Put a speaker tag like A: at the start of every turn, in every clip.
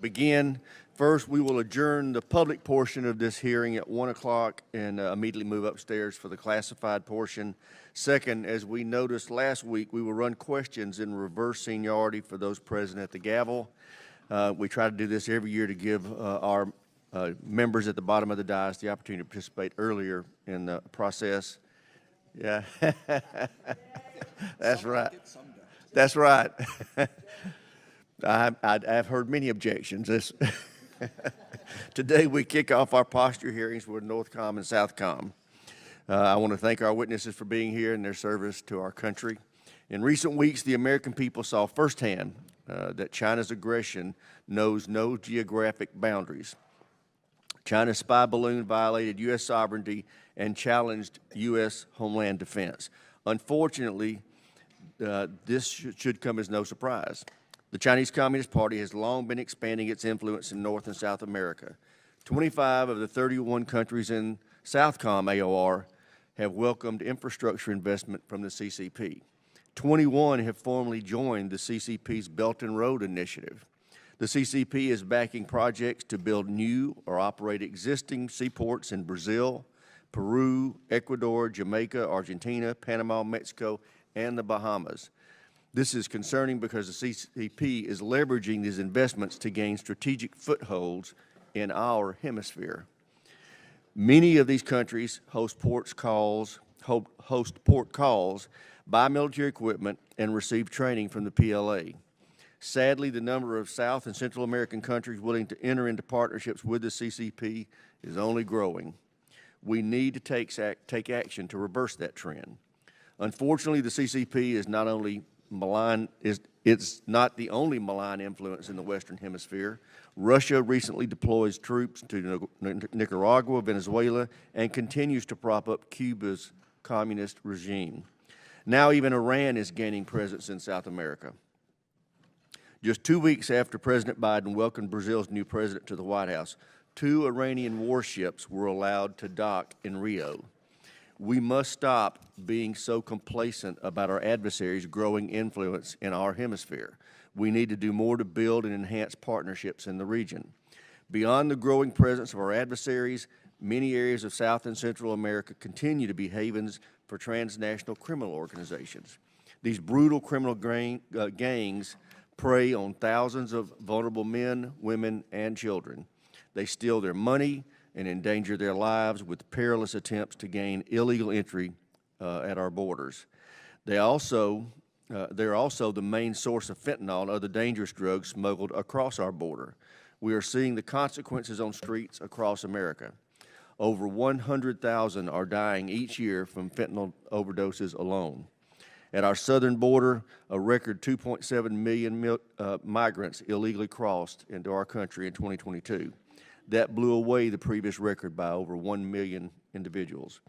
A: begin. First, we will adjourn the public portion of this hearing at 1 o'clock and immediately move upstairs for the classified portion. Second, as we noticed last week, we will run questions in reverse seniority for those present at the gavel. We try to do this every year to give our members at the bottom of the dais the opportunity to participate earlier in the process. Yeah, that's right. That's right. I've heard many objections. Today we kick off our posture hearings with Northcom and Southcom. I want to thank our witnesses for being here and their service to our country. In recent weeks, the American people saw firsthand that China's aggression knows no geographic boundaries. China's spy balloon violated U.S. sovereignty and challenged U.S. homeland defense. Unfortunately, this should come as no surprise. The Chinese Communist Party has long been expanding its influence in North and South America. 25 of the 31 countries in Southcom AOR have welcomed infrastructure investment from the CCP. 21 have formally joined the CCP's Belt and Road Initiative. The CCP is backing projects to build new or operate existing seaports in Brazil, Peru, Ecuador, Jamaica, Argentina, Panama, Mexico, and the Bahamas. This is concerning because the CCP is leveraging these investments to gain strategic footholds in our hemisphere. Many of these countries host port calls, buy military equipment, and receive training from the PLA. Sadly, the number of South and Central American countries willing to enter into partnerships with the CCP is only growing. We need to take action to reverse that trend. Unfortunately, the CCP is not only it's not the only malign influence in the Western Hemisphere. Russia recently deploys troops to Nicaragua, Venezuela, and continues to prop up Cuba's communist regime. Now even Iran is gaining presence in South America. Just 2 weeks after President Biden welcomed Brazil's new president to the White House, 2 Iranian warships were allowed to dock in Rio. We must stop being so complacent about our adversaries' growing influence in our hemisphere. We need to do more to build and enhance partnerships in the region. Beyond the growing presence of our adversaries, many areas of South and Central America continue to be havens for transnational criminal organizations. These brutal criminal gangs prey on thousands of vulnerable men, women, and children. They steal their money and endanger their lives with perilous attempts to gain illegal entry at our borders. They're also the main source of fentanyl and other dangerous drugs smuggled across our border. We are seeing the consequences on streets across America. Over 100,000 are dying each year from fentanyl overdoses alone. At our southern border, a record 2.7 million migrants illegally crossed into our country in 2022. That blew away the previous record by over 1 million individuals.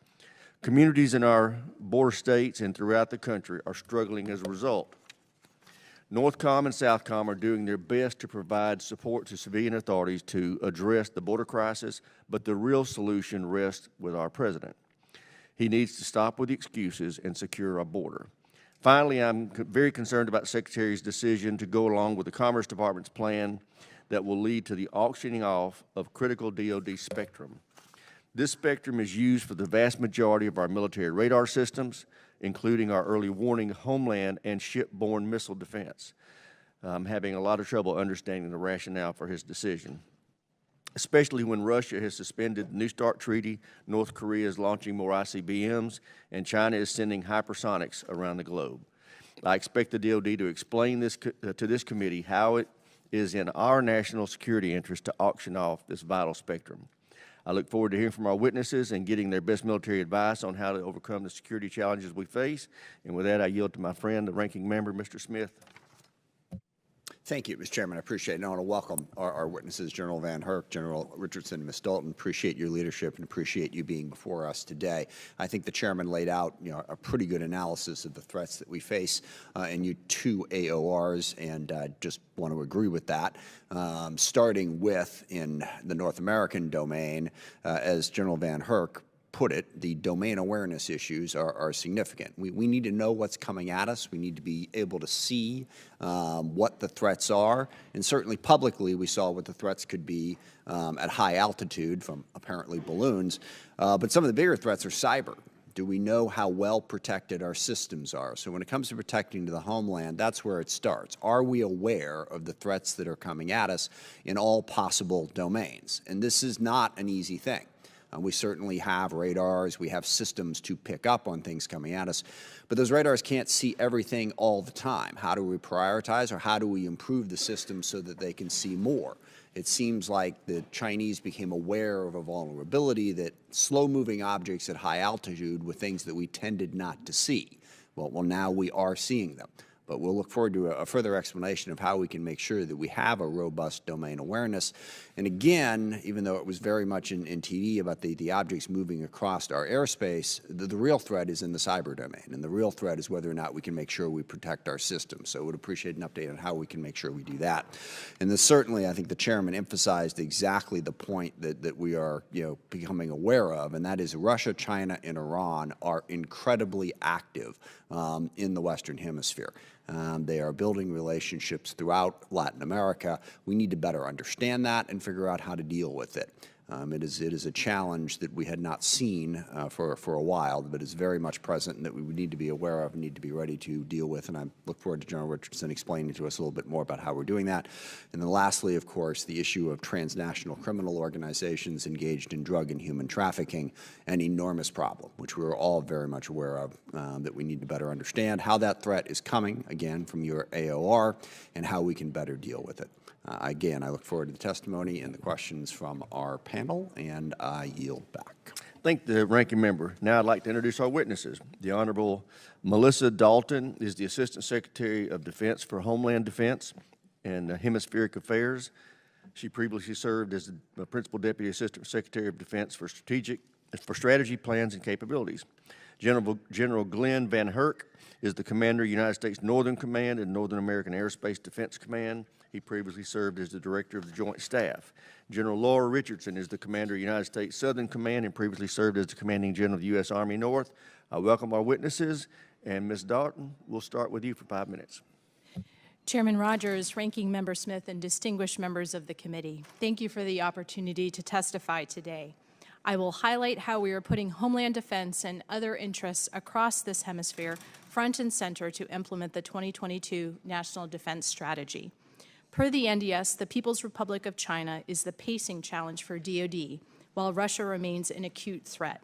A: Communities in our border states and throughout the country are struggling as a result. Northcom and Southcom are doing their best to provide support to civilian authorities to address the border crisis, but the real solution rests with our president. He needs to stop with the excuses and secure our border. Finally, I'm very concerned about the Secretary's decision to go along with the Commerce Department's plan that will lead to the auctioning off of critical DoD spectrum. This spectrum is used for the vast majority of our military radar systems, including our early warning, homeland, and shipborne missile defense. I'm having a lot of trouble understanding the rationale for his decision, especially when Russia has suspended the New START treaty, North Korea is launching more ICBMs, and China is sending hypersonics around the globe. I expect the DoD to explain this to this committee how it is in our national security interest to auction off this vital spectrum. I look forward to hearing from our witnesses and getting their best military advice on how to overcome the security challenges we face. And with that, I yield to my friend, the ranking member, Mr. Smith.
B: Thank you, Mr. Chairman. I appreciate it. And I want to welcome our witnesses, General VanHerck, General Richardson, and Ms. Dalton. Appreciate your leadership and appreciate you being before us today. I think the chairman laid out, a pretty good analysis of the threats that we face in you 2 AORs, and just want to agree with that. Starting with in the North American domain, as General VanHerck put it, the domain awareness issues are significant. We need to know what's coming at us. We need to be able to see what the threats are. And certainly publicly, we saw what the threats could be at high altitude from apparently balloons. But some of the bigger threats are cyber. Do we know how well protected our systems are? So when it comes to protecting to the homeland, that's where it starts. Are we aware of the threats that are coming at us in all possible domains? And this is not an easy thing. We certainly have radars, we have systems to pick up on things coming at us, but those radars can't see everything all the time. How do we prioritize, or how do we improve the system so that they can see more? It seems like the Chinese became aware of a vulnerability that slow-moving objects at high altitude were things that we tended not to see. Well, now we are seeing them. But we'll look forward to a further explanation of how we can make sure that we have a robust domain awareness. And again, even though it was very much in TD about the objects moving across our airspace, the real threat is in the cyber domain. And the real threat is whether or not we can make sure we protect our systems. So I would appreciate an update on how we can make sure we do that. And this certainly, I think the chairman emphasized exactly the point that we are becoming aware of, and that is Russia, China, and Iran are incredibly active in the Western Hemisphere. They are building relationships throughout Latin America. We need to better understand that and figure out how to deal with it. It is a challenge that we had not seen for a while, but is very much present and that we would need to be aware of and need to be ready to deal with. And I look forward to General Richardson explaining to us a little bit more about how we're doing that. And then lastly, of course, the issue of transnational criminal organizations engaged in drug and human trafficking, an enormous problem, which we're all very much aware of, that we need to better understand how that threat is coming, again, from your AOR, and how we can better deal with it. Again, I look forward to the testimony and the questions from our panel, and I yield back.
A: Thank the ranking member. Now I'd like to introduce our witnesses. The Honorable Melissa Dalton is the Assistant Secretary of Defense for Homeland Defense and Hemispheric Affairs. She previously served as the Principal Deputy Assistant Secretary of Defense for Strategy, Plans, and Capabilities. General Glen VanHerck is the Commander, United States Northern Command and Northern American Aerospace Defense Command. He previously served as the Director of the Joint Staff. General Laura Richardson is the Commander, United States Southern Command, and previously served as the Commanding General of the U.S. Army North. I welcome our witnesses, and Ms. Dalton, we'll start with you for 5 minutes.
C: Chairman Rogers, Ranking Member Smith, and distinguished members of the committee, thank you for the opportunity to testify today. I will highlight how we are putting Homeland Defense and other interests across this hemisphere front and center to implement the 2022 National Defense Strategy. Per the NDS, the People's Republic of China is the pacing challenge for DoD, while Russia remains an acute threat.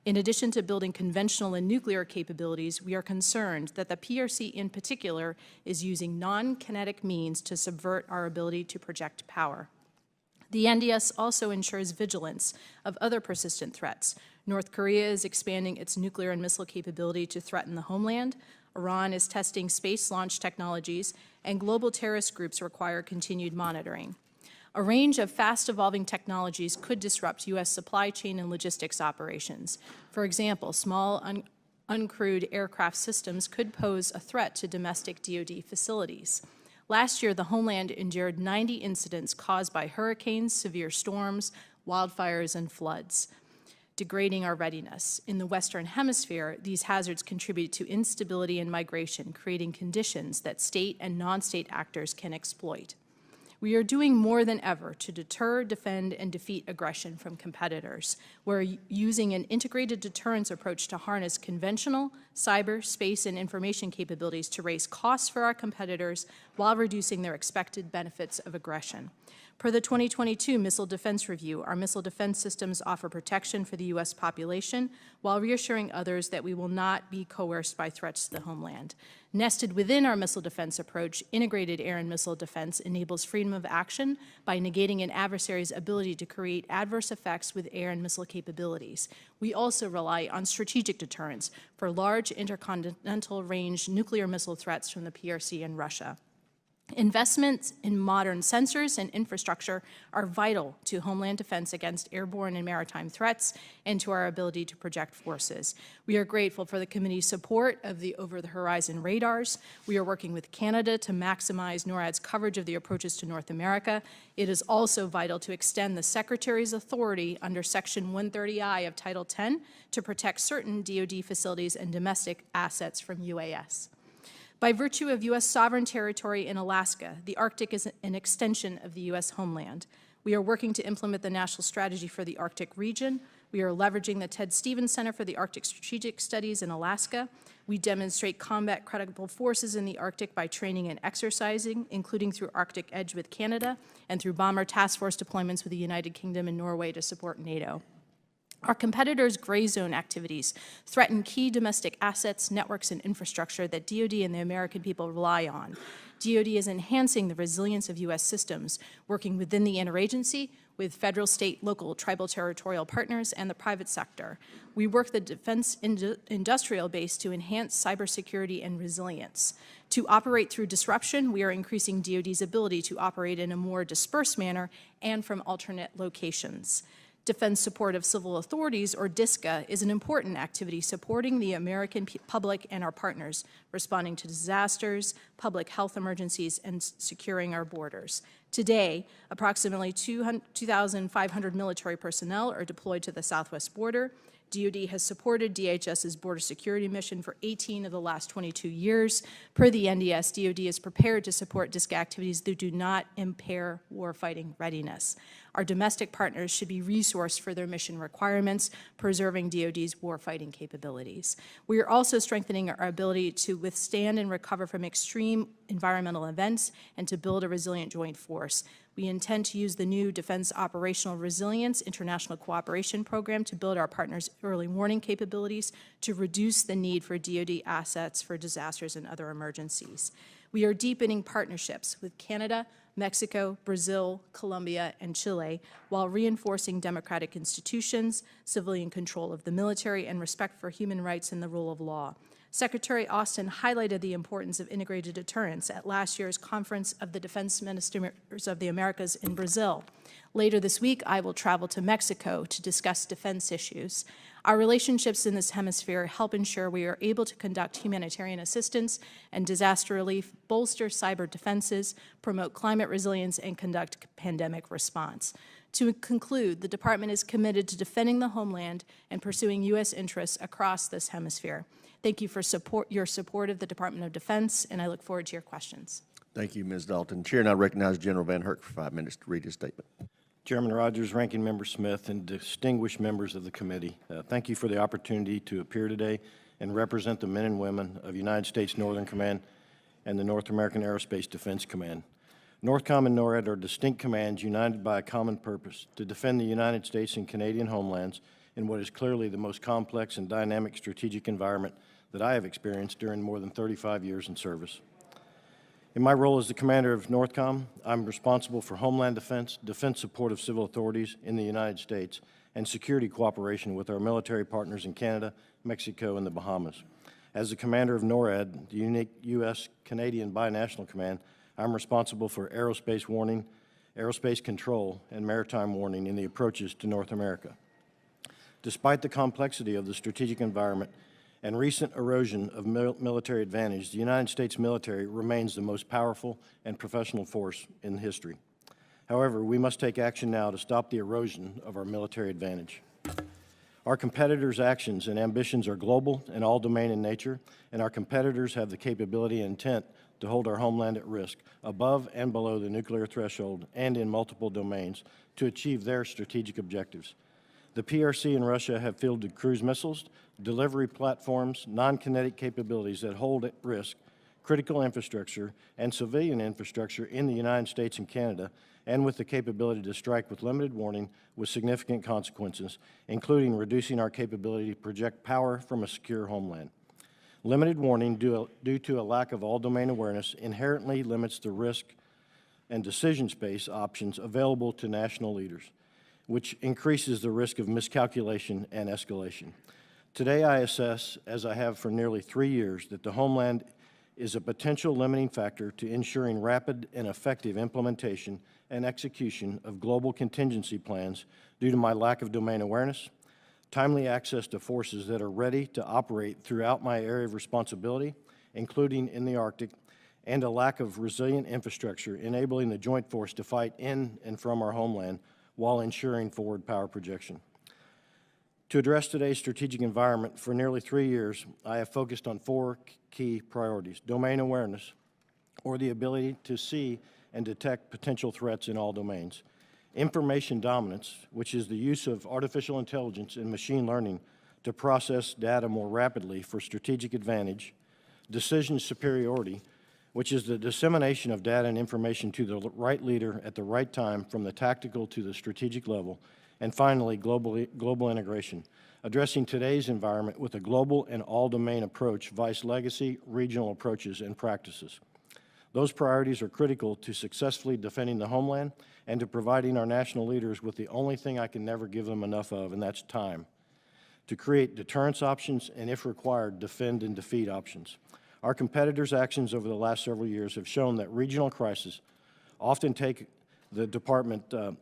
C: In addition to building conventional and nuclear capabilities, we are concerned that the PRC in particular is using non-kinetic means to subvert our ability to project power. The NDS also ensures vigilance of other persistent threats. North Korea is expanding its nuclear and missile capability to threaten the homeland. Iran is testing space launch technologies, and global terrorist groups require continued monitoring. A range of fast-evolving technologies could disrupt U.S. supply chain and logistics operations. For example, small, uncrewed aircraft systems could pose a threat to domestic DoD facilities. Last year, the Homeland endured 90 incidents caused by hurricanes, severe storms, wildfires, and floods, degrading our readiness. In the Western Hemisphere, these hazards contribute to instability and migration, creating conditions that state and non-state actors can exploit. We are doing more than ever to deter, defend, and defeat aggression from competitors. We're using an integrated deterrence approach to harness conventional, cyber, space, and information capabilities to raise costs for our competitors while reducing their expected benefits of aggression. Per the 2022 Missile Defense Review, our missile defense systems offer protection for the U.S. population while reassuring others that we will not be coerced by threats to the homeland. Nested within our missile defense approach, integrated air and missile defense enables freedom of action by negating an adversary's ability to create adverse effects with air and missile capabilities. We also rely on strategic deterrence for large intercontinental range nuclear missile threats from the PRC and Russia. Investments in modern sensors and infrastructure are vital to homeland defense against airborne and maritime threats and to our ability to project forces. We are grateful for the committee's support of the over-the-horizon radars. We are working with Canada to maximize NORAD's coverage of the approaches to North America. It is also vital to extend the Secretary's authority under Section 130I of Title 10 to protect certain DoD facilities and domestic assets from UAS. By virtue of U.S. sovereign territory in Alaska, the Arctic is an extension of the U.S. homeland. We are working to implement the national strategy for the Arctic region. We are leveraging the Ted Stevens Center for the Arctic Strategic Studies in Alaska. We demonstrate combat credible forces in the Arctic by training and exercising, including through Arctic Edge with Canada and through bomber task force deployments with the United Kingdom and Norway to support NATO. Our competitors' gray zone activities threaten key domestic assets, networks, and infrastructure that DoD and the American people rely on. DoD is enhancing the resilience of U.S. systems, working within the interagency with federal, state, local, tribal, territorial partners, and the private sector. We work the defense industrial base to enhance cybersecurity and resilience. To operate through disruption, we are increasing DoD's ability to operate in a more dispersed manner and from alternate locations. Defense Support of Civil Authorities, or DSCA, is an important activity supporting the American public and our partners, responding to disasters, public health emergencies, and securing our borders. Today, approximately 2,500 military personnel are deployed to the southwest border. DoD has supported DHS's border security mission for 18 of the last 22 years. Per the NDS, DoD is prepared to support DSCA activities that do not impair warfighting readiness. Our domestic partners should be resourced for their mission requirements, preserving DoD's warfighting capabilities. We are also strengthening our ability to withstand and recover from extreme environmental events and to build a resilient joint force. We intend to use the new Defense Operational Resilience International Cooperation Program to build our partners' early warning capabilities to reduce the need for DoD assets for disasters and other emergencies. We are deepening partnerships with Canada, Mexico, Brazil, Colombia, and Chile, while reinforcing democratic institutions, civilian control of the military, and respect for human rights and the rule of law. Secretary Austin highlighted the importance of integrated deterrence at last year's Conference of the Defense Ministers of the Americas in Brazil. Later this week, I will travel to Mexico to discuss defense issues. Our relationships in this hemisphere help ensure we are able to conduct humanitarian assistance and disaster relief, bolster cyber defenses, promote climate resilience, and conduct pandemic response. To conclude, the Department is committed to defending the homeland and pursuing U.S. interests across this hemisphere. Thank you for your support of the Department of Defense, and I look forward to your questions.
A: Thank you, Ms. Dalton. Chair now recognizes General VanHerck for 5 minutes to read his statement.
D: Chairman Rogers, Ranking Member Smith, and distinguished members of the committee, thank you for the opportunity to appear today and represent the men and women of United States Northern Command and the North American Aerospace Defense Command. NORTHCOM and NORAD are distinct commands united by a common purpose: to defend the United States and Canadian homelands in what is clearly the most complex and dynamic strategic environment that I have experienced during more than 35 years in service. In my role as the commander of NORTHCOM, I'm responsible for homeland defense, defense support of civil authorities in the United States, and security cooperation with our military partners in Canada, Mexico, and the Bahamas. As the commander of NORAD, the unique U.S.-Canadian binational command, I'm responsible for aerospace warning, aerospace control, and maritime warning in the approaches to North America. Despite the complexity of the strategic environment and recent erosion of military advantage, the United States military remains the most powerful and professional force in history. However, we must take action now to stop the erosion of our military advantage. Our competitors' actions and ambitions are global and all-domain in nature, and our competitors have the capability and intent to hold our homeland at risk above and below the nuclear threshold and in multiple domains to achieve their strategic objectives. The PRC and Russia have fielded cruise missiles, delivery platforms, non-kinetic capabilities that hold at risk critical infrastructure and civilian infrastructure in the United States and Canada, and with the capability to strike with limited warning with significant consequences, including reducing our capability to project power from a secure homeland. Limited warning due to a lack of all-domain awareness inherently limits the risk and decision space options available to national leaders, which increases the risk of miscalculation and escalation. Today, I assess, as I have for nearly 3 years, that the homeland is a potential limiting factor to ensuring rapid and effective implementation and execution of global contingency plans due to my lack of domain awareness, timely access to forces that are ready to operate throughout my area of responsibility, including in the Arctic, and a lack of resilient infrastructure enabling the joint force to fight in and from our homeland while ensuring forward power projection. To address today's strategic environment, for nearly 3 years, I have focused on 4 key priorities: domain awareness, or the ability to see and detect potential threats in all domains; information dominance, which is the use of artificial intelligence and machine learning to process data more rapidly for strategic advantage; decision superiority, which is the dissemination of data and information to the right leader at the right time from the tactical to the strategic level; and finally, global integration, addressing today's environment with a global and all-domain approach, vice legacy, regional approaches, and practices. Those priorities are critical to successfully defending the homeland and to providing our national leaders with the only thing I can never give them enough of, and that's time, to create deterrence options and, if required, defend and defeat options. Our competitors' actions over the last several years have shown that regional crises often take the department to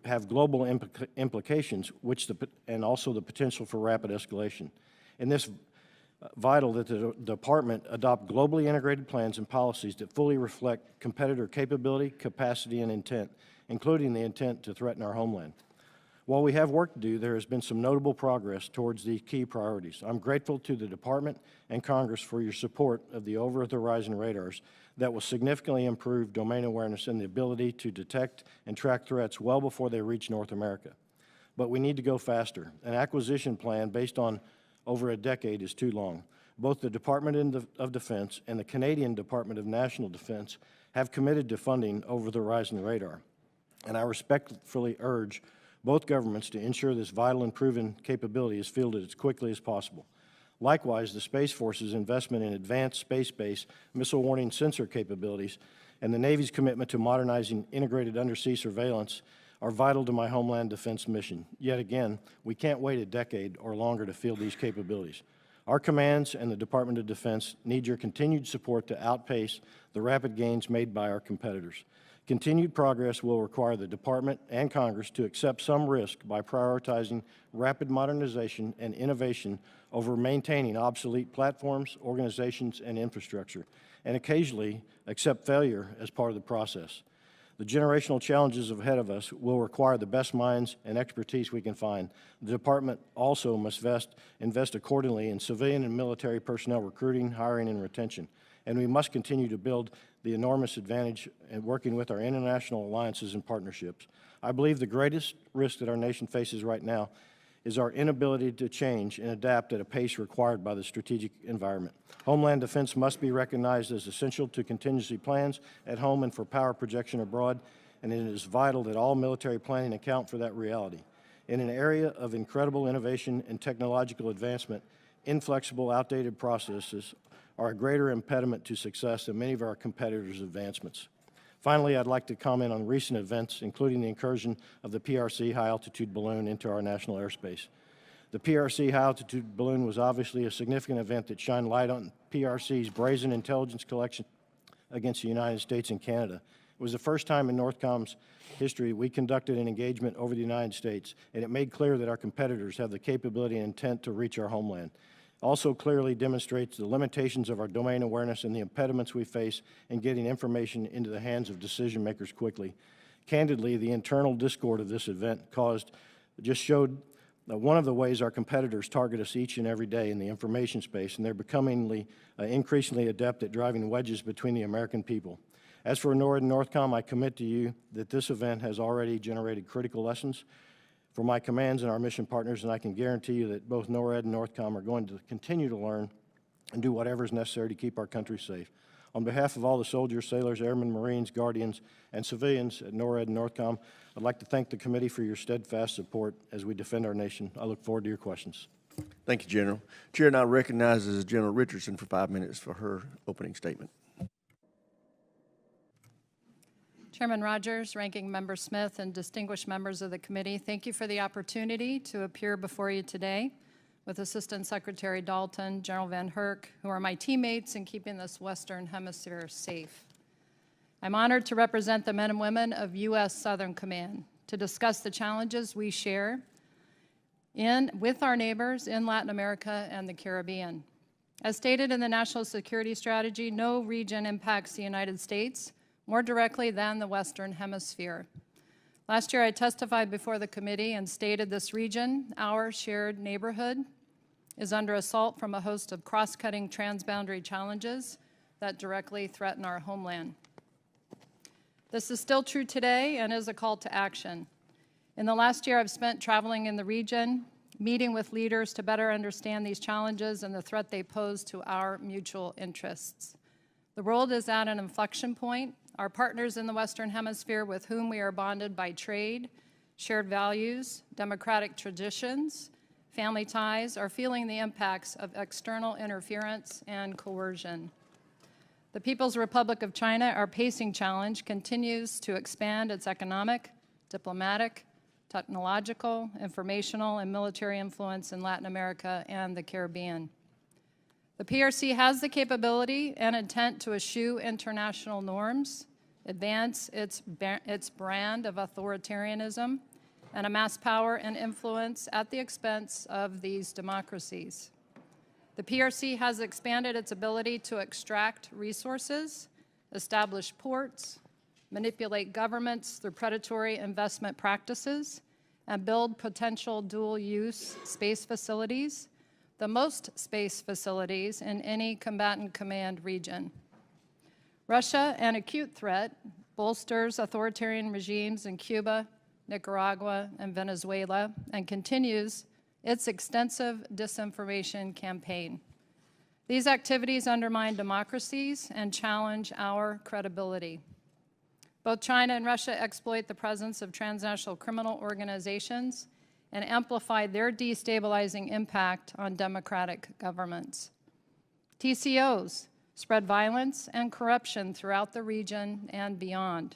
D: have global implications, and also the potential for rapid escalation. In this, vital that the department adopt globally integrated plans and policies that fully reflect competitor capability, capacity, and intent, including the intent to threaten our homeland. While we have work to do, there has been some notable progress towards these key priorities. I'm grateful to the Department and Congress for your support of the over-the-horizon radars that will significantly improve domain awareness and the ability to detect and track threats well before they reach North America. But we need to go faster. An acquisition plan based on over a decade is too long. Both the Department of Defense and the Canadian Department of National Defense have committed to funding over-the-horizon radar, and I respectfully urge both governments to ensure this vital and proven capability is fielded as quickly as possible. Likewise, the Space Force's investment in advanced space-based missile warning sensor capabilities and the Navy's commitment to modernizing integrated undersea surveillance are vital to my Homeland Defense mission. Yet again, we can't wait a decade or longer to field these capabilities. Our commands and the Department of Defense need your continued support to outpace the rapid gains made by our competitors. Continued progress will require the Department and Congress to accept some risk by prioritizing rapid modernization and innovation over maintaining obsolete platforms, organizations, and infrastructure, and occasionally accept failure as part of the process. The generational challenges ahead of us will require the best minds and expertise we can find. The Department also must invest accordingly in civilian and military personnel recruiting, hiring, and retention. And we must continue to build the enormous advantage in working with our international alliances and partnerships. I believe the greatest risk that our nation faces right now is our inability to change and adapt at a pace required by the strategic environment. Homeland Defense must be recognized as essential to contingency plans at home and for power projection abroad, and it is vital that all military planning account for that reality. In an area of incredible innovation and technological advancement, inflexible, outdated processes are a greater impediment to success than many of our competitors' advancements. Finally, I'd like to comment on recent events, including the incursion of the PRC high-altitude balloon into our national airspace. The PRC high-altitude balloon was obviously a significant event that shined light on PRC's brazen intelligence collection against the United States and Canada. It was the first time in NORTHCOM's history we conducted an engagement over the United States, and it made clear that our competitors have the capability and intent to reach our homeland. Also clearly demonstrates the limitations of our domain awareness and the impediments we face in getting information into the hands of decision makers quickly. Candidly, the internal discord of this event showed one of the ways our competitors target us each and every day in the information space, and they're becoming increasingly adept at driving wedges between the American people. As for NORAD and NORTHCOM, I commit to you that this event has already generated critical lessons for my commands and our mission partners, and I can guarantee you that both NORAD and NORTHCOM are going to continue to learn and do whatever is necessary to keep our country safe. On behalf of all the soldiers, sailors, airmen, Marines, Guardians, and civilians at NORAD and NORTHCOM, I'd like to thank the committee for your steadfast support as we defend our nation. I look forward to your questions.
A: Thank you, General. Chair now recognizes General Richardson for 5 minutes for her opening statement.
E: Chairman Rogers, Ranking Member Smith, and distinguished members of the committee, thank you for the opportunity to appear before you today with Assistant Secretary Dalton, General VanHerck, who are my teammates in keeping this Western Hemisphere safe. I'm honored to represent the men and women of U.S. Southern Command to discuss the challenges we share with our neighbors in Latin America and the Caribbean. As stated in the National Security Strategy, no region impacts the United States more directly than the Western Hemisphere. Last year, I testified before the committee and stated this region, our shared neighborhood, is under assault from a host of cross-cutting transboundary challenges that directly threaten our homeland. This is still true today and is a call to action. In the last year, I've spent traveling in the region, meeting with leaders to better understand these challenges and the threat they pose to our mutual interests. The world is at an inflection point. Our partners in the Western Hemisphere, with whom we are bonded by trade, shared values, democratic traditions, family ties, are feeling the impacts of external interference and coercion. The People's Republic of China, our pacing challenge, continues to expand its economic, diplomatic, technological, informational, and military influence in Latin America and the Caribbean. The PRC has the capability and intent to eschew international norms, advance its brand of authoritarianism, and amass power and influence at the expense of these democracies. The PRC has expanded its ability to extract resources, establish ports, manipulate governments through predatory investment practices, and build potential dual-use space facilities, the most space facilities in any combatant command region. Russia, an acute threat, bolsters authoritarian regimes in Cuba, Nicaragua, and Venezuela, and continues its extensive disinformation campaign. These activities undermine democracies and challenge our credibility. Both China and Russia exploit the presence of transnational criminal organizations and amplify their destabilizing impact on democratic governments. TCOs spread violence and corruption throughout the region and beyond.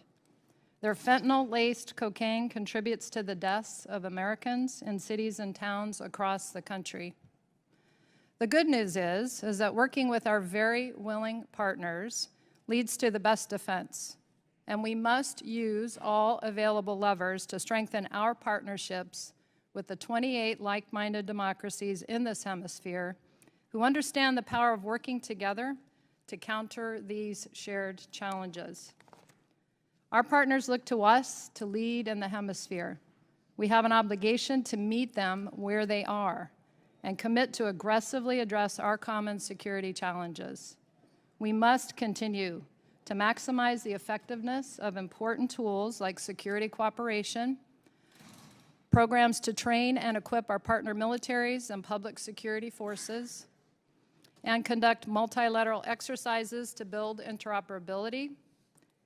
E: Their fentanyl-laced cocaine contributes to the deaths of Americans in cities and towns across the country. The good news is that working with our very willing partners leads to the best defense, and we must use all available levers to strengthen our partnerships with the 28 like-minded democracies in this hemisphere who understand the power of working together to counter these shared challenges. Our partners look to us to lead in the hemisphere. We have an obligation to meet them where they are and commit to aggressively address our common security challenges. We must continue to maximize the effectiveness of important tools like security cooperation, programs to train and equip our partner militaries and public security forces, and conduct multilateral exercises to build interoperability,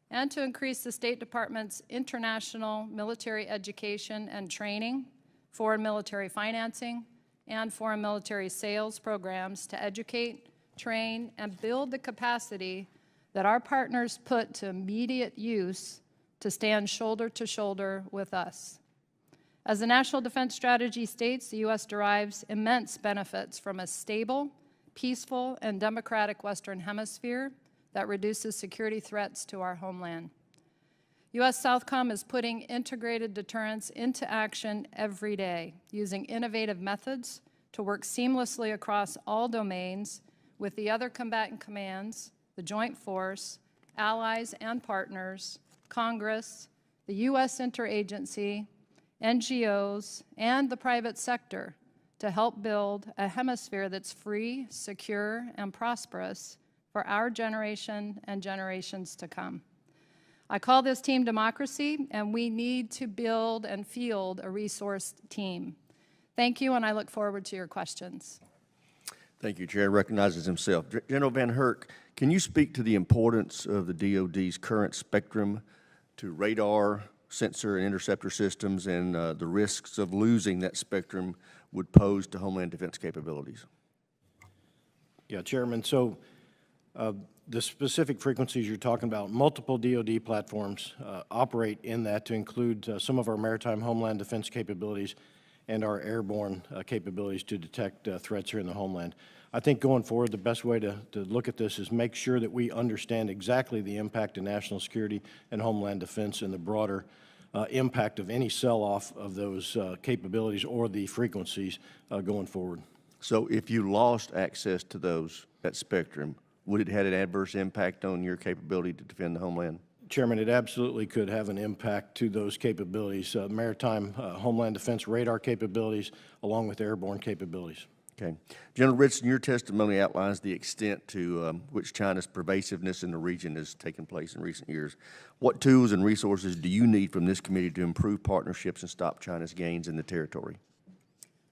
E: and to increase the State Department's international military education and training, foreign military financing, and foreign military sales programs to educate, train, and build the capacity that our partners put to immediate use to stand shoulder to shoulder with us. As the National Defense Strategy states, the U.S. derives immense benefits from a stable, peaceful, and democratic Western Hemisphere that reduces security threats to our homeland. U.S. Southcom is putting integrated deterrence into action every day, using innovative methods to work seamlessly across all domains with the other combatant commands, the Joint Force, allies and partners, Congress, the U.S. interagency, NGOs, and the private sector to help build a hemisphere that's free, secure, and prosperous for our generation and generations to come. I call this team democracy, and we need to build and field a resourced team. Thank you, and I look forward to your questions.
A: Thank you. Chair recognizes himself. General VanHerck, can you speak to the importance of the DoD's current spectrum to radar, sensor, and interceptor systems and the risks of losing that spectrum would pose to Homeland Defense capabilities?
D: Yeah, Chairman. So the specific frequencies you're talking about, multiple DoD platforms operate in that to include some of our maritime homeland defense capabilities. and our airborne capabilities to detect threats here in the homeland. I think going forward, the best way to look at this is make sure that we understand exactly the impact of national security and homeland defense and the broader impact of any sell-off of those capabilities or the frequencies going forward.
A: So if you lost access to that spectrum, would it have an adverse impact on your capability to defend the homeland?
D: Chairman, it absolutely could have an impact to those capabilities, maritime homeland defense radar capabilities, along with airborne capabilities.
A: Okay. General Richardson, your testimony outlines the extent to which China's pervasiveness in the region has taken place in recent years. What tools and resources do you need from this committee to improve partnerships and stop China's gains in the territory?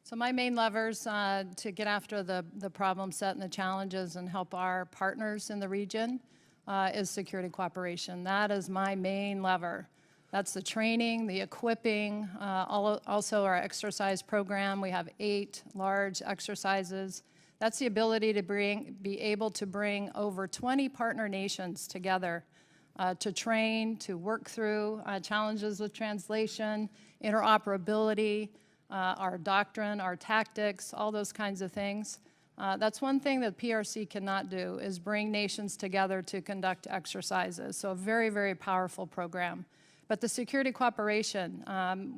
E: So my main levers to get after the problem set and the challenges and help our partners in the region is security cooperation. That is my main lever. That's the training, the equipping, also our exercise program. We have 8 large exercises. That's the ability to be able to bring over 20 partner nations together to train, to work through challenges with translation, interoperability, our doctrine, our tactics, all those kinds of things. That's one thing that PRC cannot do, is bring nations together to conduct exercises. So a very, very powerful program. But the security cooperation,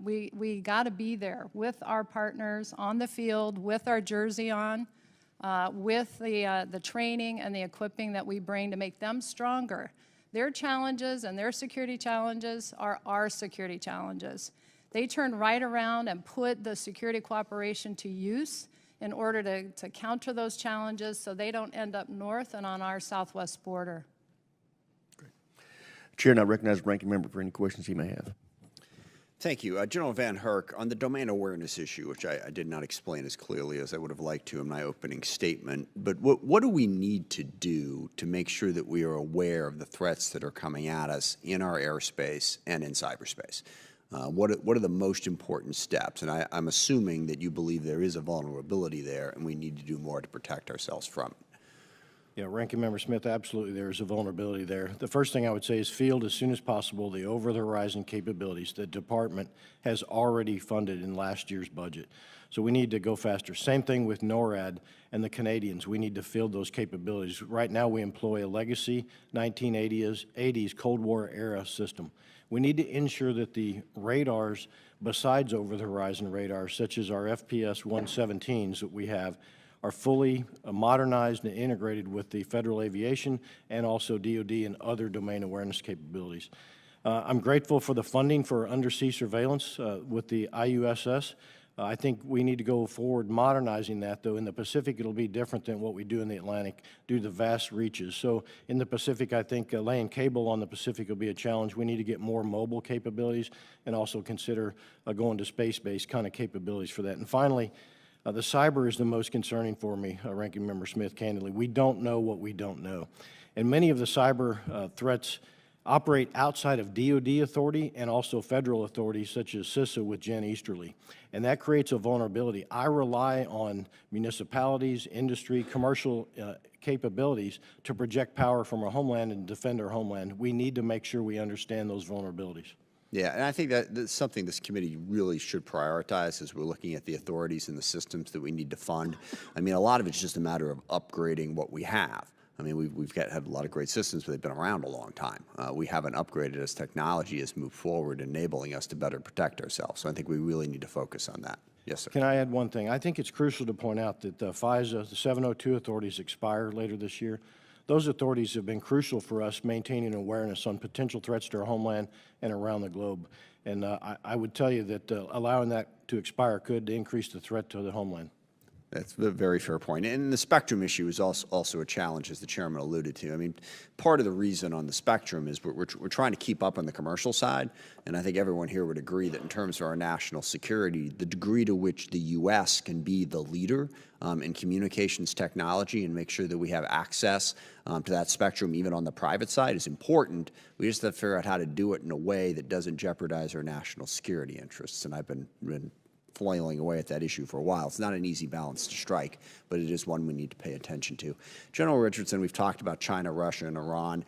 E: we got to be there with our partners on the field, with our jersey on, with the training and the equipping that we bring to make them stronger. Their challenges and their security challenges are our security challenges. They turn right around and put the security cooperation to use in order to counter those challenges so they don't end up north and on our southwest border.
A: Chair, now recognize the ranking member for any questions he may have.
B: Thank you. General VanHerck, on the domain awareness issue, which I did not explain as clearly as I would have liked to in my opening statement, but what do we need to do to make sure that we are aware of the threats that are coming at us in our airspace and in cyberspace? What are the most important steps? And I'm assuming that you believe there is a vulnerability there and we need to do more to protect ourselves from it.
D: Yeah, Ranking Member Smith, absolutely there's a vulnerability there. The first thing I would say is field as soon as possible the over-the-horizon capabilities the Department has already funded in last year's budget. So we need to go faster. Same thing with NORAD and the Canadians. We need to field those capabilities. Right now we employ a legacy 1980s Cold War era system. We need to ensure that the radars, besides over-the-horizon radars, such as our FPS 117s that we have, are fully modernized and integrated with the federal aviation and also DoD and other domain awareness capabilities. I'm grateful for the funding for undersea surveillance with the IUSS. I think we need to go forward modernizing that, though. In the Pacific, it'll be different than what we do in the Atlantic due to the vast reaches. So in the Pacific, I think laying cable on the Pacific will be a challenge. We need to get more mobile capabilities and also consider going to space-based kind of capabilities for that. And finally, the cyber is the most concerning for me, Ranking Member Smith, candidly. We don't know what we don't know. And many of the cyber threats operate outside of DoD authority and also federal authorities such as CISA with Jen Easterly. And that creates a vulnerability. I rely on municipalities, industry, commercial capabilities to project power from our homeland and defend our homeland. We need to make sure we understand those vulnerabilities.
B: Yeah, and I think that's something this committee really should prioritize as we're looking at the authorities and the systems that we need to fund. I mean, a lot of it's just a matter of upgrading what we have. I mean, we've had a lot of great systems, but they've been around a long time. We haven't upgraded as technology has moved forward, enabling us to better protect ourselves. So I think we really need to focus on that. Yes, sir.
D: Can I add one thing? I think it's crucial to point out that FISA, the 702 authorities expire later this year. Those authorities have been crucial for us maintaining awareness on potential threats to our homeland and around the globe. And I would tell you that allowing that to expire could increase the threat to the homeland.
B: That's a very fair point. And the spectrum issue is also a challenge, as the chairman alluded to. I mean, part of the reason on the spectrum is we're trying to keep up on the commercial side, and I think everyone here would agree that in terms of our national security, the degree to which the U.S. can be the leader in communications technology and make sure that we have access to that spectrum even on the private side is important. We just have to figure out how to do it in a way that doesn't jeopardize our national security interests, and I've been flailing away at that issue for a while. It's not an easy balance to strike, but it is one we need to pay attention to. General Richardson, we've talked about China, Russia, and Iran.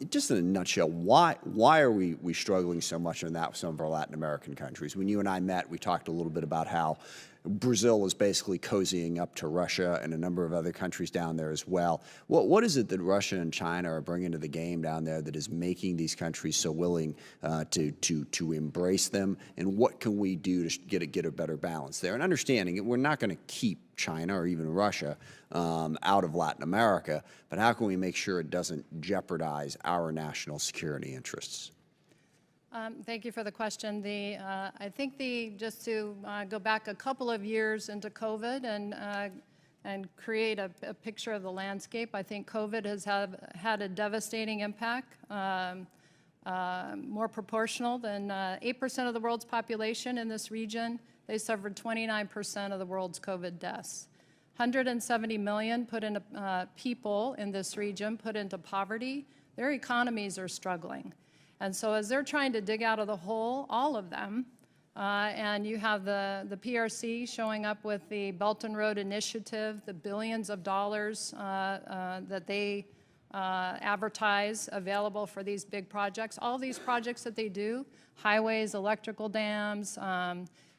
B: Just in a nutshell, why are we struggling so much in that with some of our Latin American countries? When you and I met, we talked a little bit about how Brazil is basically cozying up to Russia and a number of other countries down there as well. What is it that Russia and China are bringing to the game down there that is making these countries so willing to embrace them? And what can we do to get a better balance there? And understanding we're not going to keep China or even Russia out of Latin America, but how can we make sure it doesn't jeopardize our national security interests?
E: Thank you for the question. I think just to go back a couple of years into COVID and create a picture of the landscape, I think COVID has had a devastating impact, more proportional than 8% of the world's population in this region. They suffered 29% of the world's COVID deaths. 170 million people in this region put into poverty. Their economies are struggling. And so as they're trying to dig out of the hole, all of them, and you have the PRC showing up with the Belt and Road Initiative, the billions of dollars that they advertise available for these big projects. All these projects that they do, highways, electrical dams,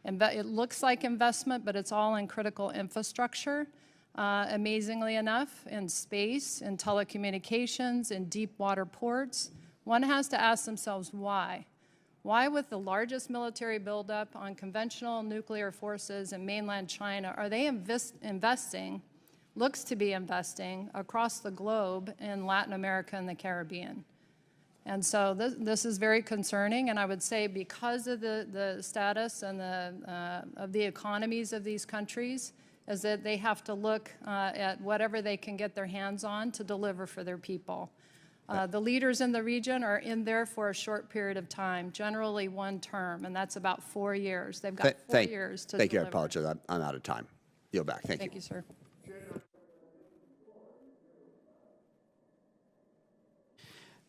E: it looks like investment, but it's all in critical infrastructure. Amazingly enough, in space, in telecommunications, in deep water ports. One has to ask themselves why. Why, with the largest military buildup on conventional nuclear forces in mainland China, are they investing, looks to be investing, across the globe in Latin America and the Caribbean? And so this is very concerning, and I would say because of the status and of the economies of these countries, is that they have to look at whatever they can get their hands on to deliver for their people. The leaders in the region are in there for a short period of time, generally one term, and that's about 4 years. They've got 4 years to deliver.
B: Thank you. I apologize. I'm out of time. Yield back. Thank you.
E: Thank you, sir.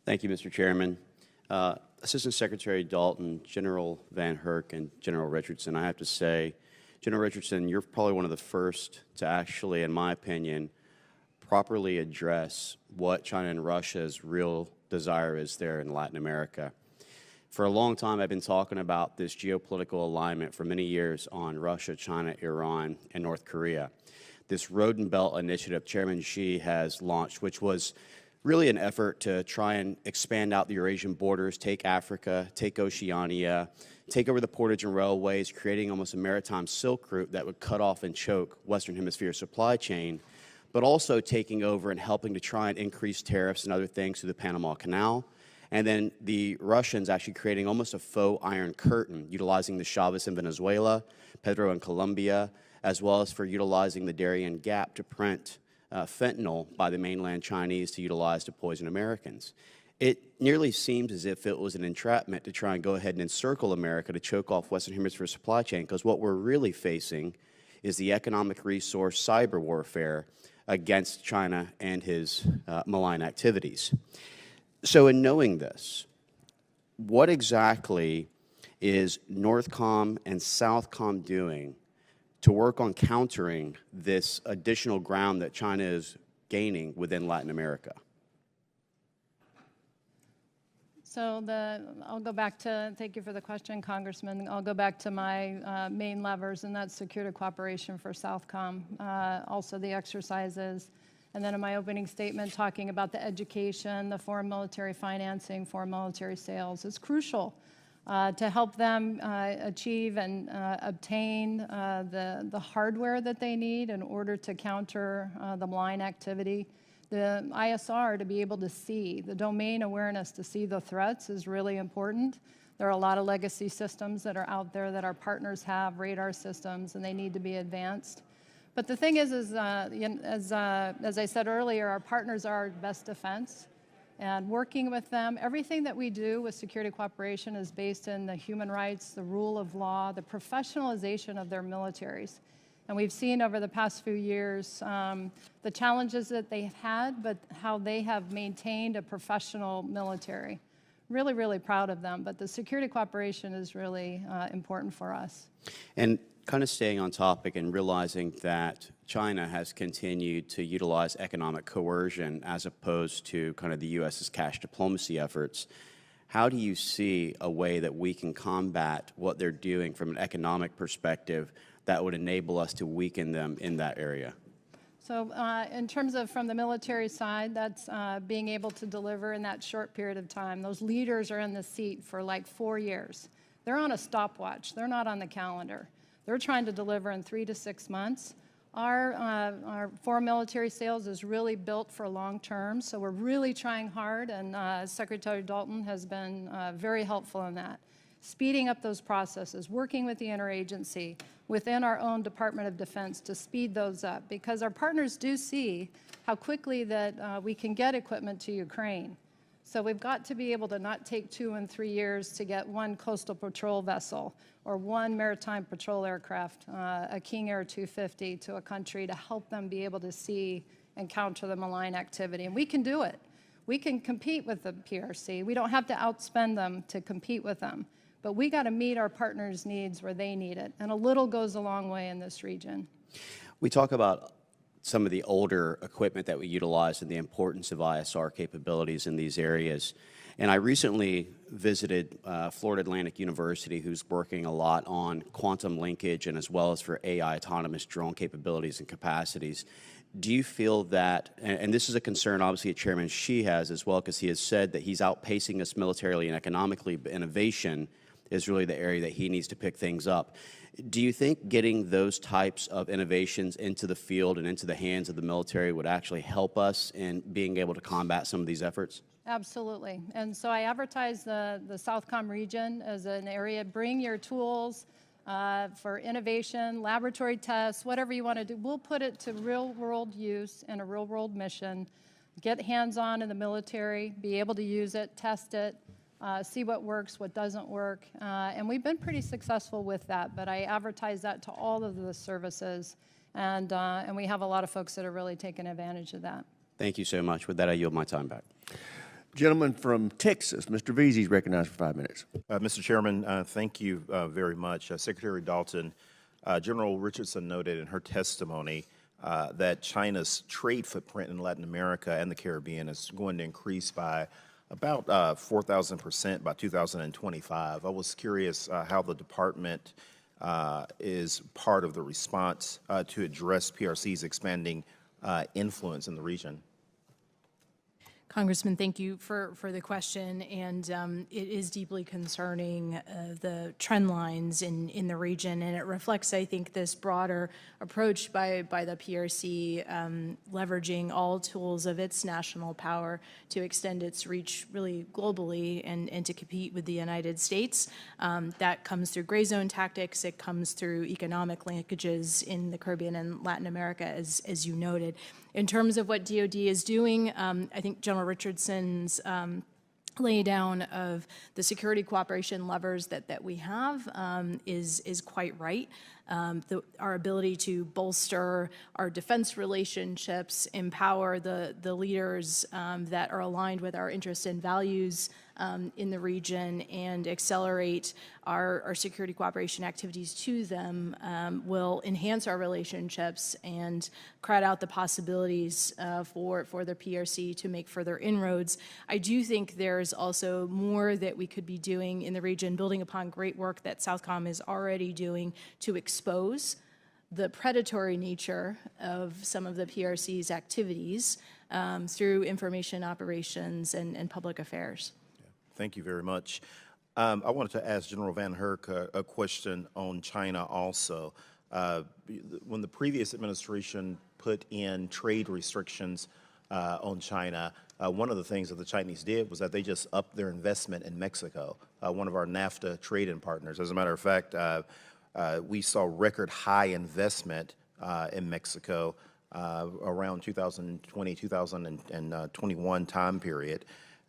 F: Thank you, Mr. Chairman. Assistant Secretary Dalton, General VanHerck, and General Richardson, I have to say, General Richardson, you're probably one of the first to actually, in my opinion, properly address what China and Russia's real desire is there in Latin America. For a long time, I've been talking about this geopolitical alignment for many years on Russia, China, Iran, and North Korea. This Road and Belt Initiative Chairman Xi has launched, which was really an effort to try and expand out the Eurasian borders, take Africa, take Oceania, take over the portage and railways, creating almost a maritime silk route that would cut off and choke Western Hemisphere supply chain, but also taking over and helping to try and increase tariffs and other things through the Panama Canal. And then the Russians actually creating almost a faux Iron Curtain, utilizing the Chavez in Venezuela, Petro in Colombia, as well as for utilizing the Darien Gap to print fentanyl by the mainland Chinese to utilize to poison Americans. It nearly seems as if it was an entrapment to try and go ahead and encircle America to choke off Western Hemisphere supply chain, because what we're really facing is the economic resource cyber warfare against China and his malign activities. So in knowing this, what exactly is Northcom and Southcom doing to work on countering this additional ground that China is gaining within Latin America?
E: So I'll go back to, thank you for the question, Congressman. I'll go back to my main levers, and that's security cooperation for Southcom, also the exercises, and then in my opening statement talking about the education, the foreign military financing, foreign military sales. It's crucial to help them achieve and obtain the hardware that they need in order to counter the malign activity. The ISR to be able to see, the domain awareness to see the threats is really important. There are a lot of legacy systems that are out there that our partners have, radar systems, and they need to be advanced. But the thing is as I said earlier, our partners are our best defense. And working with them, everything that we do with security cooperation is based in the human rights, the rule of law, the professionalization of their militaries. And we've seen over the past few years the challenges that they've had, but how they have maintained a professional military. Really, really proud of them. But the security cooperation is really important for us.
F: And kind of staying on topic and realizing that China has continued to utilize economic coercion as opposed to kind of the U.S.'s cash diplomacy efforts, how do you see a way that we can combat what they're doing from an economic perspective that would enable us to weaken them in that area?
E: So in terms of from the military side, that's being able to deliver in that short period of time. Those leaders are in the seat for like 4 years. They're on a stopwatch. They're not on the calendar. They're trying to deliver in 3 to 6 months. Our foreign military sales is really built for long term, so we're really trying hard, and Secretary Dalton has been very helpful in that. Speeding up those processes, working with the interagency within our own Department of Defense to speed those up, because our partners do see how quickly that we can get equipment to Ukraine. So we've got to be able to not take 2 and 3 years to get one coastal patrol vessel or one maritime patrol aircraft, a King Air 250, to a country to help them be able to see and counter the malign activity. And we can do it. We can compete with the PRC. We don't have to outspend them to compete with them. But we got to meet our partners' needs where they need it. And a little goes a long way in this region.
F: We talk about some of the older equipment that we utilize and the importance of ISR capabilities in these areas. And I recently visited Florida Atlantic University, who's working a lot on quantum linkage and as well as for AI autonomous drone capabilities and capacities. Do you feel that, and this is a concern obviously Chairman Xi has as well, because he has said that he's outpacing us militarily and economically, but innovation is really the area that he needs to pick things up. Do you think getting those types of innovations into the field and into the hands of the military would actually help us in being able to combat some of these efforts?
E: Absolutely. And so I advertise the Southcom region as an area. Bring your tools for innovation, laboratory tests, whatever you want to do. We'll put it to real-world use in a real-world mission, get hands-on in the military, be able to use it, test it, see what works, what doesn't work. And we've been pretty successful with that, but I advertise that to all of the services, and we have a lot of folks that are really taking advantage of that.
F: Thank you so much. With that, I yield my time back.
A: Gentleman from Texas, Mr. Veazey is recognized for 5 minutes.
G: Mr. Chairman, thank you very much. Secretary Dalton, General Richardson noted in her testimony that China's trade footprint in Latin America and the Caribbean is going to increase by about 4,000% by 2025. I was curious how the department is part of the response to address PRC's expanding influence in the region.
C: Congressman, thank you for the question, and it is deeply concerning, the trend lines in the region, and it reflects, I think, this broader approach by the PRC, leveraging all tools of its national power to extend its reach really globally and to compete with the United States. That comes through gray zone tactics. It comes through economic linkages in the Caribbean and Latin America, as you noted. In terms of what DoD is doing, I think General Richardson's lay down of the security cooperation levers that we have is quite right. Our ability to bolster our defense relationships, empower the leaders that are aligned with our interests and values in the region, and accelerate our security cooperation activities to them will enhance our relationships and crowd out the possibilities for the PRC to make further inroads. I do think there's also more that we could be doing in the region, building upon great work that Southcom is already doing to expose the predatory nature of some of the PRC's activities through information operations and public affairs.
G: Thank you very much. I wanted to ask General VanHerck a question on China also. When the previous administration put in trade restrictions on China, one of the things that the Chinese did was that they just upped their investment in Mexico, one of our NAFTA trade-in partners. As a matter of fact, we saw record high investment in Mexico around 2020, 2021 time period.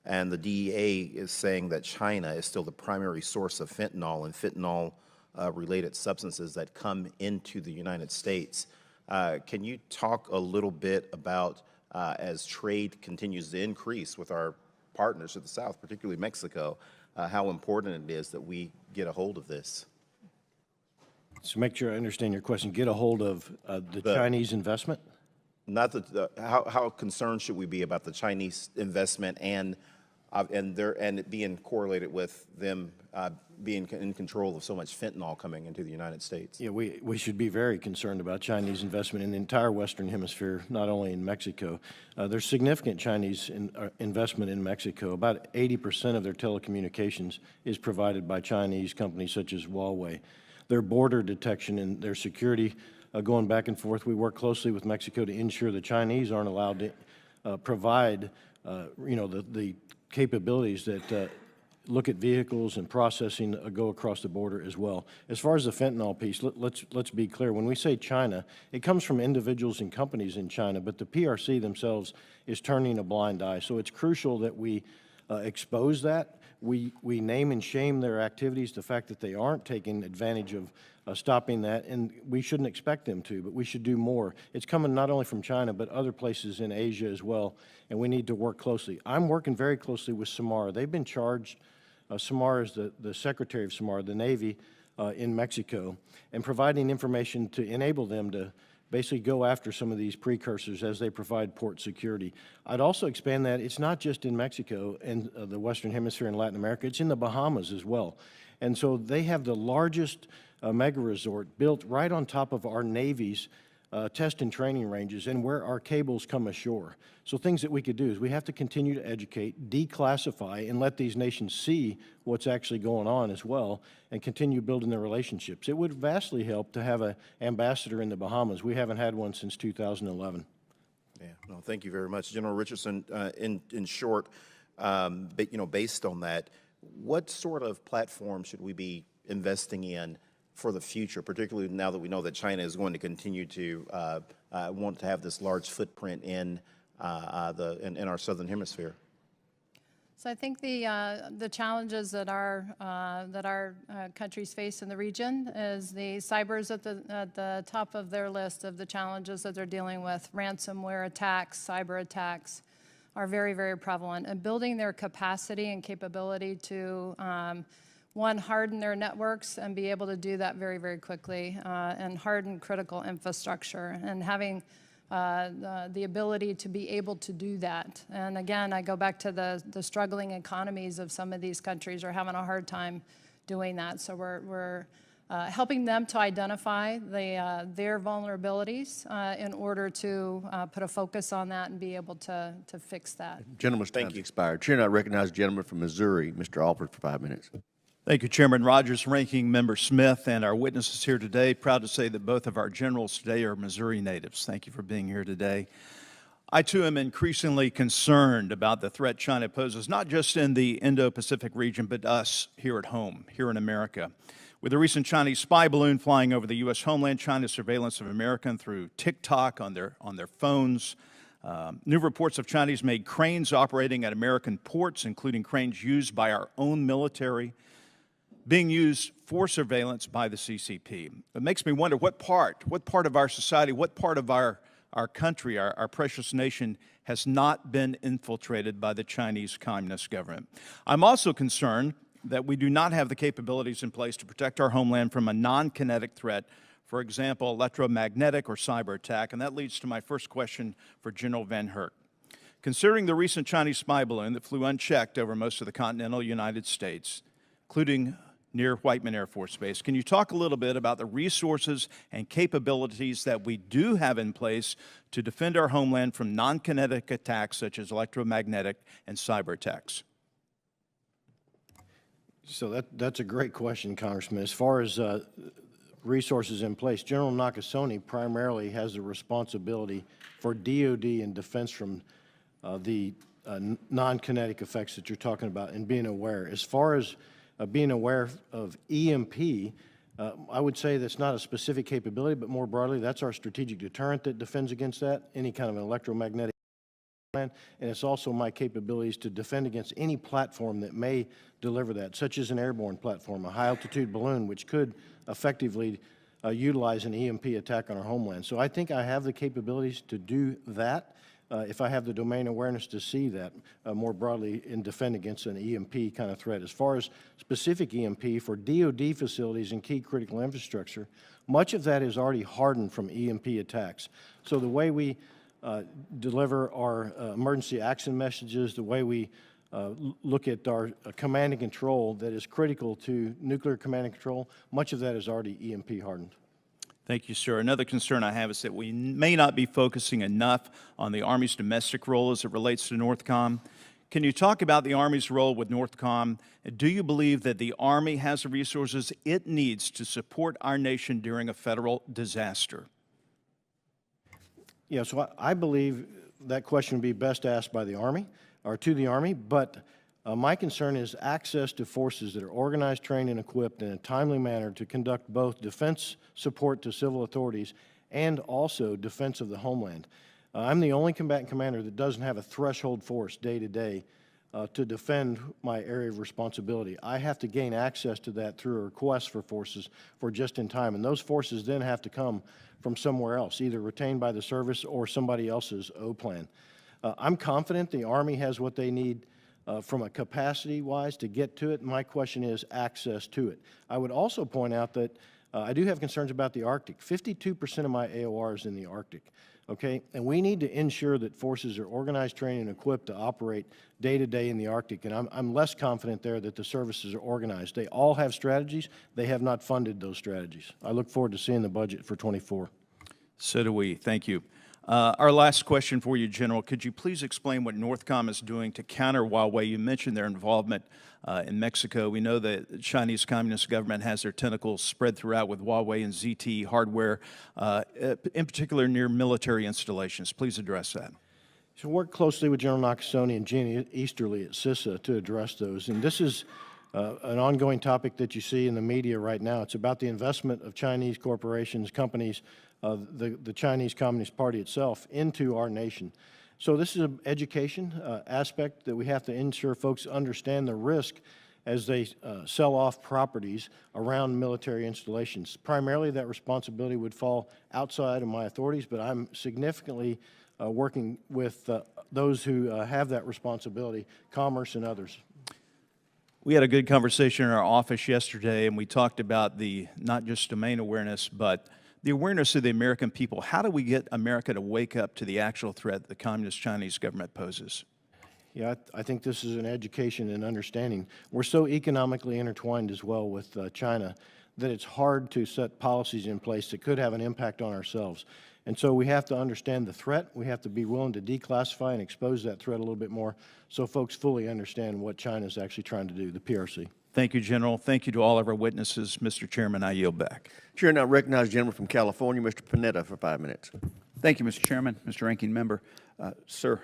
G: And the DEA is saying that China is still the primary source of fentanyl and fentanyl-related substances that come into the United States. Can you talk a little bit about, as trade continues to increase with our partners to the south, particularly Mexico, how important it is that we get a hold of this?
D: So make sure I understand your question. Get a hold of the Chinese investment?
G: Not that, how concerned should we be about the Chinese investment and it being correlated with them being in control of so much fentanyl coming into the United States?
D: Yeah, we should be very concerned about Chinese investment in the entire Western Hemisphere, not only in Mexico. There's significant Chinese investment in Mexico. About 80% of their telecommunications is provided by Chinese companies such as Huawei. Their border detection and their security going back and forth, we work closely with Mexico to ensure the Chinese aren't allowed to provide, the capabilities that look at vehicles and processing go across the border as well. As far as the fentanyl piece, let's be clear. When we say China, it comes from individuals and companies in China, but the PRC themselves is turning a blind eye. So it's crucial that we expose that. We name and shame their activities, the fact that they aren't taking advantage of stopping that, and we shouldn't expect them to, but we should do more. It's coming not only from China, but other places in Asia as well, and we need to work closely. I'm working very closely with Samara. They've been charged, Samara is the Secretary of Samara, the Navy in Mexico, and providing information to enable them to basically go after some of these precursors as they provide port security. I'd also expand that it's not just in Mexico and the Western Hemisphere and Latin America, it's in the Bahamas as well. And so they have the largest mega resort built right on top of our Navy's test and training ranges and where our cables come ashore. So things that we could do is we have to continue to educate, declassify, and let these nations see what's actually going on as well and continue building their relationships. It would vastly help to have an ambassador in the Bahamas. We haven't had one since 2011.
G: Yeah, no, thank you very much. General Richardson, in short, based on that, what sort of platform should we be investing in for the future, particularly now that we know that China is going to continue to want to have this large footprint in our southern hemisphere?
E: So I think the challenges that our countries face in the region is the cyber's at the top of their list of the challenges that they're dealing with. Ransomware attacks, cyber attacks are very, very prevalent, and building their capacity and capability to one, harden their networks and be able to do that very, very quickly, and harden critical infrastructure, and having the ability to be able to do that. And again, I go back to the struggling economies of some of these countries are having a hard time doing that. So we're helping them to identify their vulnerabilities in order to put a focus on that and be able to fix that.
A: Gentleman's time's expired. Chair, I recognize the gentleman from Missouri, Mr. Alford, for 5 minutes.
H: Thank you, Chairman Rogers, Ranking Member Smith, and our witnesses here today. Proud to say that both of our generals today are Missouri natives. Thank you for being here today. I, too, am increasingly concerned about the threat China poses, not just in the Indo-Pacific region, but us here at home, here in America. With the recent Chinese spy balloon flying over the U.S. homeland, China's surveillance of Americans through TikTok on their phones, new reports of Chinese-made cranes operating at American ports, including cranes used by our own military, being used for surveillance by the CCP. It makes me wonder what part of our society, what part of our country, our precious nation has not been infiltrated by the Chinese Communist government. I'm also concerned that we do not have the capabilities in place to protect our homeland from a non-kinetic threat, for example, electromagnetic or cyber attack, and that leads to my first question for General VanHerck. Considering the recent Chinese spy balloon that flew unchecked over most of the continental United States, including near Whiteman Air Force Base, can you talk a little bit about the resources and capabilities that we do have in place to defend our homeland from non-kinetic attacks such as electromagnetic and cyber attacks?
D: So that's a great question, Congressman. As far as resources in place, General Nakasone primarily has the responsibility for DOD and defense from the non-kinetic effects that you're talking about and being aware. As far as being aware of EMP, I would say that's not a specific capability, but more broadly, that's our strategic deterrent that defends against that, any kind of an electromagnetic plan, and it's also my capabilities to defend against any platform that may deliver that, such as an airborne platform, a high-altitude balloon, which could effectively utilize an EMP attack on our homeland. So I think I have the capabilities to do that. if I have the domain awareness to see that more broadly and defend against an EMP kind of threat. As far as specific EMP for DoD facilities and key critical infrastructure, much of that is already hardened from EMP attacks. So the way we deliver our emergency action messages, the way we look at our command and control that is critical to nuclear command and control, much of that is already EMP hardened.
H: Thank you, sir. Another concern I have is that we may not be focusing enough on the Army's domestic role as it relates to NORTHCOM. Can you talk about the Army's role with NORTHCOM? Do you believe that the Army has the resources it needs to support our nation during a federal disaster?
D: Yeah, so I believe that question would be best asked by the Army, or to the Army, but my concern is access to forces that are organized, trained, and equipped in a timely manner to conduct both defense support to civil authorities and also defense of the homeland. I'm the only combatant commander that doesn't have a threshold force day to day to defend my area of responsibility. I have to gain access to that through a request for forces for just in time, and those forces then have to come from somewhere else, either retained by the service or somebody else's O-plan. I'm confident the Army has what they need from a capacity-wise to get to it. My question is access to it. I would also point out that I do have concerns about the Arctic. 52% of my AOR is in the Arctic, okay? And we need to ensure that forces are organized, trained, and equipped to operate day-to-day in the Arctic. And I'm less confident there that the services are organized. They all have strategies. They have not funded those strategies. I look forward to seeing the budget for '24.
H: So do we. Thank you. Our last question for you, General. Could you please explain what NORTHCOM is doing to counter Huawei? You mentioned their involvement in Mexico. We know that the Chinese Communist government has their tentacles spread throughout with Huawei and ZTE hardware, in particular near military installations. Please address that.
D: So work closely with General Nakasone and Jeannie Easterly at CISA to address those. And this is an ongoing topic that you see in the media right now. It's about the investment of Chinese corporations, companies, the Chinese Communist Party itself into our nation. So this is an education aspect that we have to ensure folks understand the risk as they sell off properties around military installations. Primarily that responsibility would fall outside of my authorities, but I'm significantly working with those who have that responsibility, Commerce and others.
H: We had a good conversation in our office yesterday, and we talked about the not just domain awareness, but the awareness of the American people. How do we get America to wake up to the actual threat the Communist Chinese government poses?
D: Yeah, I think this is an education and understanding. We're so economically intertwined as well with China that it's hard to set policies in place that could have an impact on ourselves. And so we have to understand the threat. We have to be willing to declassify and expose that threat a little bit more so folks fully understand what China is actually trying to do, the PRC.
H: Thank you, General. Thank you to all of our witnesses. Mr. Chairman, I yield back.
A: Chair, now recognize the gentleman from California, Mr. Panetta, for 5 minutes.
I: Thank you, Mr. Chairman, Mr. Ranking Member. Sir,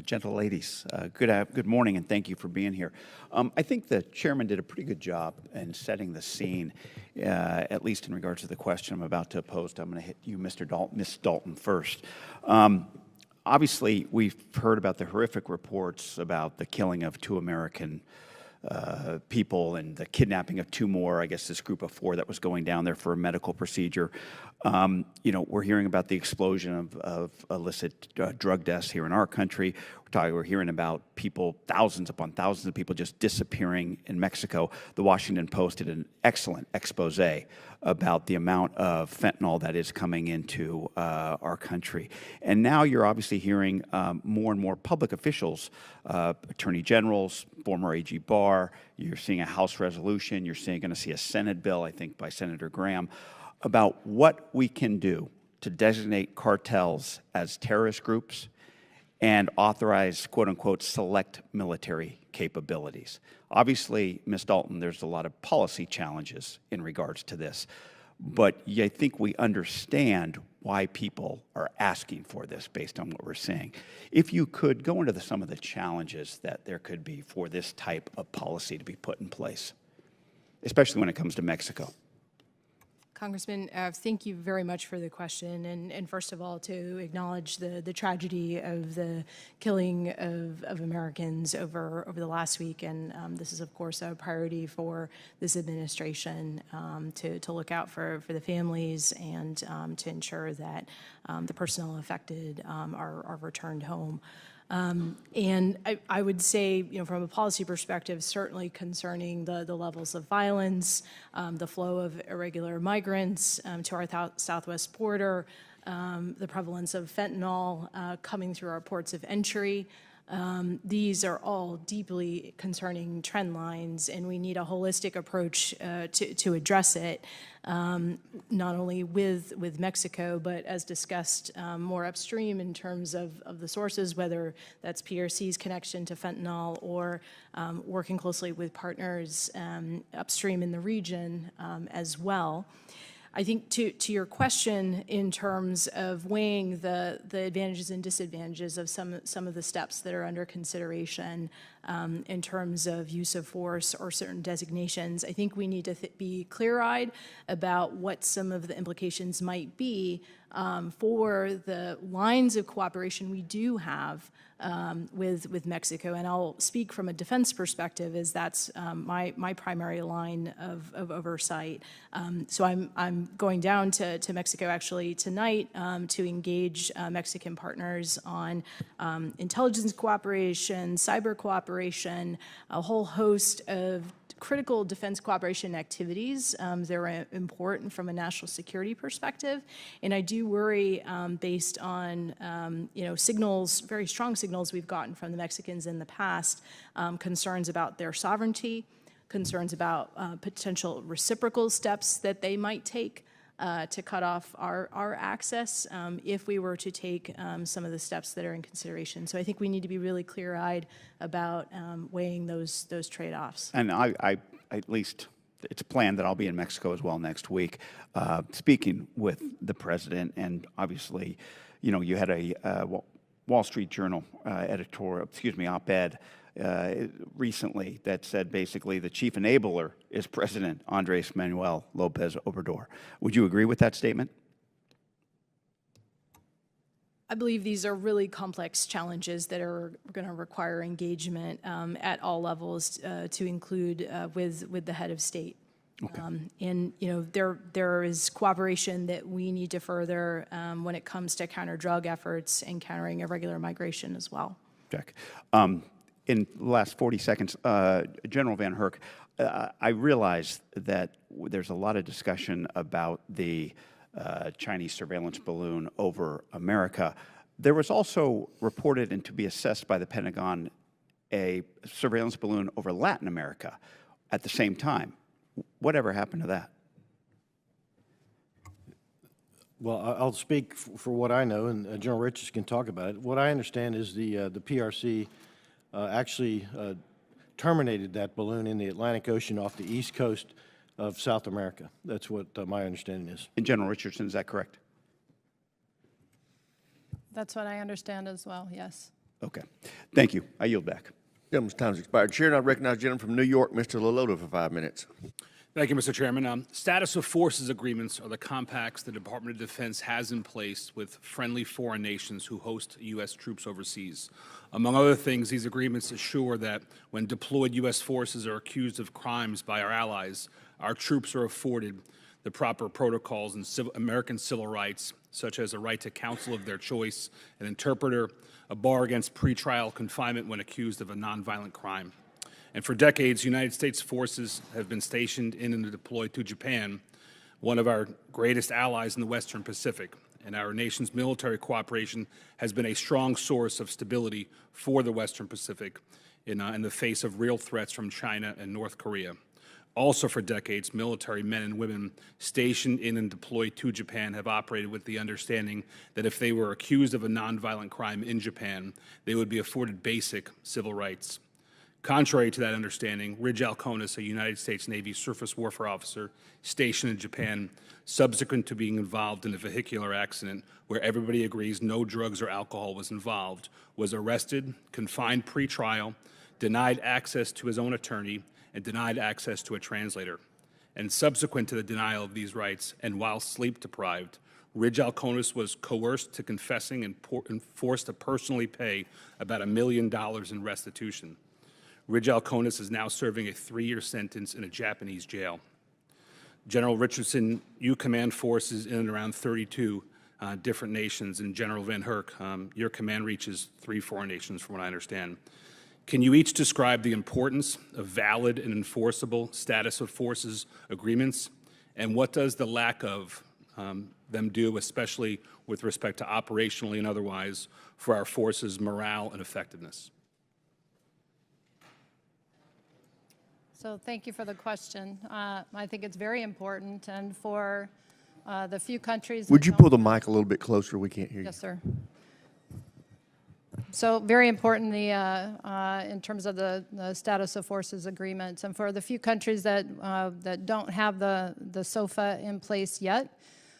I: gentle ladies, good morning, and thank you for being here. I think the chairman did a pretty good job in setting the scene, at least in regards to the question I'm about to pose. I'm going to hit you, Mr. Dalton, Ms. Dalton first. Obviously, we've heard about the horrific reports about the killing of 2 American people and the kidnapping of 2 more, I guess this group of 4 that was going down there for a medical procedure. You know, we're hearing about the explosion of illicit drug deaths here in our country. We're hearing about people, thousands upon thousands of people just disappearing in Mexico. The Washington Post did an excellent expose about the amount of fentanyl that is coming into our country. And now you're obviously hearing more and more public officials, attorney generals, former AG Barr. You're seeing a House resolution. You're going to see a Senate bill, I think, by Senator Graham, about what we can do to designate cartels as terrorist groups and authorize, quote-unquote, select military capabilities. Obviously, Ms. Dalton, there's a lot of policy challenges in regards to this, but I think we understand why people are asking for this based on what we're seeing. If you could go into some of the challenges that there could be for this type of policy to be put in place, especially when it comes to Mexico.
C: Congressman, thank you very much for the question. And first of all, to acknowledge the tragedy of the killing of Americans over the last week. And this is, of course, a priority for this administration to look out for the families and to ensure that the personnel affected are returned home. And I would say, from a policy perspective, certainly concerning the levels of violence, the flow of irregular migrants to our southwest border, the prevalence of fentanyl coming through our ports of entry. These are all deeply concerning trend lines, and we need a holistic approach to address it, not only with Mexico, but as discussed more upstream in terms of the sources, whether that's PRC's connection to fentanyl or working closely with partners upstream in the region as well. I think to your question in terms of weighing the advantages and disadvantages of some of the steps that are under consideration in terms of use of force or certain designations, I think we need to be clear-eyed about what some of the implications might be for the lines of cooperation we do have with Mexico. And I'll speak from a defense perspective, as that's my primary line of oversight. So I'm going down to Mexico actually tonight to engage Mexican partners on intelligence cooperation, cyber cooperation, a whole host of critical defense cooperation activities. They're important from a national security perspective, and I do worry, based on signals, very strong signals we've gotten from the Mexicans in the past, concerns about their sovereignty, concerns about potential reciprocal steps that they might take to cut off our access if we were to take some of the steps that are in consideration. So I think we need to be really clear-eyed about weighing those trade-offs.
I: And I at least it's planned that I'll be in Mexico as well next week, speaking with the president. And obviously, you had a Wall Street Journal op-ed recently that said basically the chief enabler is President Andrés Manuel López Obrador. Would you agree with that statement?
C: I believe these are really complex challenges that are going to require engagement at all levels, to include with the head of state. Okay. And there is cooperation that we need to further when it comes to counter drug efforts and countering irregular migration as well.
I: Check. In the last 40 seconds, General VanHerck, I realize that there's a lot of discussion about the Chinese surveillance balloon over America. There was also reported and to be assessed by the Pentagon a surveillance balloon over Latin America at the same time. Whatever happened to that?
D: Well, I'll speak for what I know, and General Richardson can talk about it. What I understand is the PRC actually terminated that balloon in the Atlantic Ocean off the east coast of South America. That's what my understanding is.
I: And General Richardson, is that correct?
E: That's what I understand as well, yes.
I: Okay. Thank you. I yield back.
A: Gentleman's time's expired. Chair, I recognize the gentleman from New York, Mr. Lolota, for 5 minutes.
J: Thank you, Mr. Chairman. Status of forces agreements are the compacts the Department of Defense has in place with friendly foreign nations who host U.S. troops overseas. Among other things, these agreements assure that when deployed U.S. forces are accused of crimes by our allies, our troops are afforded the proper protocols and American civil rights, such as a right to counsel of their choice, an interpreter, a bar against pretrial confinement when accused of a nonviolent crime. And for decades, United States forces have been stationed in and deployed to Japan, one of our greatest allies in the Western Pacific. And our nation's military cooperation has been a strong source of stability for the Western Pacific in the face of real threats from China and North Korea. Also for decades, military men and women stationed in and deployed to Japan have operated with the understanding that if they were accused of a nonviolent crime in Japan, they would be afforded basic civil rights. Contrary to that understanding, Ridge Alconis, a United States Navy surface warfare officer stationed in Japan, subsequent to being involved in a vehicular accident where everybody agrees no drugs or alcohol was involved, was arrested, confined pre-trial, denied access to his own attorney, and denied access to a translator. and subsequent to the denial of these rights, and while sleep-deprived, Ridge Alconis was coerced to confessing and forced to personally pay about $1 million in restitution. Ridge Alconis is now serving a 3-year sentence in a Japanese jail. General Richardson, you command forces in and around 32 different nations, and General VanHerck, your command reaches 3 foreign nations from what I understand. Can you each describe the importance of valid and enforceable status of forces agreements, and what does the lack of them do, especially with respect to operationally and otherwise, for our forces' morale and effectiveness?
E: So thank you for the question. I think it's very important, and for the few countries...
A: Would you pull the mic a little bit closer? We can't hear you.
E: Yes, sir. So very important in terms of the status of forces agreements, and for the few countries that don't have the SOFA in place yet,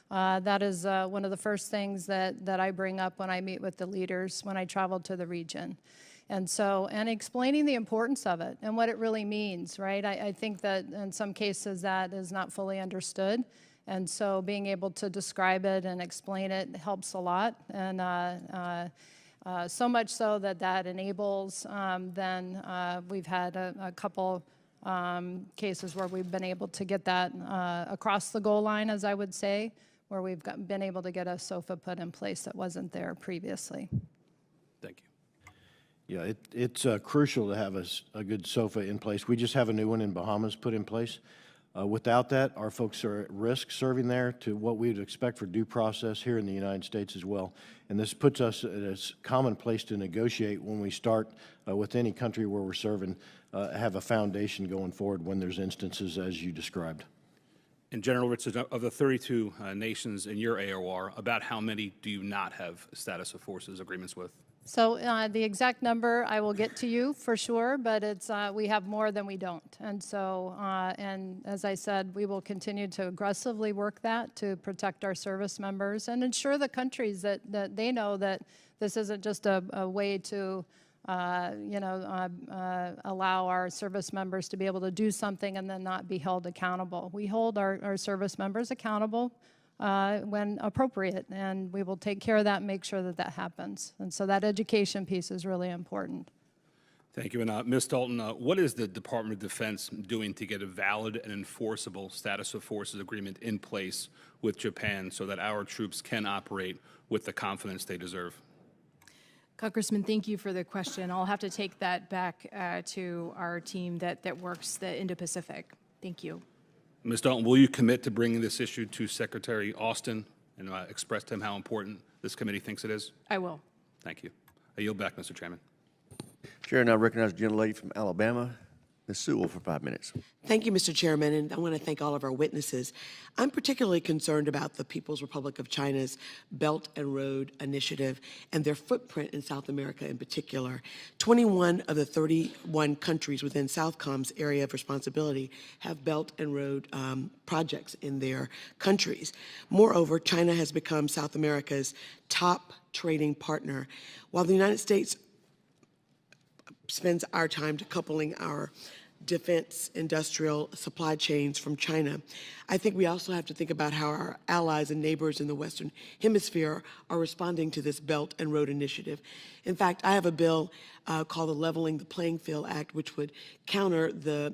E: that is one of the first things that I bring up when I meet with the leaders when I travel to the region. And explaining the importance of it and what it really means, right? I think that in some cases that is not fully understood. And so being able to describe it and explain it helps a lot. And so much so that enables, then we've had a couple cases where we've been able to get that across the goal line, as I would say, where we've been able to get a SOFA put in place that wasn't there previously.
J: Thank you.
D: Yeah, it's crucial to have a good SOFA in place. We just have a new one in Bahamas put in place. Without that, our folks are at risk serving there to what we would expect for due process here in the United States as well. And this puts us at a common place to negotiate when we start with any country where we're serving, have a foundation going forward when there's instances as you described.
J: And General Richardson, of the 32 nations in your AOR, about how many do you not have status of forces agreements with?
E: So the exact number I will get to you for sure, but it's we have more than we don't. And so, and as I said, we will continue to aggressively work that to protect our service members and ensure the countries that they know that this isn't just a way to, allow our service members to be able to do something and then not be held accountable. We hold our service members accountable when appropriate, and we will take care of that and make sure that that happens. And so that education piece is really important.
J: Thank you. And Ms. Dalton, what is the Department of Defense doing to get a valid and enforceable status of forces agreement in place with Japan so that our troops can operate with the confidence they deserve?
C: Congressman, thank you for the question. I'll have to take that back to our team that works the Indo-Pacific. Thank you.
J: Ms. Dalton, will you commit to bringing this issue to Secretary Austin and express to him how important this committee thinks it is?
C: I will.
J: Thank you. I yield back, Mr. Chairman.
A: Chair, now recognize the gentlelady from Alabama, Ms. Sewell, for 5 minutes.
K: Thank you, Mr. Chairman, and I want to thank all of our witnesses. I'm particularly concerned about the People's Republic of China's Belt and Road Initiative and their footprint in South America in particular. 21 of the 31 countries within Southcom's area of responsibility have Belt and Road projects in their countries. Moreover, China has become South America's top trading partner. While the United States spends our time decoupling our defense industrial supply chains from China, I think we also have to think about how our allies and neighbors in the Western Hemisphere are responding to this Belt and Road Initiative. In fact, I have a bill called the Leveling the Playing Field Act, which would counter the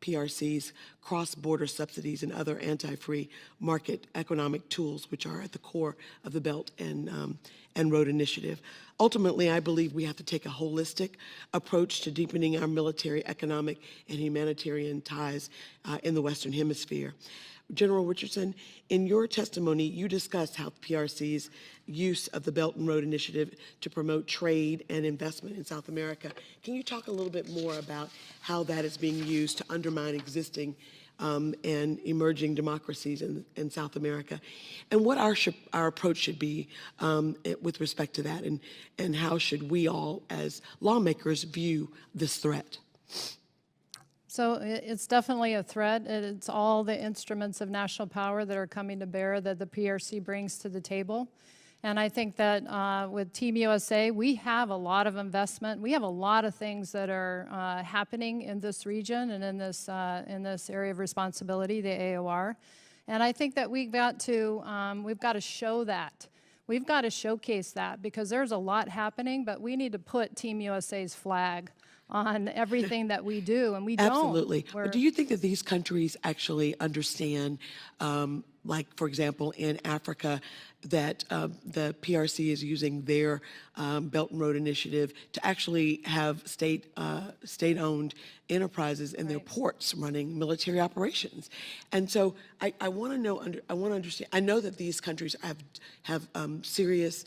K: PRC's cross-border subsidies and other anti-free market economic tools, which are at the core of the Belt and Road Initiative. Ultimately, I believe we have to take a holistic approach to deepening our military, economic, and humanitarian ties in the Western Hemisphere. General Richardson, in your testimony, you discussed how PRC's use of the Belt and Road Initiative to promote trade and investment in South America. Can you talk a little bit more about how that is being used to undermine existing and emerging democracies in South America, and what our approach should be with respect to that, and how should we all as lawmakers view this threat?
E: So it's definitely a threat. It's all the instruments of national power that are coming to bear that the PRC brings to the table. And I think that with Team USA, we have a lot of investment. We have a lot of things that are happening in this region and in this area of responsibility, the AOR. And I think that we've got to show that. We've got to showcase that because there's a lot happening, but we need to put Team USA's flag on everything that we do, and we don't.
K: Absolutely. But do you think that these countries actually understand, like, for example, in Africa, that the PRC is using their Belt and Road Initiative to actually have state-owned enterprises in their ports running military operations? And so I want to know, I want to understand. I know that these countries have serious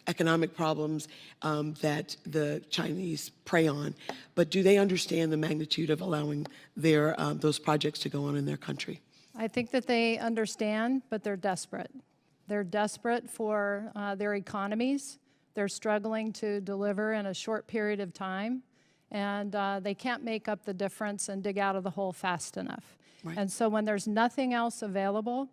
K: economic problems that the Chinese prey on, but do they understand the magnitude of allowing their those projects to go on in their country?
E: I think that they understand, but they're desperate. They're desperate for their economies. They're struggling to deliver in a short period of time, and they can't make up the difference and dig out of the hole fast enough. Right. And so when there's nothing else available,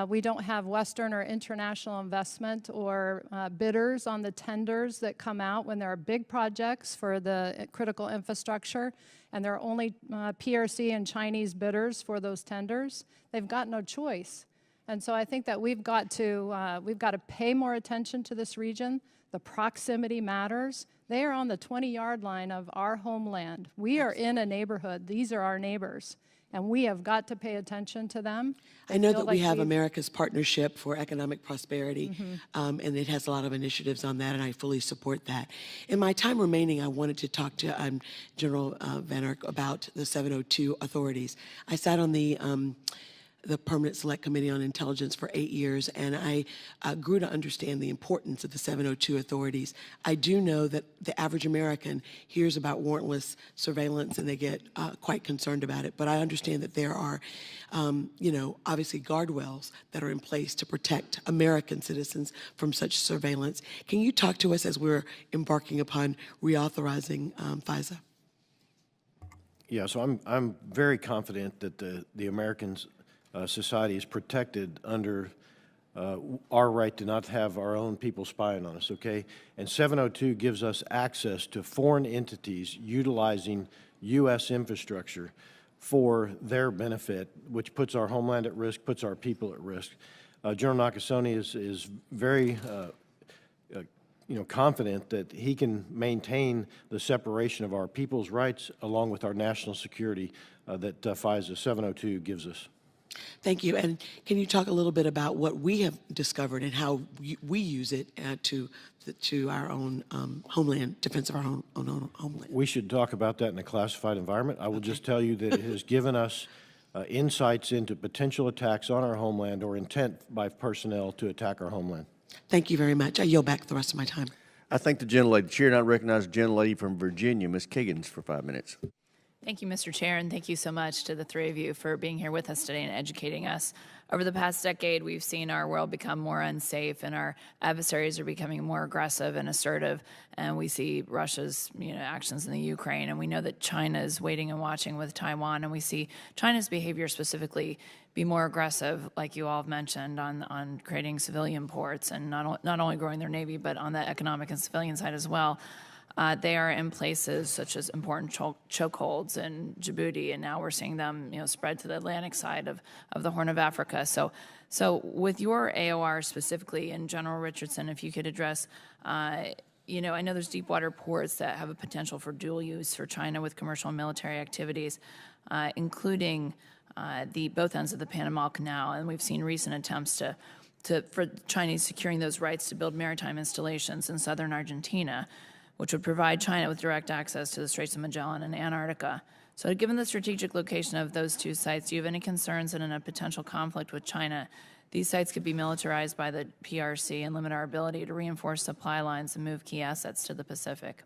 E: we don't have Western or international investment or bidders on the tenders that come out when there are big projects for the critical infrastructure, and there are only PRC and Chinese bidders for those tenders. They've got no choice. And so I think that we've got to pay more attention to this region. The proximity matters. They are on the 20-yard line of our homeland. We are in a neighborhood. These are our neighbors. And we have got to pay attention to them.
K: I know that we have America's Partnership for Economic Prosperity, and it has a lot of initiatives on that, and I fully support that. In my time remaining, I wanted to talk to General VanHerck about the 702 authorities. I sat on the Permanent Select Committee on Intelligence for 8 years, and I grew to understand the importance of the 702 authorities. I do know that the average American hears about warrantless surveillance and they get quite concerned about it, but I understand that there are, obviously guardrails that are in place to protect American citizens from such surveillance. Can you talk to us as we're embarking upon reauthorizing FISA?
D: Yeah, so I'm very confident that the Americans society is protected under our right to not have our own people spying on us, okay? And 702 gives us access to foreign entities utilizing U.S. infrastructure for their benefit, which puts our homeland at risk, puts our people at risk. General Nakasone is very confident that he can maintain the separation of our people's rights along with our national security that FISA 702 gives us.
K: Thank you. And can you talk a little bit about what we have discovered and how we use it to our own homeland, defense of our own homeland?
D: We should talk about that in a classified environment. I will just tell you that it has given us insights into potential attacks on our homeland or intent by personnel to attack our homeland.
K: Thank you very much. I yield back the rest of my time.
A: I thank the gentlelady. The chair now recognizes the gentlelady from Virginia, Ms. Kiggins, for 5 minutes.
L: Thank you, Mr. Chair, and thank you so much to the three of you for being here with us today and educating us. Over the past decade, we've seen our world become more unsafe, and our adversaries are becoming more aggressive and assertive. And we see Russia's, actions in the Ukraine, and we know that China is waiting and watching with Taiwan, and we see China's behavior specifically be more aggressive, like you all have mentioned, on creating civilian ports and not only growing their navy, but on the economic and civilian side as well. They are in places such as important chokeholds in Djibouti, and now we're seeing them, spread to the Atlantic side of the Horn of Africa. So with your AOR specifically, and General Richardson, if you could address, I know there's deep water ports that have a potential for dual use for China with commercial and military activities, including both ends of the Panama Canal, and we've seen recent attempts for Chinese securing those rights to build maritime installations in southern Argentina, which would provide China with direct access to the Straits of Magellan and Antarctica. So given the strategic location of those two sites, do you have any concerns that in a potential conflict with China, these sites could be militarized by the PRC and limit our ability to reinforce supply lines and move key assets to the Pacific?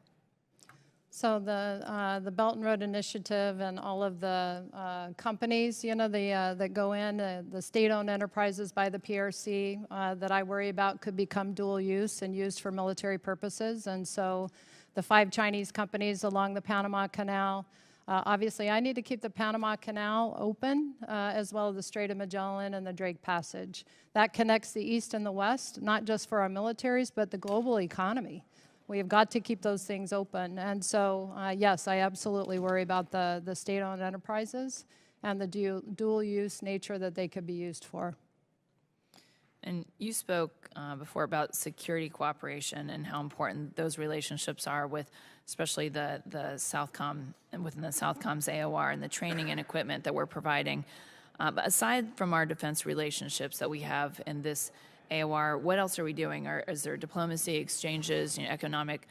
E: So the Belt and Road Initiative and all of the companies, that go in, the state-owned enterprises by the PRC that I worry about could become dual use and used for military purposes. And so the 5 Chinese companies along the Panama Canal, Obviously, I need to keep the Panama Canal open, as well as the Strait of Magellan and the Drake Passage. That connects the East and the West, not just for our militaries, but the global economy. We have got to keep those things open. And so, yes, I absolutely worry about the state-owned enterprises and the dual-use nature that they could be used for.
L: And you spoke before about security cooperation and how important those relationships are with especially the Southcom and within the Southcom's AOR and the training and equipment that we're providing. But aside from our defense relationships that we have in this AOR, what else are we doing? Is there diplomacy, exchanges, economic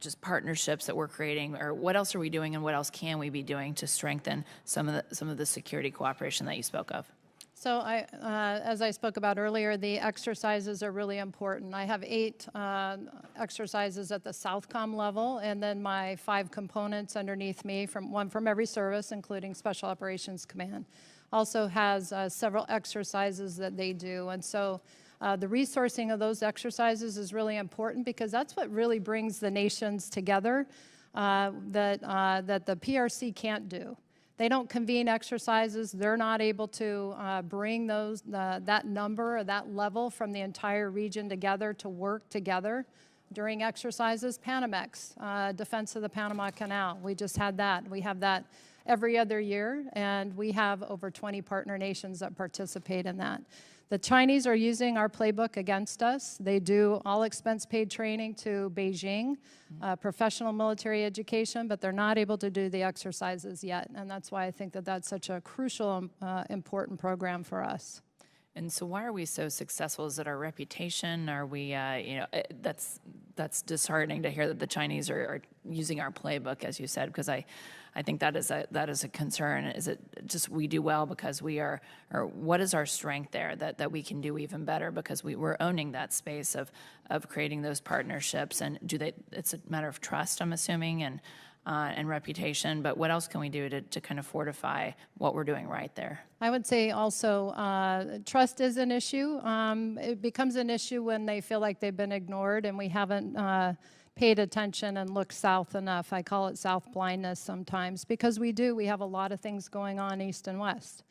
L: just partnerships that we're creating, or what else are we doing and what else can we be doing to strengthen some of the security cooperation that you spoke of?
E: So as I spoke about earlier, the exercises are really important. I have 8 exercises at the Southcom level, and then my 5 components underneath me, one from every service, including Special Operations Command, also has several exercises that they do. And so the resourcing of those exercises is really important because that's what really brings the nations together that the PRC can't do. They don't convene exercises. They're not able to bring that number or that level from the entire region together to work together during exercises. Panamex, defense of the Panama Canal. We just had that. We have that every other year, and we have over 20 partner nations that participate in that. The Chinese are using our playbook against us. They do all expense-paid training to Beijing, professional military education, but they're not able to do the exercises yet. And that's why I think that that's such a crucial, important program for us.
L: And so why are we so successful? Is it our reputation? Are we, that's disheartening to hear that the Chinese are using our playbook, as you said, because I think that is a concern. Is it just we do well because we are, or what is our strength there that we can do even better because we're owning that space of creating those partnerships? And it's a matter of trust, I'm assuming, and reputation, but what else can we do to kind of fortify what we're doing right there?
E: I would say also trust is an issue. It becomes an issue when they feel like they've been ignored and we haven't paid attention and looked south enough. I call it south blindness sometimes because we do. We have a lot of things going on east and west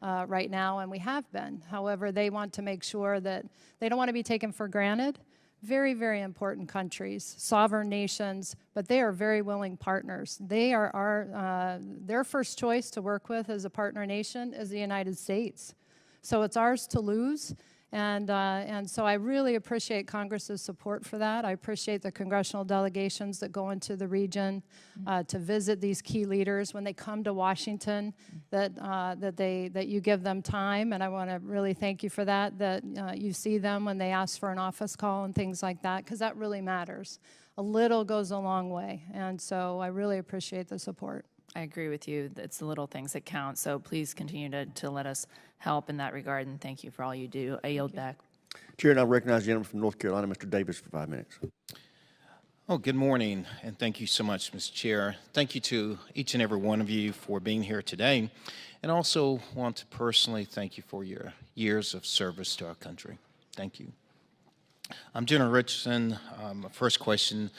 E: right now, and we have been. However, they want to make sure that they don't want to be taken for granted. Very, very important countries, sovereign nations, but they are very willing partners. They are their first choice to work with as a partner nation is the United States. So it's ours to lose, and so I really appreciate Congress's support for that. I appreciate the congressional delegations that go into the region to visit these key leaders when they come to Washington. That you give them time, and I want to really thank you for that. That you see them when they ask for an office call and things like that, because that really matters. A little goes a long way, and so I really appreciate the support.
L: I agree with you. It's the little things that count. So please continue to let us help in that regard, and thank you for all you do. I yield back.
A: Chair, and I recognize the gentleman from North Carolina, Mr. Davis, for 5 minutes.
M: Oh, good morning, and thank you so much, Mr. Chair. Thank you to each and every one of you for being here today, and also want to personally thank you for your years of service to our country. Thank you. I'm General Richardson. First question,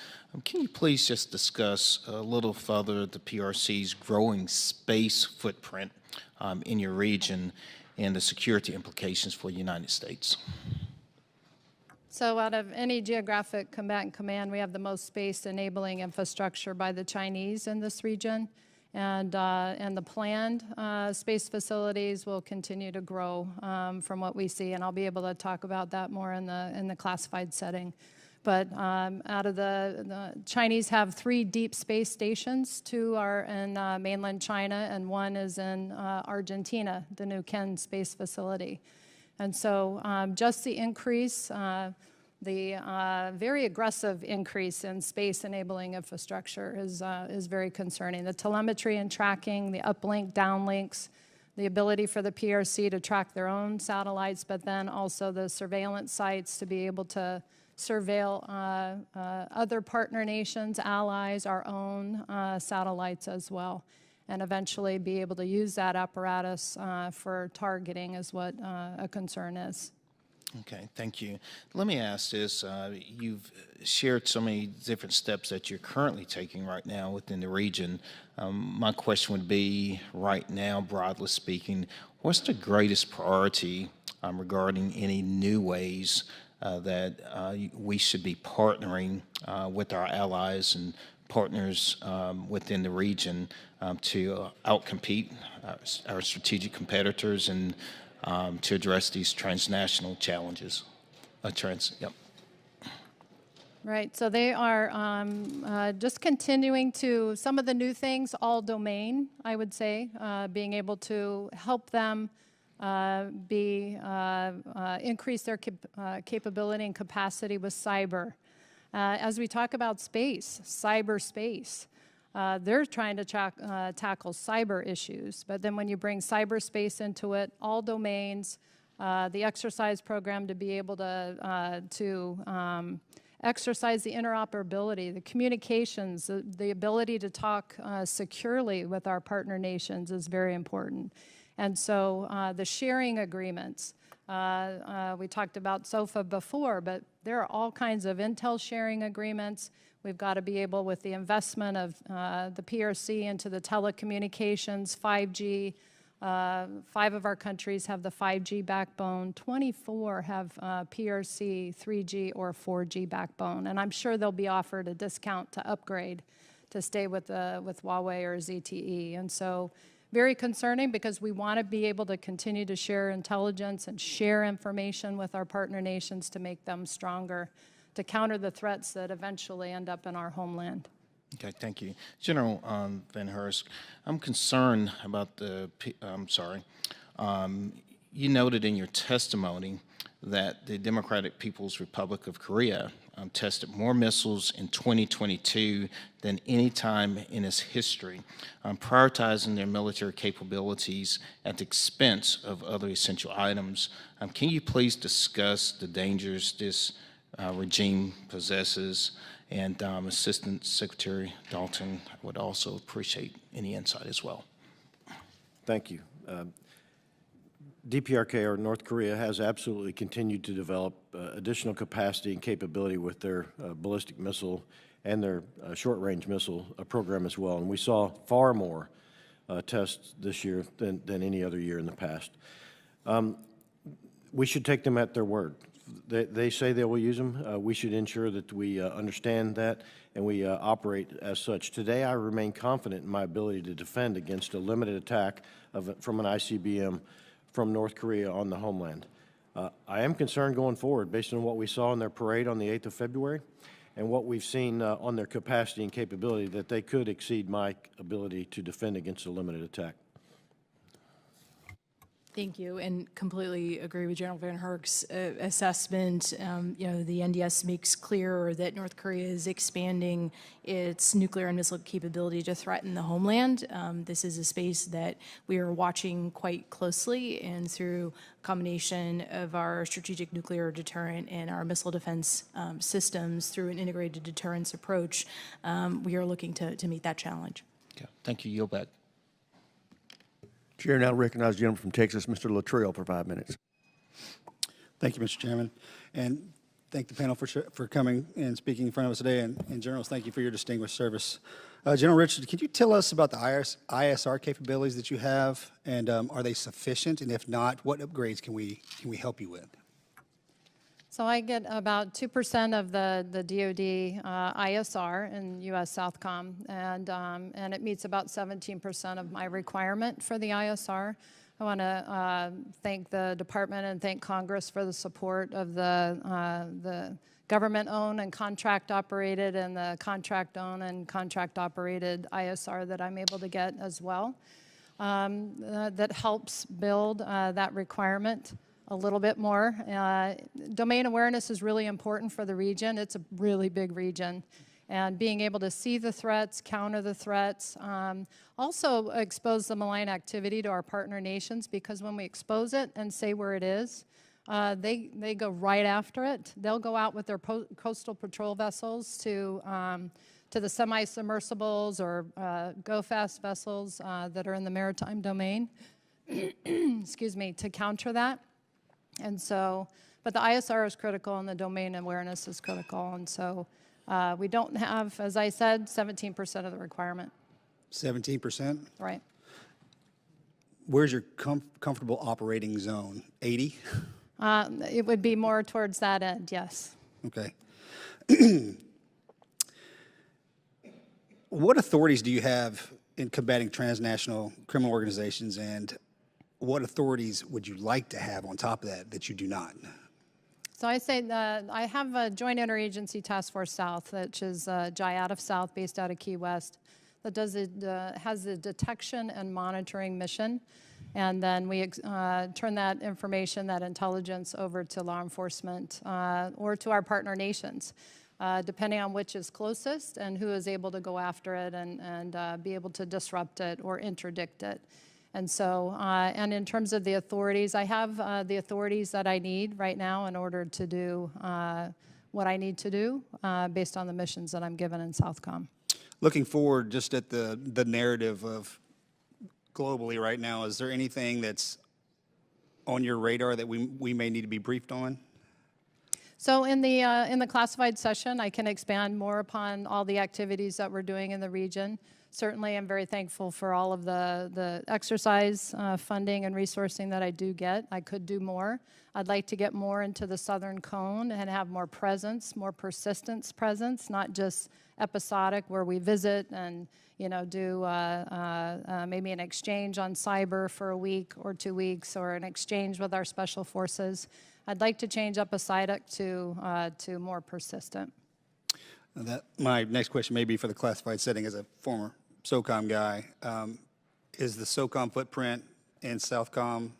M: can you please just discuss a little further the PRC's growing space footprint in your region and the security implications for the United States?
E: So out of any geographic combatant command, we have the most space-enabling infrastructure by the Chinese in this region. And the planned space facilities will continue to grow from what we see, and I'll be able to talk about that more in the classified setting. But out of the Chinese have 3 deep space stations. 2 are in mainland China, and 1 is in Argentina, the New Ken space facility. And so just the increase, the very aggressive increase in space-enabling infrastructure is very concerning. The telemetry and tracking, the uplink, downlinks, the ability for the PRC to track their own satellites, but then also the surveillance sites to be able to surveil other partner nations, allies, our own satellites as well, and eventually be able to use that apparatus for targeting is what a concern is.
M: Okay, thank you. Let me ask this. You've shared so many different steps that you're currently taking right now within the region. My question would be, right now, broadly speaking, what's the greatest priority regarding any new ways that we should be partnering with our allies and partners within the region to outcompete our strategic competitors and to address these transnational challenges? Yep.
E: Right, so they are just continuing to, some of the new things, all domain, I would say, being able to help them increase their capability and capacity with cyber. As we talk about space, cyberspace, they're trying to tackle cyber issues, but then when you bring cyberspace into it, all domains, the exercise program to be able to exercise the interoperability, the communications, the ability to talk securely with our partner nations is very important. And so the sharing agreements, we talked about SOFA before, but there are all kinds of intel sharing agreements. We've got to be able, with the investment of the PRC into the telecommunications, 5G, 5 of our countries have the 5G backbone, 24 have PRC, 3G, or 4G backbone. And I'm sure they'll be offered a discount to upgrade to stay with Huawei or ZTE. And so very concerning, because we want to be able to continue to share intelligence and share information with our partner nations to make them stronger, to counter the threats that eventually end up in our homeland.
M: Okay, thank you. General VanHerck, I'm concerned about you noted in your testimony that the Democratic People's Republic of Korea tested more missiles in 2022 than any time in its history, prioritizing their military capabilities at the expense of other essential items. Can you please discuss the dangers this regime possesses? And Assistant Secretary Dalton would also appreciate any insight as well.
D: Thank you. DPRK, or North Korea, has absolutely continued to develop additional capacity and capability with their ballistic missile and their short-range missile program as well. And we saw far more tests this year than any other year in the past. We should take them at their word. They say they will use them. We should ensure that we understand that and we operate as such. Today, I remain confident in my ability to defend against a limited attack from an ICBM from North Korea on the homeland. I am concerned going forward based on what we saw in their parade on the 8th of February and what we've seen on their capacity and capability, that they could exceed my ability to defend against a limited attack.
C: Thank you, and completely agree with General VanHerck's assessment. You know, the NDS makes clear that North Korea is expanding its nuclear and missile capability to threaten the homeland. This is a space that we are watching quite closely, and through a combination of our strategic nuclear deterrent and our missile defense systems through an integrated deterrence approach, we are looking to meet that challenge.
M: Okay. Thank you. Yield back.
A: Chair now recognizes the gentleman from Texas, Mr. Luttrell, for 5 minutes.
N: Thank you, Mr. Chairman, and thank the panel for coming and speaking in front of us today, and generals, thank you for your distinguished service. General Richardson, could you tell us about the ISR capabilities that you have, and are they sufficient? And if not, what upgrades can we help you with?
E: So I get about 2% of the DoD ISR in U.S. Southcom, and it meets about 17% of my requirement for the ISR. I want to thank the department and thank Congress for the support of the government-owned and contract-operated and the contract-owned and contract-operated ISR that I'm able to get as well. That helps build that requirement a little bit more. Domain awareness is really important for the region. It's a really big region. And being able to see the threats, counter the threats, also expose the malign activity to our partner nations, because when we expose it and say where it is, they go right after it. They'll go out with their coastal patrol vessels to the semi-submersibles or go-fast vessels that are in the maritime domain, excuse me, to counter that. And so, but the ISR is critical and the domain awareness is critical. And so we don't have, as I said, 17% of the requirement.
N: 17%?
E: Right.
N: Where's your comfortable operating zone? 80?
E: It would be more towards that end, yes.
N: Okay. What authorities do you have in combating transnational criminal organizations, and what authorities would you like to have on top of that you do not?
E: So I say that I have a Joint Interagency Task Force South, which is JI out of South, based out of Key West, that has a detection and monitoring mission. And then we turn that information, that intelligence, over to law enforcement or to our partner nations, depending on which is closest and who is able to go after it and be able to disrupt it or interdict it. And so, and in terms of the authorities, I have the authorities that I need right now in order to do what I need to do based on the missions that I'm given in Southcom.
N: Looking forward just at the narrative of globally right now, is there anything that's on your radar that we may need to be briefed on?
E: So in the classified session, I can expand more upon all the activities that we're doing in the region. Certainly, I'm very thankful for all of the exercise funding and resourcing that I do get. I could do more. I'd like to get more into the Southern Cone and have more presence, more persistence presence, not just episodic where we visit and do maybe an exchange on cyber for a week or 2 weeks, or an exchange with our special forces. I'd like to change episodic to more persistent.
N: My next question may be for the classified setting. As a former SOCOM guy, is the SOCOM footprint in Southcom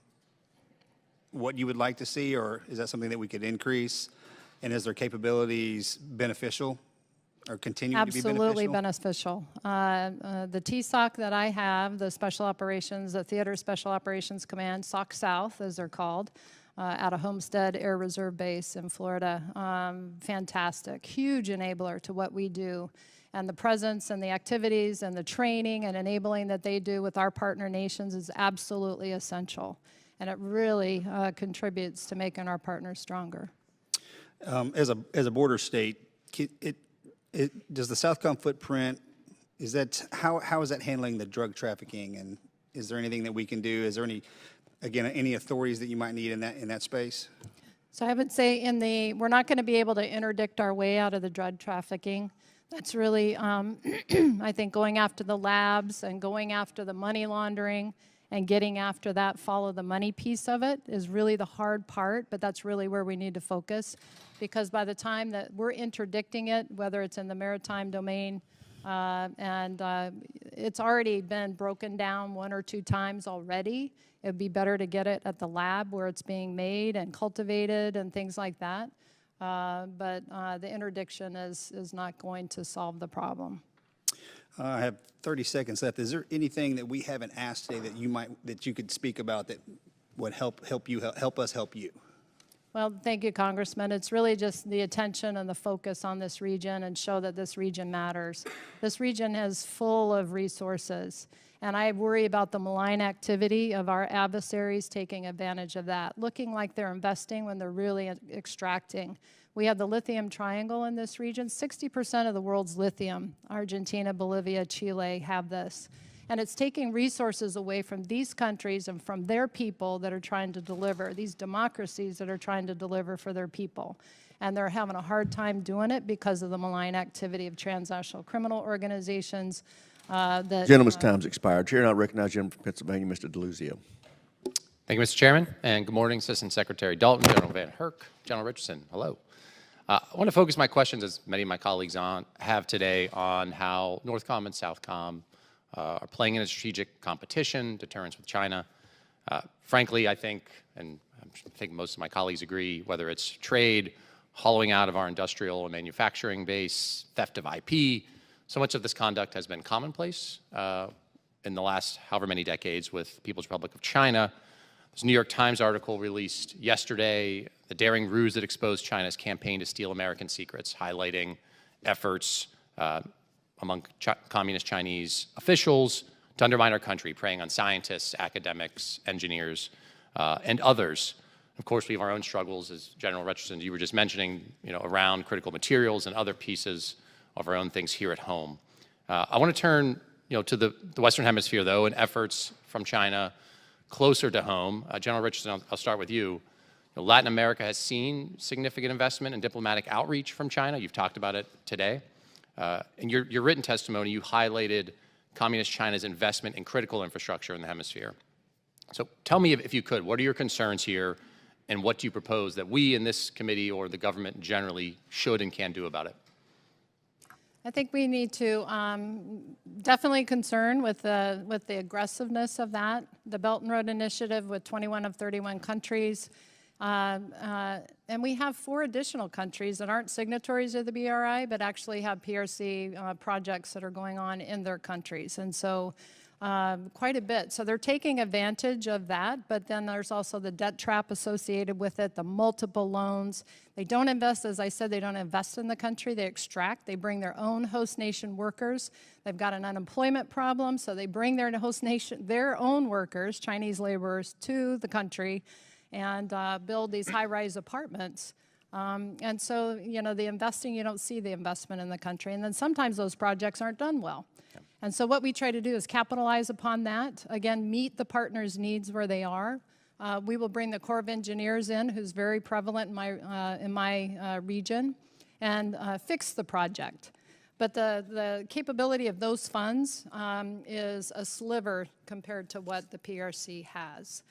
N: what you would like to see, or is that something that we could increase? And is their capabilities beneficial or continue to be beneficial?
E: Absolutely beneficial. The TSOC that I have, the Special Operations, the Theater Special Operations Command, SOC South as they're called, out of Homestead Air Reserve Base in Florida. Fantastic, huge enabler to what we do. And the presence and the activities and the training and enabling that they do with our partner nations is absolutely essential. And it really contributes to making our partners stronger.
N: As a border state, does the Southcom footprint, how is that handling the drug trafficking? And is there anything that we can do? Is there any authorities that you might need in that space?
E: So I would say we're not going to be able to interdict our way out of the drug trafficking. That's really, I think, going after the labs and going after the money laundering and getting after that follow the money piece of it is really the hard part, but that's really where we need to focus, because by the time that we're interdicting it, whether it's in the maritime domain, and it's already been broken down 1 or 2 times already. It would be better to get it at the lab where it's being made and cultivated and things like that. But the interdiction is not going to solve the problem.
N: I have 30 seconds left. Is there anything that we haven't asked today that you could speak about that would help us help you?
E: Well, thank you, Congressman. It's really just the attention and the focus on this region and show that this region matters. This region is full of resources, and I worry about the malign activity of our adversaries taking advantage of that, looking like they're investing when they're really extracting. We have the lithium triangle in this region. 60% of the world's lithium, Argentina, Bolivia, Chile, have this. And it's taking resources away from these countries and from their people that are trying to deliver, these democracies that are trying to deliver for their people. And they're having a hard time doing it because of the malign activity of transnational criminal organizations.
A: Gentleman's time's expired. Chair, I recognize the gentleman from Pennsylvania, Mr. DeLuzio.
O: Thank you, Mr. Chairman, and good morning, Assistant Secretary Dalton, General VanHerck, General Richardson. Hello. I want to focus my questions, as many of my colleagues have today, on how Northcom and Southcom are playing in a strategic competition, deterrence with China. Frankly, I think, and I think most of my colleagues agree, whether it's trade, hollowing out of our industrial and manufacturing base, theft of IP, so much of this conduct has been commonplace in the last however many decades with the People's Republic of China. There's a New York Times article released yesterday, the daring ruse that exposed China's campaign to steal American secrets, highlighting efforts among communist Chinese officials to undermine our country, preying on scientists, academics, engineers, and others. Of course, we have our own struggles, as General Richardson, you were just mentioning, around critical materials and other pieces of our own things here at home. I want to turn, to the Western Hemisphere, though, and efforts from China closer to home. General Richardson, I'll start with you. Latin America has seen significant investment in diplomatic outreach from China. You've talked about it today. In your written testimony, you highlighted Communist China's investment in critical infrastructure in the hemisphere. So tell me, if you could, what are your concerns here, and what do you propose that we in this committee or the government generally should and can do about it?
E: I think we need to definitely concern with the aggressiveness of that. The Belt and Road Initiative with 21 of 31 countries. And we have 4 additional countries that aren't signatories of the BRI, but actually have PRC projects that are going on in their countries. And so quite a bit. So they're taking advantage of that, but then there's also the debt trap associated with it, the multiple loans. They don't invest, as I said, they don't invest in the country. They extract. They bring their own host nation workers. They've got an unemployment problem, so they bring their host nation, their own workers, Chinese laborers, to the country and build these high-rise apartments. And so, the investing, you don't see the investment in the country. And then sometimes those projects aren't done well. And so what we try to do is capitalize upon that. Again, meet the partners' needs where they are. We will bring the Corps of Engineers in, who's very prevalent in my region, and fix the project. But the capability of those funds is a sliver compared to what the PRC has.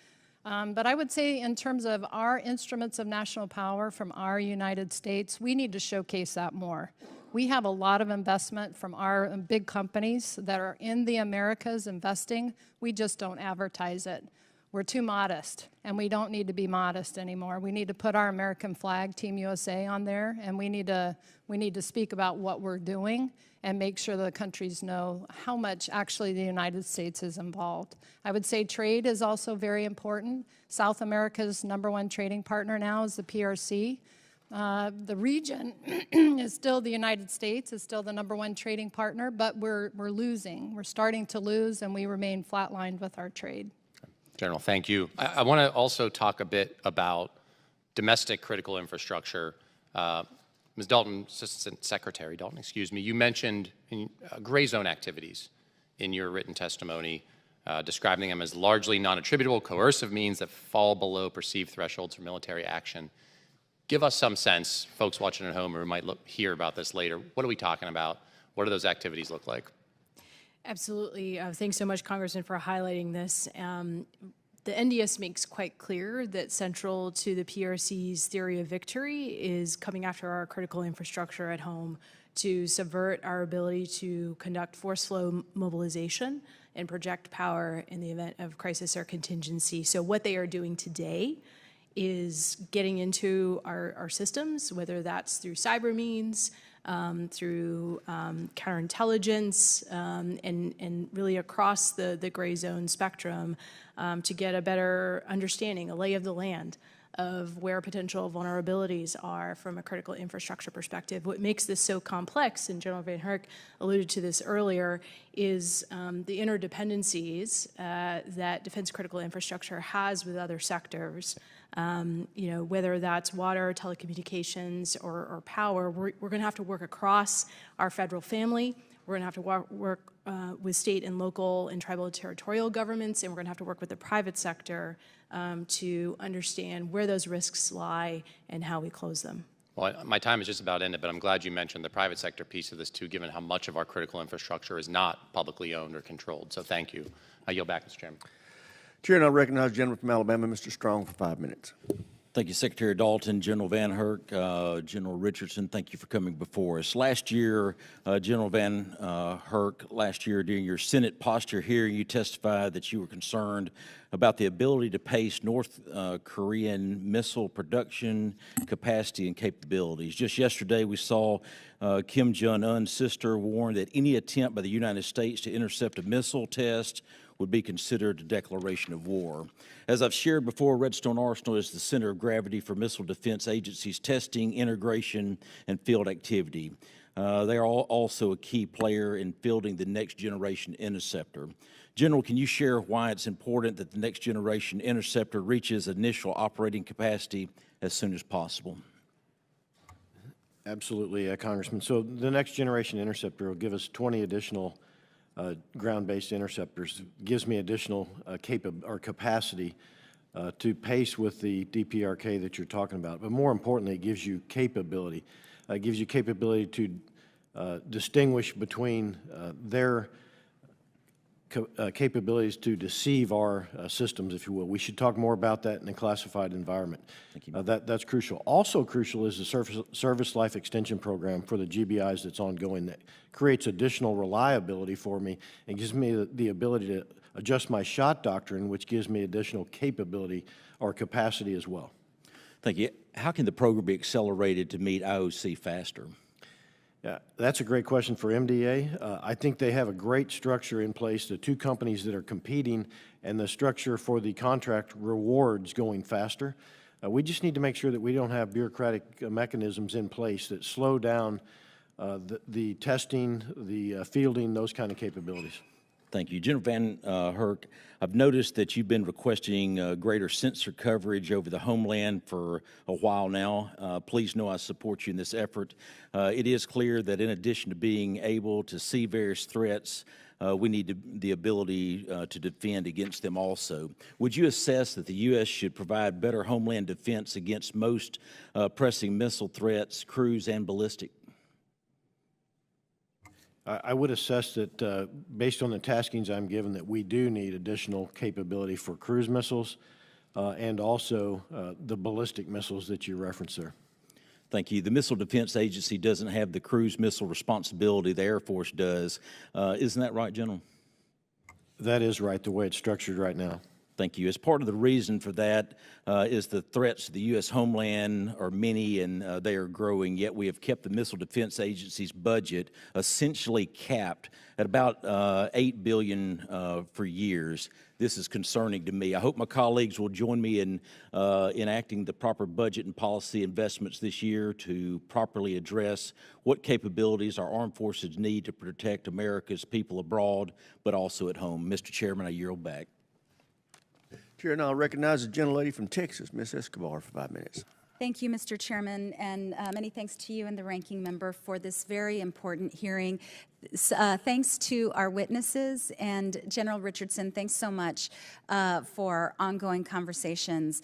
E: But I would say in terms of our instruments of national power from our United States, we need to showcase that more. We have a lot of investment from our big companies that are in the Americas investing. We just don't advertise it. We're too modest, and we don't need to be modest anymore. We need to put our American flag, Team USA, on there, and we need to speak about what we're doing and make sure the countries know how much actually the United States is involved. I would say trade is also very important. South America's #1 trading partner now is the PRC. The region is still the United States, is still the #1 trading partner, but we're losing. We're starting to lose, and we remain flatlined with our trade.
O: General, thank you. I want to also talk a bit about domestic critical infrastructure. Ms. Dalton, Assistant Secretary Dalton, excuse me, you mentioned gray zone activities in your written testimony, describing them as largely non-attributable, coercive means that fall below perceived thresholds for military action. Give us some sense, folks watching at home who might hear about this later. What are we talking about? What do those activities look like?
C: Absolutely. Thanks so much, Congressman, for highlighting this. The NDS makes quite clear that central to the PRC's theory of victory is coming after our critical infrastructure at home to subvert our ability to conduct force flow mobilization and project power in the event of crisis or contingency. So what they are doing today is getting into our systems, whether that's through cyber means, through counterintelligence, and really across the gray zone spectrum to get a better understanding, a lay of the land of where potential vulnerabilities are from a critical infrastructure perspective. What makes this so complex, and General VanHerck alluded to this earlier, is the interdependencies that defense critical infrastructure has with other sectors. Whether that's water, telecommunications, or power, we're going to have to work across our federal family. We're going to have to work with state and local and tribal and territorial governments, and we're going to have to work with the private sector to understand where those risks lie and how we close them.
O: Well, my time is just about ended, but I'm glad you mentioned the private sector piece of this too, given how much of our critical infrastructure is not publicly owned or controlled. So thank you. I yield back, Mr. Chairman.
A: Chair, and I recognize the gentleman from Alabama, Mr. Strong, for 5 minutes.
P: Thank you, Secretary Dalton, General VanHerck, General Richardson, thank you for coming before us. Last year, General VanHerck, last year during your Senate posture hearing, you testified that you were concerned about the ability to pace North Korean missile production capacity and capabilities. Just yesterday, we saw Kim Jong-un's sister warn that any attempt by the United States to intercept a missile test would be considered a declaration of war. As I've shared before, Redstone Arsenal is the center of gravity for Missile Defense Agency's testing, integration, and field activity. They are also a key player in fielding the next generation interceptor. General, can you share why it's important that the next generation interceptor reaches initial operating capacity as soon as possible?
D: Absolutely, Congressman. So the next generation interceptor will give us 20 additional ground-based interceptors. It gives me additional capacity to pace with the DPRK that you're talking about. But more importantly, it gives you capability. It gives you capability to distinguish between their capabilities to deceive our systems, if you will. We should talk more about that in a classified environment.
P: Thank you.
D: That's crucial. Also crucial is the service life extension program for the GBIs that's ongoing that creates additional reliability for me and gives me the ability to adjust my shot doctrine, which gives me additional capability or capacity as well.
P: Thank you. How can the program be accelerated to meet IOC faster?
D: Yeah, that's a great question for MDA. I think they have a great structure in place, the two companies that are competing, and the structure for the contract rewards going faster. We just need to make sure that we don't have bureaucratic mechanisms in place that slow down the testing, the fielding, those kind of capabilities.
P: Thank you. General VanHerck, I've noticed that you've been requesting greater sensor coverage over the homeland for a while now. Please know I support you in this effort. It is clear that in addition to being able to see various threats, we need the ability to defend against them also. Would you assess that the U.S. should provide better homeland defense against most pressing missile threats, cruise and ballistic?
D: I would assess that based on the taskings I'm given that we do need additional capability for cruise missiles and also the ballistic missiles that you referenced there.
P: Thank you. The Missile Defense Agency doesn't have the cruise missile responsibility. The Air Force does. Isn't that right, General?
D: That is right, the way it's structured right now.
P: Thank you. As part of the reason for that is the threats to the U.S. homeland are many and they are growing, yet we have kept the Missile Defense Agency's budget essentially capped at about $8 billion for years. This is concerning to me. I hope my colleagues will join me in enacting the proper budget and policy investments this year to properly address what capabilities our armed forces need to protect America's people abroad, but also at home. Mr. Chairman, I yield back.
A: Chair, now I recognize the gentlelady from Texas, Ms. Escobar, for 5 minutes.
Q: Thank you, Mr. Chairman, and many thanks to you and the ranking member for this very important hearing. Thanks to our witnesses, and General Richardson, thanks so much for ongoing conversations.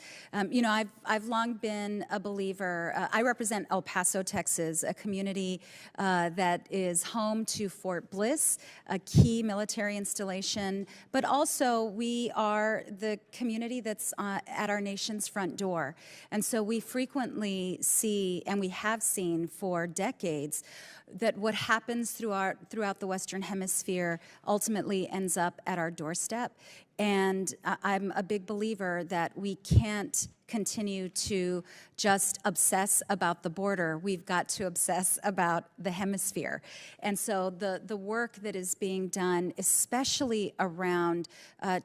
Q: You know, I've long been a believer. I represent El Paso, Texas, a community that is home to Fort Bliss, a key military installation, but also we are the community that's at our nation's front door. And so we frequently see, and we have seen for decades, that what happens throughout the Western Hemisphere ultimately ends up at our doorstep. And I'm a big believer that we can't continue to just obsess about the border. We've got to obsess about the hemisphere. And so the work that is being done, especially around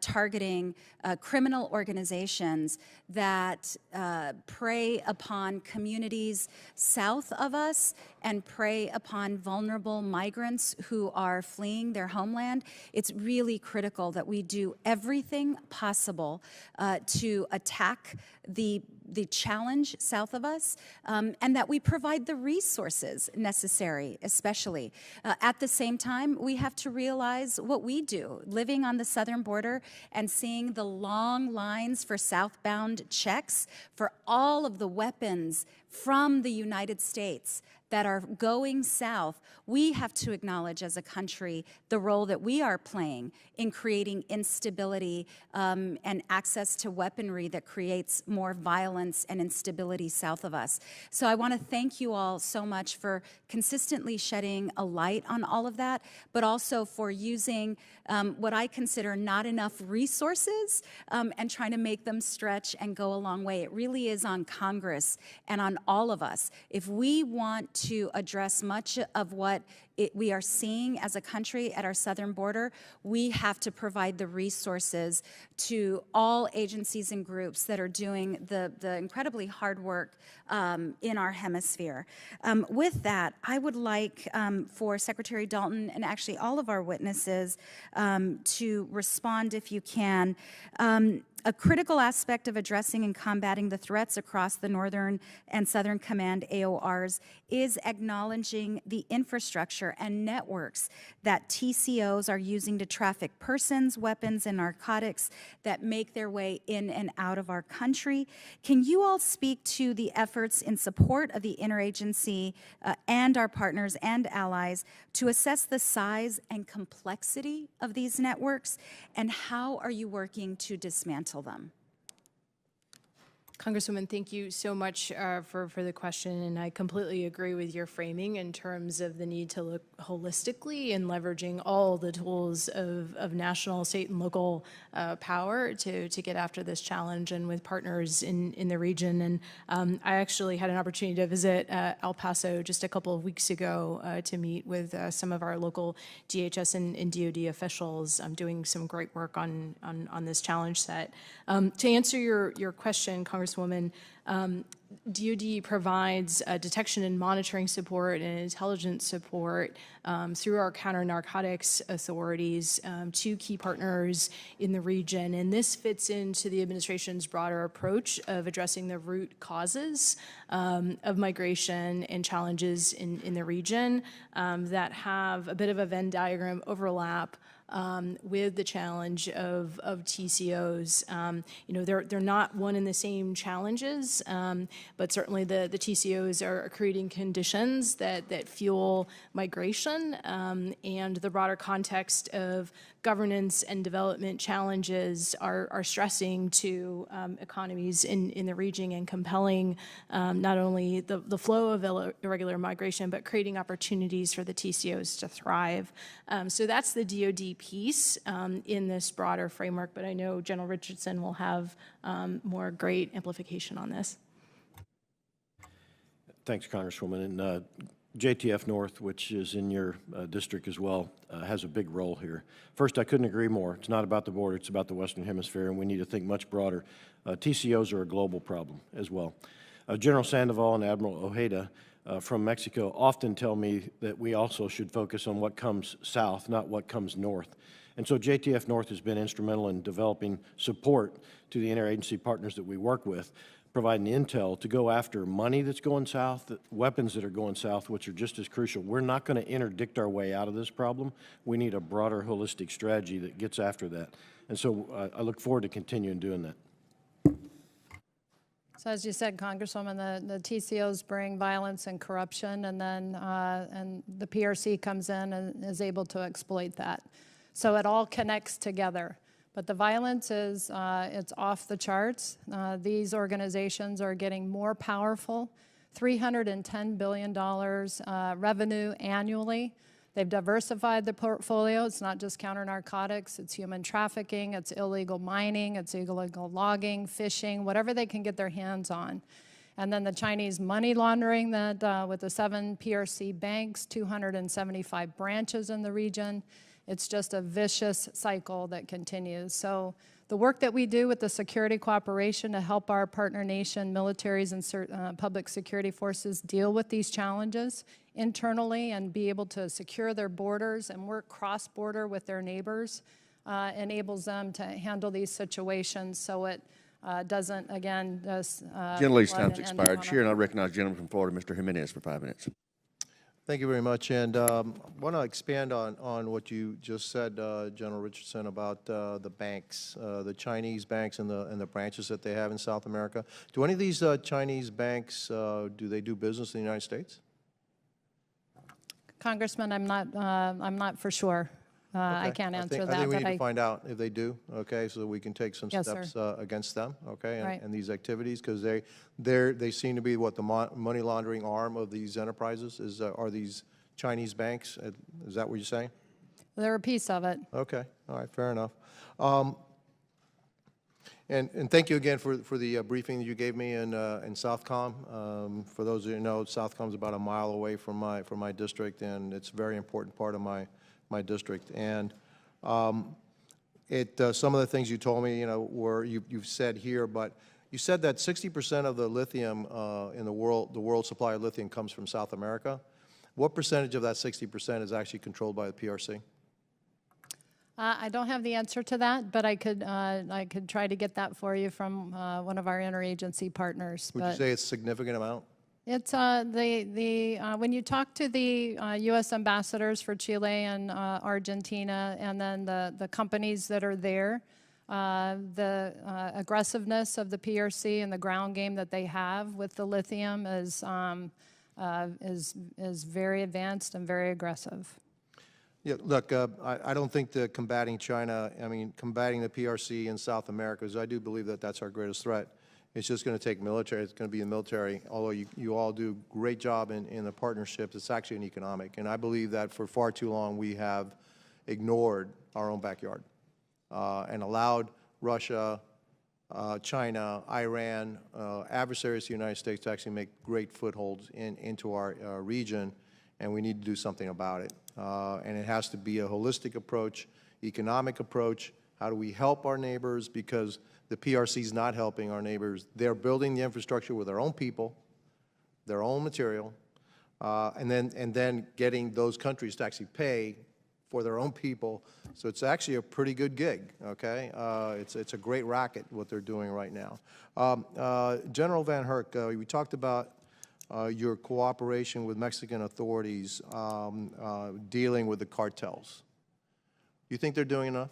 Q: targeting criminal organizations that prey upon communities south of us and prey upon vulnerable migrants who are fleeing their homeland, it's really critical that we do everything possible to attack the challenge south of us, and that we provide the resources necessary, especially. At the same time, we have to realize what we do, living on the southern border and seeing the long lines for southbound checks for all of the weapons from the United States that are going south. We have to acknowledge as a country the role that we are playing in creating instability and access to weaponry that creates more violence and instability south of us. So I want to thank you all so much for consistently shedding a light on all of that, but also for using what I consider not enough resources and trying to make them stretch and go a long way. It really is on Congress and on all of us. If we want to address much of what we are seeing as a country at our southern border, we have to provide the resources to all agencies and groups that are doing the incredibly hard work in our hemisphere. With that, I would like for Secretary Dalton and actually all of our witnesses to respond, if you can. A critical aspect of addressing and combating the threats across the Northern and Southern Command AORs is acknowledging the infrastructure and networks that TCOs are using to traffic persons, weapons, and narcotics that make their way in and out of our country. Can you all speak to the efforts in support of the interagency and our partners and allies to assess the size and complexity of these networks, and how are you working to dismantle them?
C: Congresswoman, thank you so much for the question, and I completely agree with your framing in terms of the need to look holistically and leveraging all the tools of national, state, and local power to get after this challenge, and with partners in the region. And I actually had an opportunity to visit El Paso just a couple of weeks ago to meet with some of our local DHS and DoD officials doing some great work on this challenge set. To answer your question, Congresswoman, DoD provides detection and monitoring support and intelligence support through our counter-narcotics authorities to key partners in the region. And this fits into the administration's broader approach of addressing the root causes of migration and challenges in the region that have a bit of a Venn diagram overlap with the challenge of TCOs. They're not one and the same challenges, but certainly the TCOs are creating conditions that fuel migration, and the broader context of governance and development challenges are stressing to economies in the region and compelling not only the flow of irregular migration, but creating opportunities for the TCOs to thrive. So that's the DoD piece in this broader framework, but I know General Richardson will have more great amplification on this.
D: Thanks, Congresswoman. And JTF North, which is in your district as well, has a big role here. First, I couldn't agree more. It's not about the border, it's about the Western Hemisphere, and we need to think much broader. TCOs are a global problem as well. General Sandoval and Admiral Ojeda from Mexico often tell me that we also should focus on what comes south, not what comes north. And so JTF North has been instrumental in developing support to the interagency partners that we work with, providing intel to go after money that's going south, weapons that are going south, which are just as crucial. We're not going to interdict our way out of this problem. We need a broader, holistic strategy that gets after that. And so I look forward to continuing doing that.
E: So as you said, Congresswoman, the TCOs bring violence and corruption, and then and the PRC comes in and is able to exploit that. So it all connects together. But the violence is it's off the charts. These organizations are getting more powerful, $310 billion revenue annually. They've diversified the portfolio. It's not just counter-narcotics, it's human trafficking, it's illegal mining, it's illegal logging, fishing, whatever they can get their hands on. And then the Chinese money laundering that with the 7 PRC banks, 275 branches in the region. It's just a vicious cycle that continues. So the work that we do with the security cooperation to help our partner nation militaries and public security forces deal with these challenges internally and be able to secure their borders and work cross-border with their neighbors enables them to handle these situations so it doesn't, again, just...
A: Gentlelady's time's expired. Chair, and I recognize the gentleman from Florida, Mr. Jimenez, for 5 minutes.
R: Thank you very much, and I want to expand on what you just said, General Richardson, about the banks, the Chinese banks and the branches that they have in South America. Do any of these Chinese banks, do they do business in the United States?
E: Congressman, I'm not for sure.
R: Okay.
E: I can't answer that.
R: I think we need to find out if they do, okay, so that we can take some
E: Yes,
R: steps against them, okay,
E: Right.
R: and these activities, because they seem to be what the money laundering arm of these enterprises is. Are these Chinese banks? Is that what you're saying?
E: They're a piece of it.
R: Okay, all right, fair enough. And thank you again for the briefing that you gave me in Southcom. For those of you who know, Southcom is about a mile away from my district, and it's a very important part of my district. And some of the things you told me, were you've said here, but you said that 60% of the lithium in the world supply of lithium comes from South America. What percentage of that 60% is actually controlled by the PRC?
E: I don't have the answer to that, but I could try to get that for you from one of our interagency partners.
R: Would you say it's a significant amount?
E: It's when you talk to the U.S. ambassadors for Chile and Argentina, and then the companies that are there, the aggressiveness of the PRC and the ground game that they have with the lithium is very advanced and very aggressive.
R: Yeah, look, I don't think that combating China, combating the PRC in South America, because I do believe that that's our greatest threat. It's just going to take military. It's going to be the military. Although you all do a great job in the partnerships, it's actually an economic. And I believe that for far too long we have ignored our own backyard and allowed Russia, China, Iran, adversaries to the United States to actually make great footholds into our region, and we need to do something about it. And it has to be a holistic approach, economic approach. How do we help our neighbors? Because the PRC is not helping our neighbors. They're building the infrastructure with their own people, their own material, and then getting those countries to actually pay for their own people. So it's actually a pretty good gig, okay? It's a great racket, what they're doing right now. General VanHerck, we talked about your cooperation with Mexican authorities dealing with the cartels. You think they're doing enough?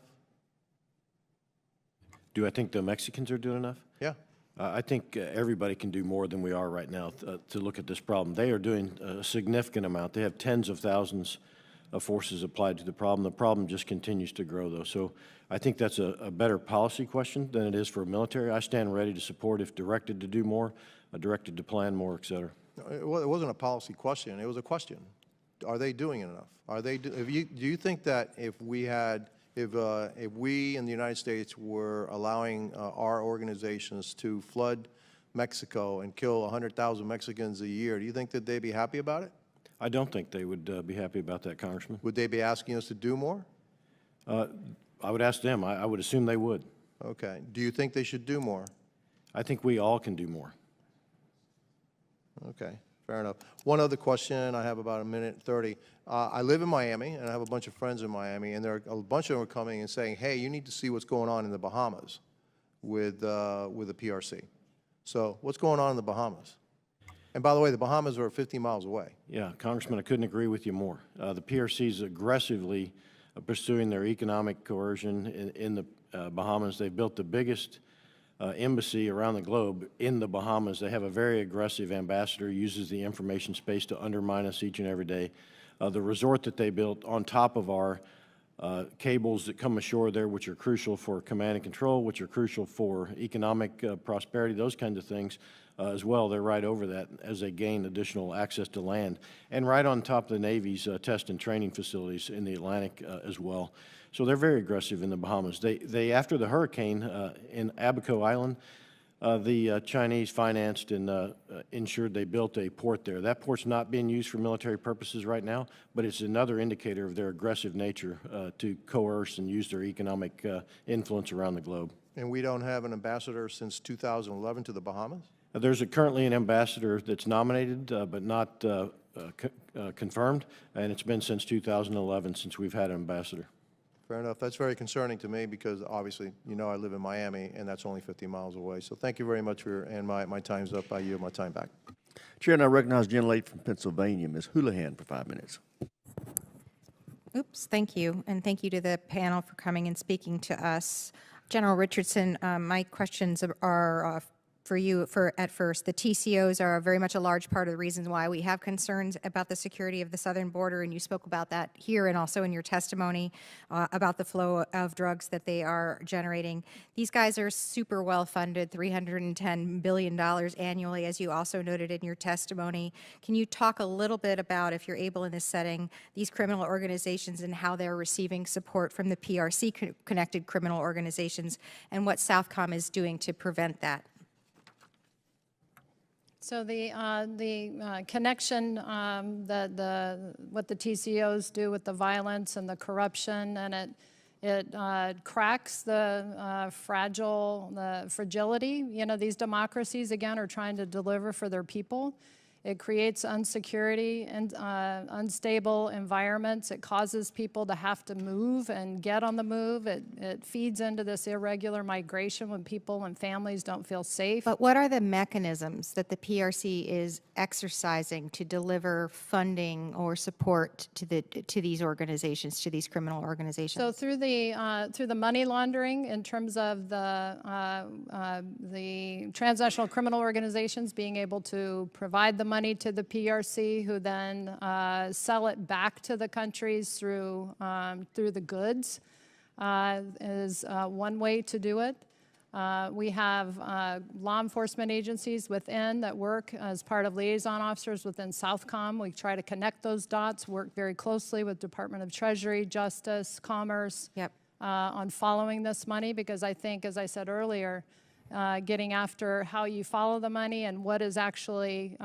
D: Do I think the Mexicans are doing enough?
R: Yeah.
D: I think everybody can do more than we are right now to look at this problem. They are doing a significant amount. They have tens of thousands of forces applied to the problem. The problem just continues to grow, though. So I think that's a better policy question than it is for military. I stand ready to support if directed to do more, directed to plan more, et cetera.
R: It wasn't a policy question. It was a question. Are they doing enough? Do you think that if we in the United States were allowing our organizations to flood Mexico and kill 100,000 Mexicans a year, do you think that they'd be happy about it?
D: I don't think they would be happy about that, Congressman.
R: Would they be asking us to do more?
D: I would ask them. I would assume they would.
R: Okay. Do you think they should do more?
D: I think we all can do more.
R: Okay, fair enough. One other question, I have about a minute 30. I live in Miami, and I have a bunch of friends in Miami, and there are a bunch of them are coming and saying, hey, you need to see what's going on in the Bahamas with the PRC. So what's going on in the Bahamas? And by the way, the Bahamas are 50 miles away.
D: Yeah, Congressman, I couldn't agree with you more. The PRC is aggressively pursuing their economic coercion in the Bahamas. They've built the biggest embassy around the globe in the Bahamas. They have a very aggressive ambassador who uses the information space to undermine us each and every day. The resort that they built on top of our cables that come ashore there, which are crucial for command and control, which are crucial for economic prosperity, those kinds of things as well. They're right over that as they gain additional access to land. And right on top of the Navy's test and training facilities in the Atlantic as well. So they're very aggressive in the Bahamas. They after the hurricane in Abaco Island, the Chinese financed and ensured they built a port there. That port's not being used for military purposes right now, but it's another indicator of their aggressive nature to coerce and use their economic influence around the globe.
R: And we don't have an ambassador since 2011 to the Bahamas?
D: There's currently an ambassador that's nominated but not confirmed, and it's been since 2011 since we've had an ambassador.
R: Fair enough. That's very concerning to me because obviously, I live in Miami and that's only 50 miles away. So thank you very much and my time's up. I yield my time back.
A: Chair, and I recognize the gentlelady from Pennsylvania, Ms. Houlihan, for 5 minutes.
S: Oops, thank you. And thank you to the panel for coming and speaking to us. General Richardson, my questions are for you at first. The TCOs are very much a large part of the reasons why we have concerns about the security of the southern border, and you spoke about that here and also in your testimony about the flow of drugs that they are generating. These guys are super well funded, $310 billion annually, as you also noted in your testimony. Can you talk a little bit about, if you're able in this setting, these criminal organizations and how they're receiving support from the PRC-connected criminal organizations and what Southcom is doing to prevent that?
E: So the connection, what the TCOs do with the violence and the corruption, and it cracks the fragility. You know, these democracies, again, are trying to deliver for their people. It creates insecurity and unstable environments. It causes people to have to move and get on the move. It feeds into this irregular migration when people and families don't feel safe.
S: But what are the mechanisms that the PRC is exercising to deliver funding or support to these organizations, to these criminal organizations?
E: So through the money laundering, in terms of the transnational criminal organizations being able to provide the money to the PRC, who then sell it back to the countries through the goods, is one way to do it. We have law enforcement agencies within that work as part of liaison officers within Southcom. We try to connect those dots, work very closely with Department of Treasury, Justice, Commerce, on following this money, because I think, as I said earlier, getting after how you follow the money and what is actually,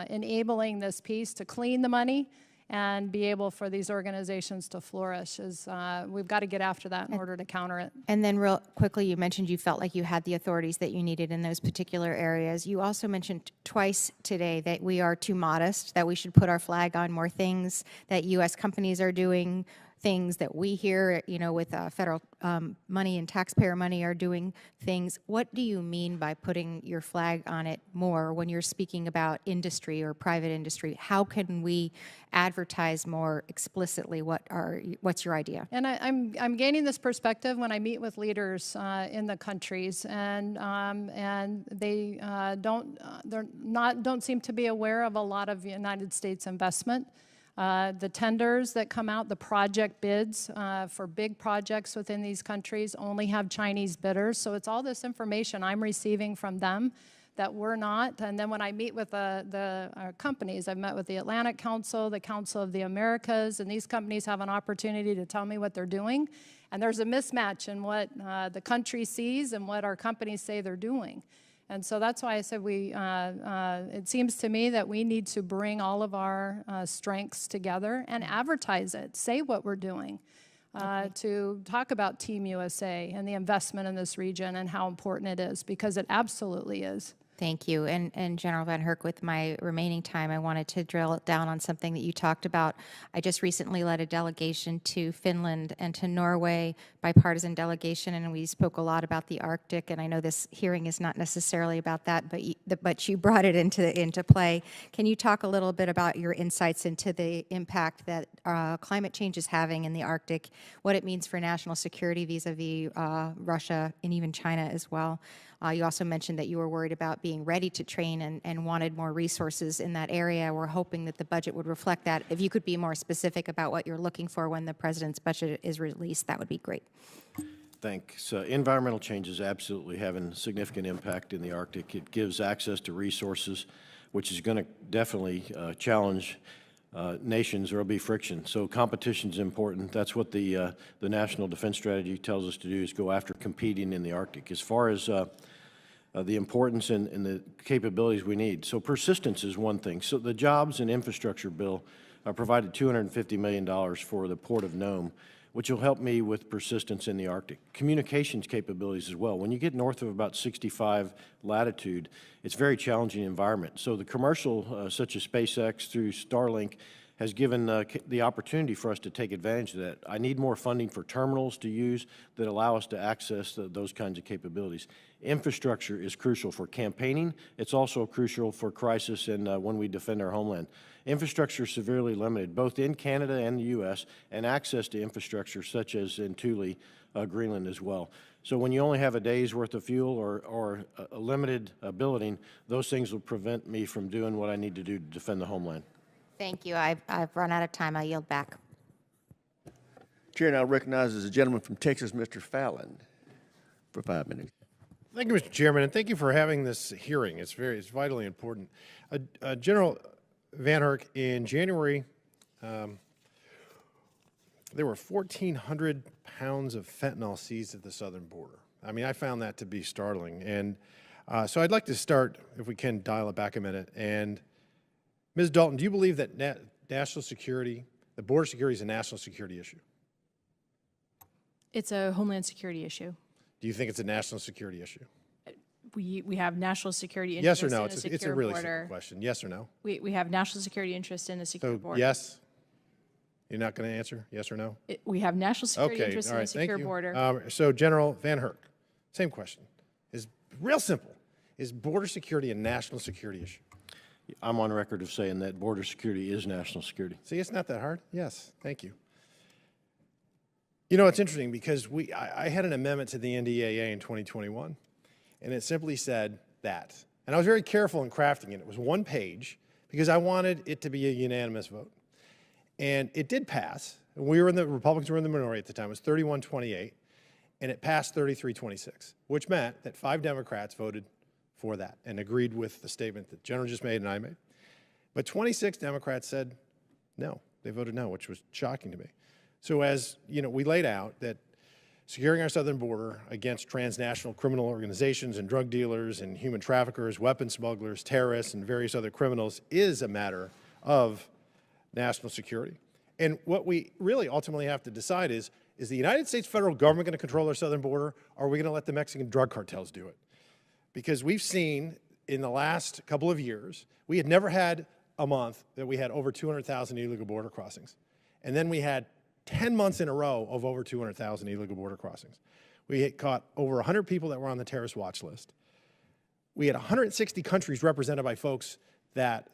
E: enabling this piece to clean the money and be able for these organizations to flourish is, we've got to get after that in order to counter it.
S: And then real quickly, you mentioned you felt like you had the authorities that you needed in those particular areas. You also mentioned twice today that we are too modest, that we should put our flag on more things, that U.S. companies are doing things that we here, with federal money and taxpayer money are doing things. What do you mean by putting your flag on it more when you're speaking about industry or private industry? How can we advertise more explicitly? What's your idea?
E: And I'm gaining this perspective when I meet with leaders in the countries, and they don't seem to be aware of a lot of United States investment. The tenders that come out, the project bids for big projects within these countries only have Chinese bidders. So it's all this information I'm receiving from them that we're not. And then when I meet with the companies, I've met with the Atlantic Council, the Council of the Americas, and these companies have an opportunity to tell me what they're doing. And there's a mismatch in what the country sees and what our companies say they're doing. And so that's why I said it seems to me that we need to bring all of our strengths together and advertise it, say what we're doing, to talk about Team USA and the investment in this region and how important it is, because it absolutely is.
S: Thank you. And General VanHerck, with my remaining time, I wanted to drill down on something that you talked about. I just recently led a delegation to Finland and to Norway, bipartisan delegation, and we spoke a lot about the Arctic, and I know this hearing is not necessarily about that, but you brought it into play. Can you talk a little bit about your insights into the impact that climate change is having in the Arctic, what it means for national security vis-a-vis Russia and even China as well? You also mentioned that you were worried about being ready to train and wanted more resources in that area. We're hoping that the budget would reflect that. If you could be more specific about what you're looking for when the President's budget is released, that would be great.
D: Thanks. Environmental change is absolutely having significant impact in the Arctic. It gives access to resources, which is going to definitely challenge nations. There will be friction. So competition is important. That's what the National Defense Strategy tells us to do, is go after competing in the Arctic. As far as the importance and the capabilities we need. So persistence is one thing. So the Jobs and Infrastructure Bill provided $250 million for the Port of Nome, which will help me with persistence in the Arctic. Communications capabilities as well. When you get north of about 65 latitude, it's a very challenging environment. So the commercial, such as SpaceX through Starlink, has given the opportunity for us to take advantage of that. I need more funding for terminals to use that allow us to access those kinds of capabilities. Infrastructure is crucial for campaigning. It's also crucial for crisis and when we defend our homeland. Infrastructure is severely limited, both in Canada and the U.S., and access to infrastructure such as in Thule, Greenland as well. So when you only have a day's worth of fuel or a limited billeting, those things will prevent me from doing what I need to do to defend the homeland.
S: Thank you. I've run out of time. I yield back.
A: Chair now recognizes the gentleman from Texas, Mr. Fallon, for 5 minutes.
T: Thank you, Mr. Chairman, and thank you for having this hearing. It's vitally important. General VanHerck, in January, there were 1,400 pounds of fentanyl seized at the southern border. I mean, I found that to be startling. And so I'd like to start, if we can dial it back a minute. And Ms. Dalton, do you believe that national security, the border security, is a national security issue?
C: It's a homeland security issue.
T: Do you think it's a national security issue?
C: We have national security
T: Yes
C: interest
T: or no?
C: in a secure
T: It's a really
C: border.
T: simple question. Yes or no?
C: We have national security interest in a secure
T: So
C: border.
T: yes? You're not going to answer? Yes or no?
C: We have national security
T: Okay,
C: interest
T: all
C: in a
T: right, thank
C: secure
T: you.
C: border.
T: So General VanHerck, same question. Is real simple. Is border security a national security issue?
D: I'm on record of saying that border security is national security.
T: See, it's not that hard. Yes, thank you. You know, it's interesting because I had an amendment to the NDAA in 2021, and it simply said that. And I was very careful in crafting it. It was one page because I wanted it to be a unanimous vote. And it did pass. Republicans were in the minority at the time. It was 31-28, and it passed 33-26, which meant that 5 Democrats voted for that and agreed with the statement that General just made and I made. But 26 Democrats said no. They voted no, which was shocking to me. So as you know, we laid out that securing our southern border against transnational criminal organizations and drug dealers and human traffickers, weapon smugglers, terrorists, and various other criminals is a matter of national security. And what we really ultimately have to decide is the United States federal government going to control our southern border, or are we going to let the Mexican drug cartels do it? Because we've seen in the last couple of years, we had never had a month that we had over 200,000 illegal border crossings. And then we had 10 months in a row of over 200,000 illegal border crossings. We had caught over 100 people that were on the terrorist watch list. We had 160 countries represented by folks that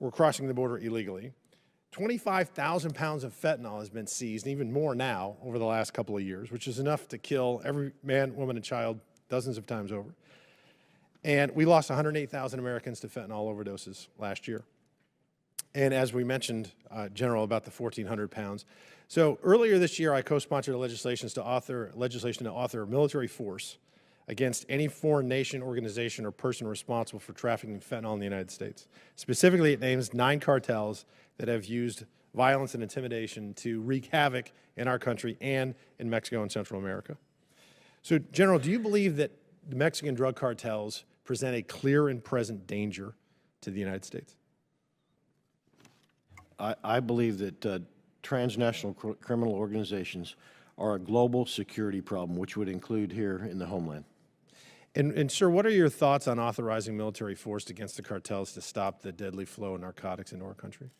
T: were crossing the border illegally. 25,000 pounds of fentanyl has been seized, and even more now over the last couple of years, which is enough to kill every man, woman, and child dozens of times over. And we lost 108,000 Americans to fentanyl overdoses last year. And as we mentioned, General, about the 1,400 pounds. So earlier this year, I co-sponsored legislation to author a military force against any foreign nation, organization, or person responsible for trafficking fentanyl in the United States. Specifically, it names 9 cartels that have used violence and intimidation to wreak havoc in our country and in Mexico and Central America. So, General, do you believe that the Mexican drug cartels present a clear and present danger to the United States?
D: I believe that transnational criminal organizations are a global security problem, which would include here in the homeland.
T: And sir, what are your thoughts on authorizing military force against the cartels to stop the deadly flow of narcotics into our country?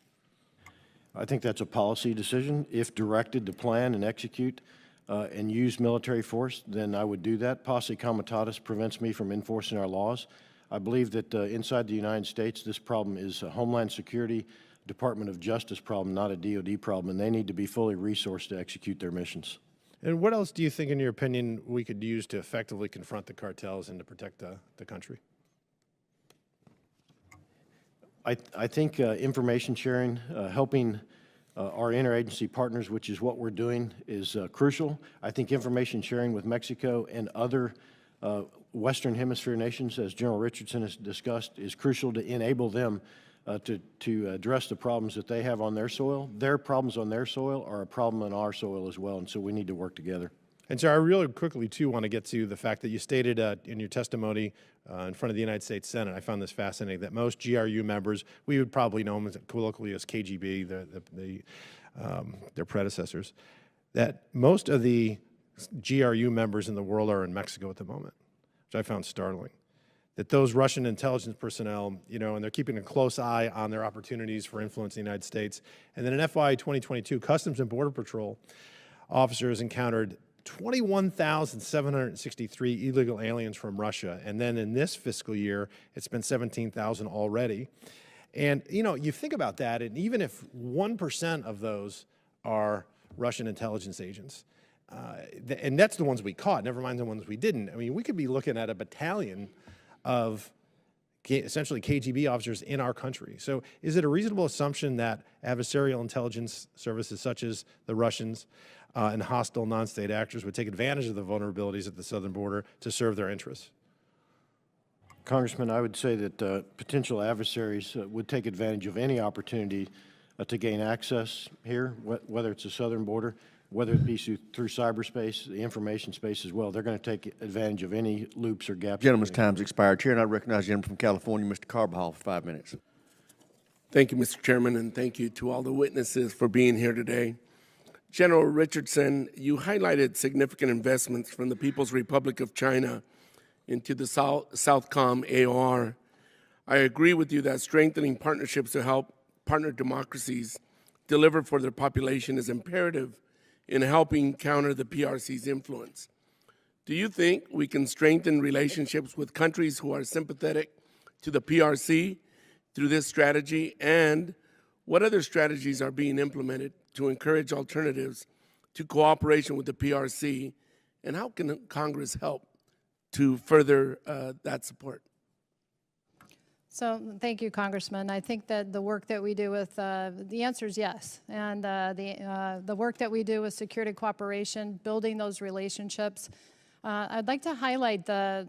D: I think that's a policy decision. If directed to plan and execute and use military force, then I would do that. Posse comitatus prevents me from enforcing our laws. I believe that inside the United States, this problem is a Homeland Security, Department of Justice problem, not a DOD problem, and they need to be fully resourced to execute their missions.
T: And what else do you think, in your opinion, we could use to effectively confront the cartels and to protect the country?
D: I think information sharing, helping our interagency partners, which is what we're doing, is crucial. I think information sharing with Mexico and other Western Hemisphere nations, as General Richardson has discussed, is crucial to enable them to address the problems that they have on their soil. Their problems on their soil are a problem on our soil as well, and so we need to work together.
T: And so I really quickly, too, want to get to the fact that you stated in your testimony in front of the United States Senate, I found this fascinating, that most GRU members, we would probably know them colloquially as KGB, their predecessors, that most of the GRU members in the world are in Mexico at the moment, which I found startling. That those Russian intelligence personnel, you know, and they're keeping a close eye on their opportunities for influence in the United States. And then in FY 2022, Customs and Border Patrol officers encountered 21,763 illegal aliens from Russia. And then in this fiscal year, it's been 17,000 already. And, you know, you think about that, and even if 1% of those are Russian intelligence agents, And that's the ones we caught, never mind the ones we didn't. I mean, we could be looking at a battalion of essentially KGB officers in our country. So is it a reasonable assumption that adversarial intelligence services such as the Russians and hostile non-state actors would take advantage of the vulnerabilities at the southern border to serve their interests?
D: Congressman, I would say that potential adversaries would take advantage of any opportunity to gain access here, whether it's the southern border, whether it be through cyberspace, the information space as well. They're going to take advantage of any loops or gaps.
A: Gentleman's time's expired. Chair, and I recognize the gentleman from California, Mr. Carbajal, for 5 minutes.
U: Thank you, Mr. Chairman, and thank you to all the witnesses for being here today. General Richardson, you highlighted significant investments from the People's Republic of China into the Southcom AOR. I agree with you that strengthening partnerships to help partner democracies deliver for their population is imperative in helping counter the PRC's influence. Do you think we can strengthen relationships with countries who are sympathetic to the PRC through this strategy? And what other strategies are being implemented to encourage alternatives to cooperation with the PRC? And how can Congress help to further that support?
E: So thank you, Congressman. I think that the work that we do with, the answer is yes. And the work that we do with security cooperation, building those relationships, I'd like to highlight the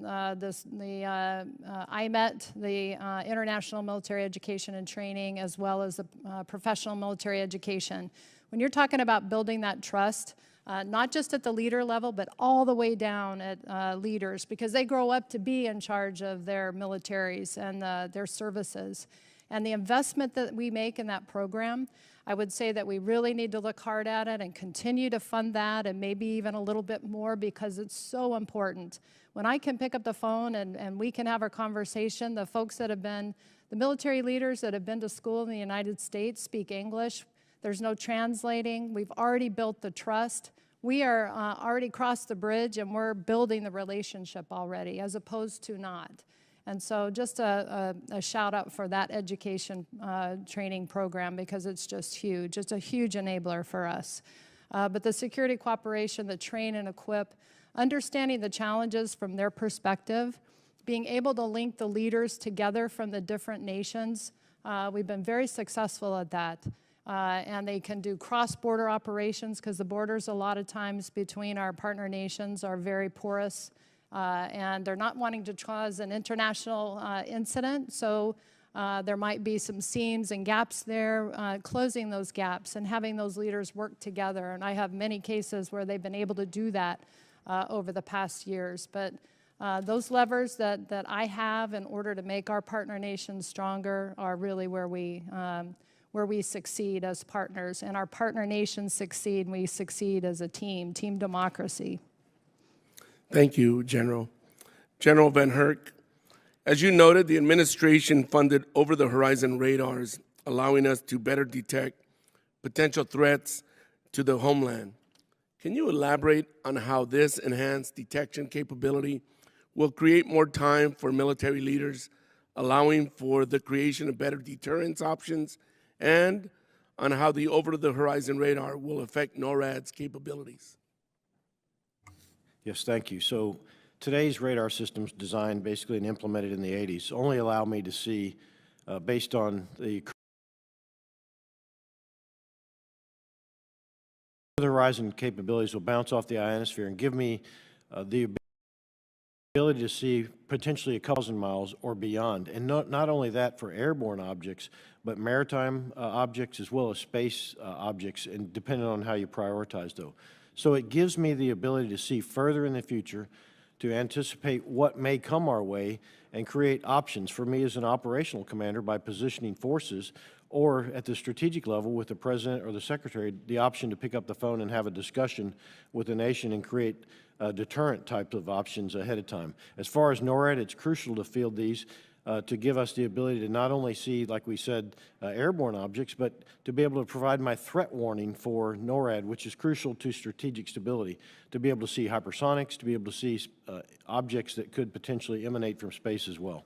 E: IMET, the International Military Education and Training, as well as the professional military education. When you're talking about building that trust, not just at the leader level, but all the way down at leaders, because they grow up to be in charge of their militaries and their services. And the investment that we make in that program, I would say that we really need to look hard at it and continue to fund that, and maybe even a little bit more, because it's so important. When I can pick up the phone and we can have our conversation, the folks that have been, the military leaders that have been to school in the United States speak English. There's no translating. We've already built the trust. We are already crossed the bridge, and we're building the relationship already, as opposed to not. And so just a shout out for that education training program, because it's just huge. It's a huge enabler for us. But the security cooperation, the train and equip, understanding the challenges from their perspective, being able to link the leaders together from the different nations, we've been very successful at that. And they can do cross-border operations, because the borders a lot of times between our partner nations are very porous, and they're not wanting to cause an international incident. So there might be some seams and gaps there, closing those gaps and having those leaders work together. And I have many cases where they've been able to do that over the past years. But those levers that I have in order to make our partner nations stronger are really where we succeed as partners, and our partner nations succeed, and we succeed as a team democracy.
U: Thank you, General. General VanHerck, as you noted, the administration funded over-the-horizon radars, allowing us to better detect potential threats to the homeland. Can you elaborate on how this enhanced detection capability will create more time for military leaders, allowing for the creation of better deterrence options, and on how the over-the-horizon radar will affect NORAD's capabilities?
D: Yes, thank you. So today's radar systems, designed basically and implemented in the 80s, only allow me to see, based on the horizon capabilities, will bounce off the ionosphere and give me the ability to see potentially a couple thousand miles or beyond. And not only that for airborne objects, but maritime objects as well as space objects, and depending on how you prioritize those. So it gives me the ability to see further in the future, to anticipate what may come our way, and create options for me as an operational commander by positioning forces, or at the strategic level with the President or the Secretary, the option to pick up the phone and have a discussion with the nation and create deterrent types of options ahead of time. As far as NORAD, it's crucial to field these to give us the ability to not only see, like we said, airborne objects, but to be able to provide my threat warning for NORAD, which is crucial to strategic stability, to be able to see hypersonics, to be able to see objects that could potentially emanate from space as well.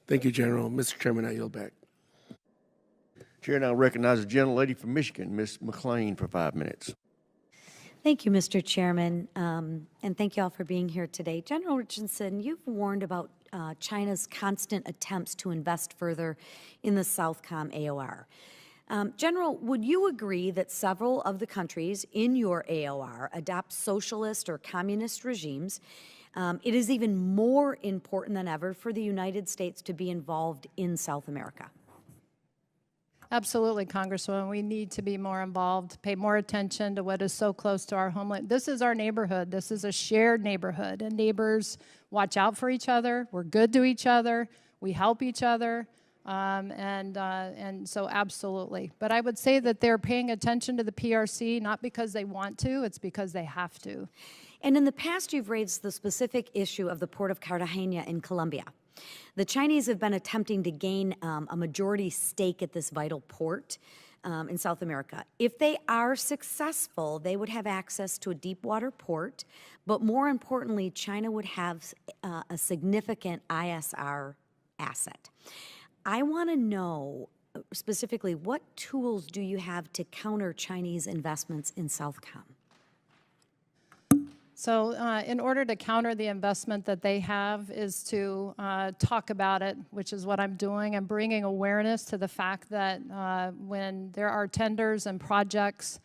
U: Thank you, General. Mr. Chairman, I yield back.
A: Chair now recognizes the gentlelady from Michigan, Ms. McClain, for 5 minutes.
B: Thank you, Mr. Chairman, and thank you all for being here today. General Richardson, you've warned about China's constant attempts to invest further in the Southcom AOR. General, would you agree that several of the countries in your AOR adopt socialist or communist regimes? It is even more important than ever for the United States to be involved in South America.
E: Absolutely, Congresswoman. We need to be more involved, pay more attention to what is so close to our homeland. This is our neighborhood. This is a shared neighborhood, and neighbors watch out for each other. We're good to each other. We help each other, and so absolutely. But I would say that they're paying attention to the PRC, not because they want to, it's because they have to.
B: And in the past, you've raised the specific issue of the port of Cartagena in Colombia. The Chinese have been attempting to gain a majority stake at this vital port in South America. If they are successful, they would have access to a deep water port, but more importantly, China would have a significant ISR asset. I want to know specifically, what tools do you have to counter Chinese investments in Southcom?
E: So in order to counter the investment that they have is to talk about it, which is what I'm doing. I'm bringing awareness to the fact that when there are tenders and projects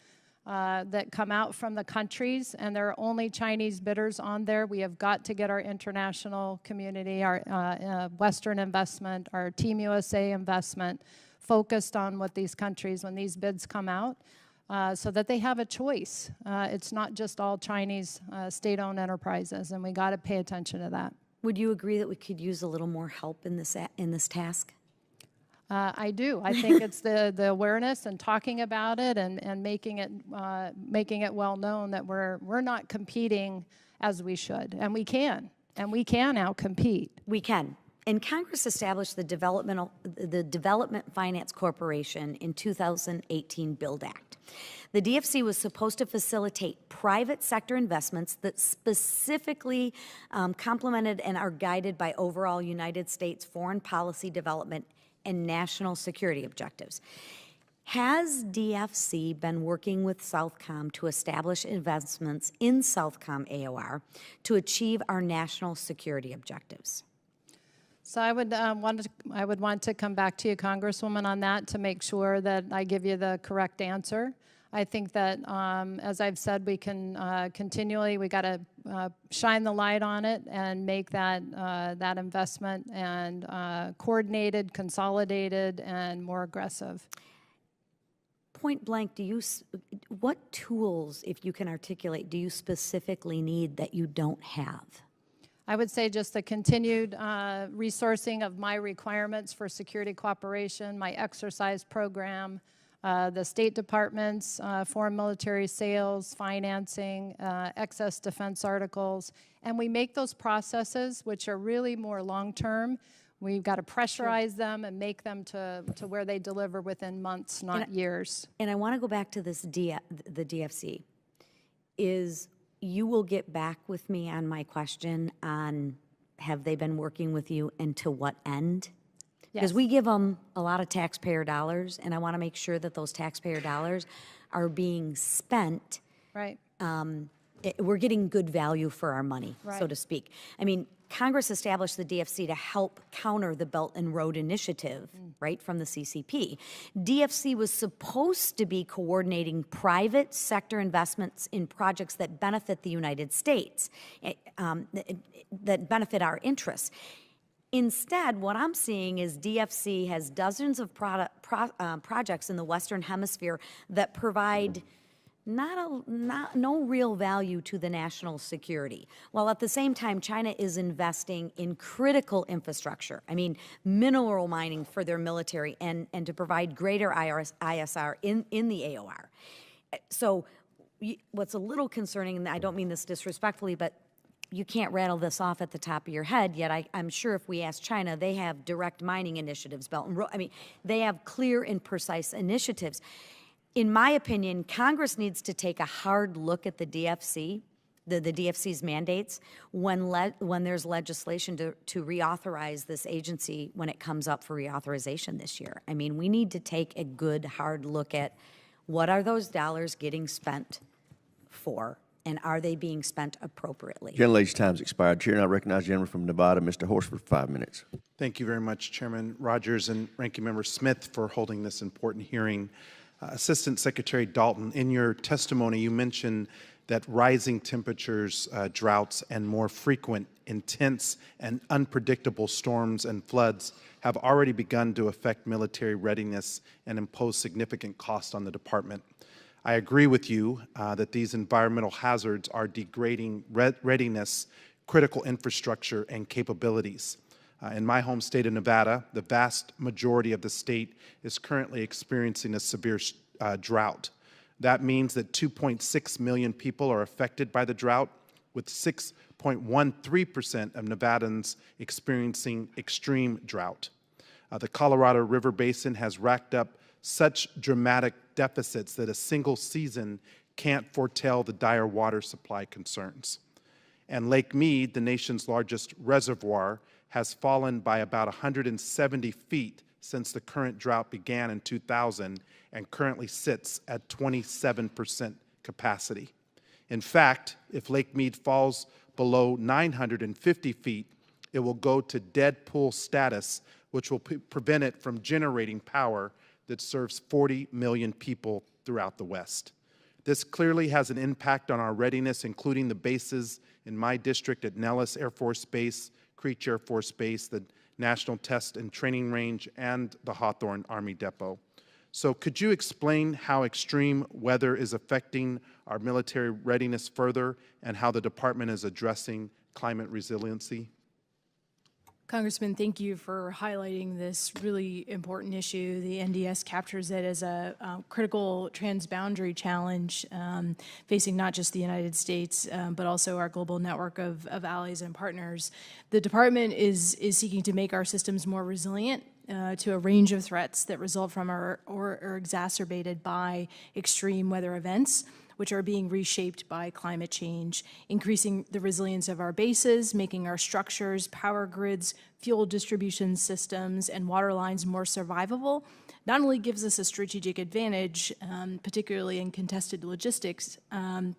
E: that come out from the countries and there are only Chinese bidders on there, we have got to get our international community, our Western investment, our Team USA investment focused on what these countries, when these bids come out, so that they have a choice. It's not just all Chinese state-owned enterprises, and we got to pay attention to that.
B: Would you agree that we could use a little more help in this task?
E: I do. I think it's the awareness and talking about it and making it well known that we're not competing as we should, and we can outcompete.
B: We can. And Congress established the Development Finance Corporation in 2018 Build Act. The DFC was supposed to facilitate private sector investments that specifically complemented and are guided by overall United States foreign policy development and national security objectives. Has DFC been working with Southcom to establish investments in Southcom AOR to achieve our national security objectives?
E: So I would want to come back to you, Congresswoman, on that to make sure that I give you the correct answer. I think that, as I've said, we can we got to shine the light on it and make that that investment and coordinated, consolidated, and more aggressive.
B: Point blank, what tools, if you can articulate, do you specifically need that you don't have?
E: I would say just the continued resourcing of my requirements for security cooperation, my exercise program, the State Department's foreign military sales, financing, excess defense articles, and we make those processes, which are really more long-term. We've got to pressurize them and make them to where they deliver within months, not years.
B: And I want to go back to this the DFC. You will get back with me on my question on have they been working with you and to what end? Because we give them a lot of taxpayer dollars, and I want to make sure that those taxpayer dollars are being spent.
E: Right.
B: We're getting good value for our money,
E: right,
B: so to speak. I mean, Congress established the DFC to help counter the Belt and Road Initiative, right, from the CCP. DFC was supposed to be coordinating private sector investments in projects that benefit the United States, that benefit our interests. Instead, what I'm seeing is DFC has dozens of projects in the Western Hemisphere that provide no real value to the national security, while at the same time China is investing in critical infrastructure. I mean, mineral mining for their military and to provide greater ISR in the AOR. So what's a little concerning, and I don't mean this disrespectfully, but you can't rattle this off at the top of your head, yet I'm sure if we ask China, they have direct mining initiatives, Belt and Road. I mean, they have clear and precise initiatives. In my opinion, Congress needs to take a hard look at the DFC, the DFC's mandates, when there's legislation to reauthorize this agency when it comes up for reauthorization this year. I mean, we need to take a good, hard look at what are those dollars getting spent for? And are they being spent appropriately?
A: Gentlelady's time's expired. Chair, now recognize the gentleman from Nevada, Mr. Horsford, for 5 minutes.
F: Thank you very much, Chairman Rogers and Ranking Member Smith, for holding this important hearing. Assistant Secretary Dalton, in your testimony, you mentioned that rising temperatures, droughts, and more frequent, intense, and unpredictable storms and floods have already begun to affect military readiness and impose significant cost on the department. I agree with you that these environmental hazards are degrading readiness, critical infrastructure, and capabilities. In my home state of Nevada, the vast majority of the state is currently experiencing a severe drought. That means that 2.6 million people are affected by the drought, with 6.13% of Nevadans experiencing extreme drought. The Colorado River Basin has racked up such dramatic deficits that a single season can't foretell the dire water supply concerns. And Lake Mead, the nation's largest reservoir, has fallen by about 170 feet since the current drought began in 2000 and currently sits at 27% capacity. In fact, if Lake Mead falls below 950 feet, it will go to dead pool status, which will prevent it from generating power that serves 40 million people throughout the West. This clearly has an impact on our readiness, including the bases in my district at Nellis Air Force Base, Creech Air Force Base, the National Test and Training Range, and the Hawthorne Army Depot. So could you explain how extreme weather is affecting our military readiness further and how the department is addressing climate resiliency?
C: Congressman, thank you for highlighting this really important issue. The NDS captures it as a critical transboundary challenge facing not just the United States, but also our global network of allies and partners. The department is seeking to make our systems more resilient to a range of threats that result from or are exacerbated by extreme weather events, which are being reshaped by climate change, increasing the resilience of our bases, making our structures, power grids, fuel distribution systems, and water lines more survivable, not only gives us a strategic advantage, particularly in contested logistics,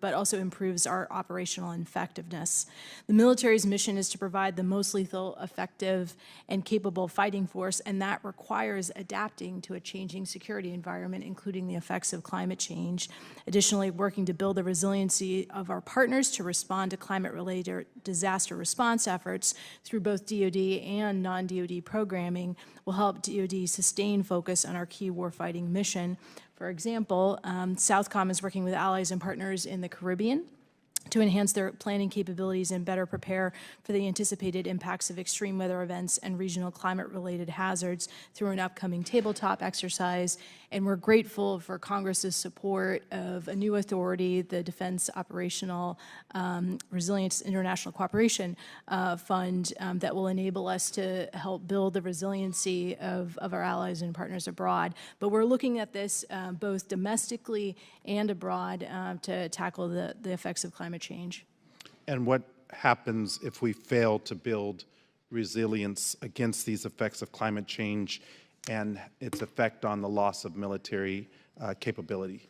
C: but also improves our operational effectiveness. The military's mission is to provide the most lethal, effective, and capable fighting force, and that requires adapting to a changing security environment, including the effects of climate change. Additionally, working to build the resiliency of our partners to respond to climate-related disaster response efforts through both DoD and non-DoD programming will help DoD sustain focus on our key warfighting mission. For example, Southcom is working with allies and partners in the Caribbean to enhance their planning capabilities and better prepare for the anticipated impacts of extreme weather events and regional climate-related hazards through an upcoming tabletop exercise. And we're grateful for Congress's support of a new authority, the Defense Operational Resilience International Cooperation Fund, that will enable us to help build the resiliency of our allies and partners abroad. But we're looking at this both domestically and abroad to tackle the effects of climate change.
F: And what happens if we fail to build resilience against these effects of climate change and its effect on the loss of military capability?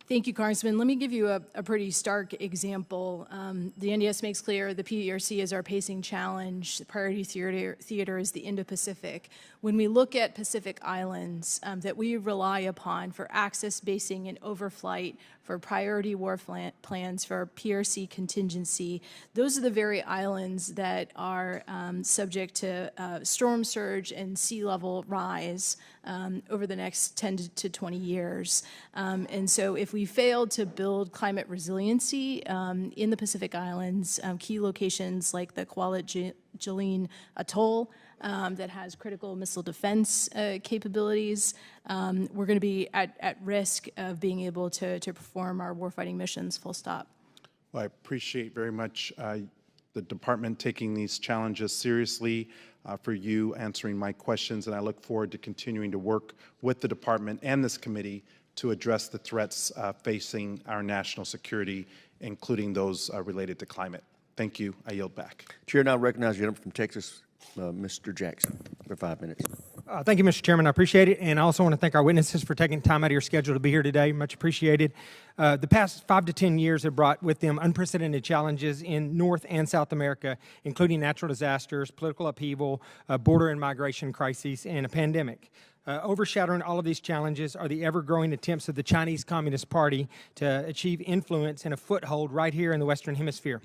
C: Thank you, Congressman. Let me give you a pretty stark example. The NDS makes clear the PRC is our pacing challenge. The priority theater is the Indo-Pacific. When we look at Pacific Islands that we rely upon for access, basing, and overflight, for priority war plans, for PRC contingency, those are the very islands that are subject to storm surge and sea level rise over the next 10 to 20 years. And so if we fail to build climate resiliency in the Pacific Islands, key locations like the Kwajalein Atoll that has critical missile defense capabilities, we're going to be at risk of being able to perform our warfighting missions, full stop.
F: Well, I appreciate very much the department taking these challenges seriously, for you answering my questions, and I look forward to continuing to work with the department and this committee to address the threats facing our national security, including those related to climate. Thank you. I yield back.
A: Chair now recognizes the gentleman from Texas, Mr. Jackson for 5 minutes.
G: Thank you, Mr. Chairman. I appreciate it. And I also want to thank our witnesses for taking time out of your schedule to be here today. Much appreciated. The past 5 to 10 years have brought with them unprecedented challenges in North and South America, including natural disasters, political upheaval, border and migration crises, and a pandemic. Overshadowing all of these challenges are the ever-growing attempts of the Chinese Communist Party to achieve influence and a foothold right here in the Western Hemisphere.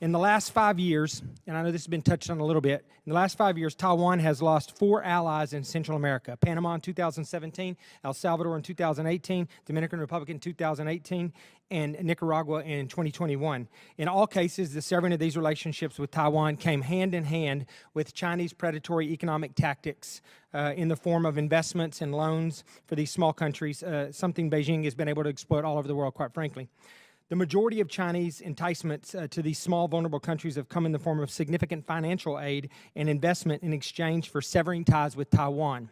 G: In the last 5 years, and I know this has been touched on a little bit, in the last 5 years, Taiwan has lost 4 allies in Central America. Panama in 2017, El Salvador in 2018, Dominican Republic in 2018, and Nicaragua in 2021. In all cases, the severing of these relationships with Taiwan came hand in hand with Chinese predatory economic tactics in the form of investments and loans for these small countries, something Beijing has been able to exploit all over the world, quite frankly. The majority of Chinese enticements to these small, vulnerable countries have come in the form of significant financial aid and investment in exchange for severing ties with Taiwan.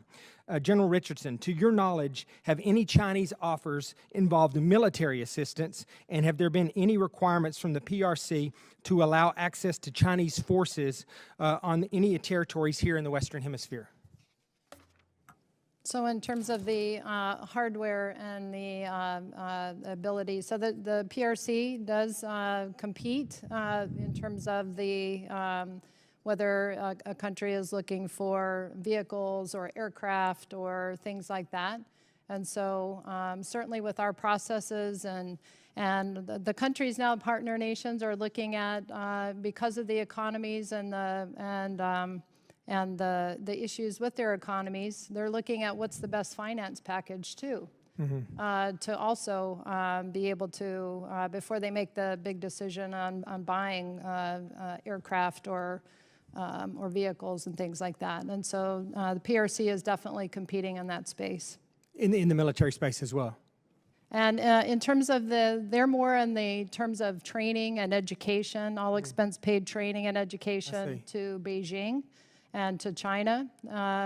G: General Richardson, to your knowledge, have any Chinese offers involved military assistance, and have there been any requirements from the PRC to allow access to Chinese forces on any territories here in the Western Hemisphere?
E: So in terms of the hardware and the ability, so the PRC does compete in terms of the whether a country is looking for vehicles or aircraft or things like that. And so certainly with our processes and the countries now, partner nations, are looking at, because of the economies and the issues with their economies, they're looking at what's the best finance package too, to also be able to, before they make the big decision on buying aircraft or vehicles and things like that. And so the PRC is definitely competing in that space.
G: In the military space as well.
E: And in terms of they're more in the terms of training and education, all expense paid training and education to Beijing and to China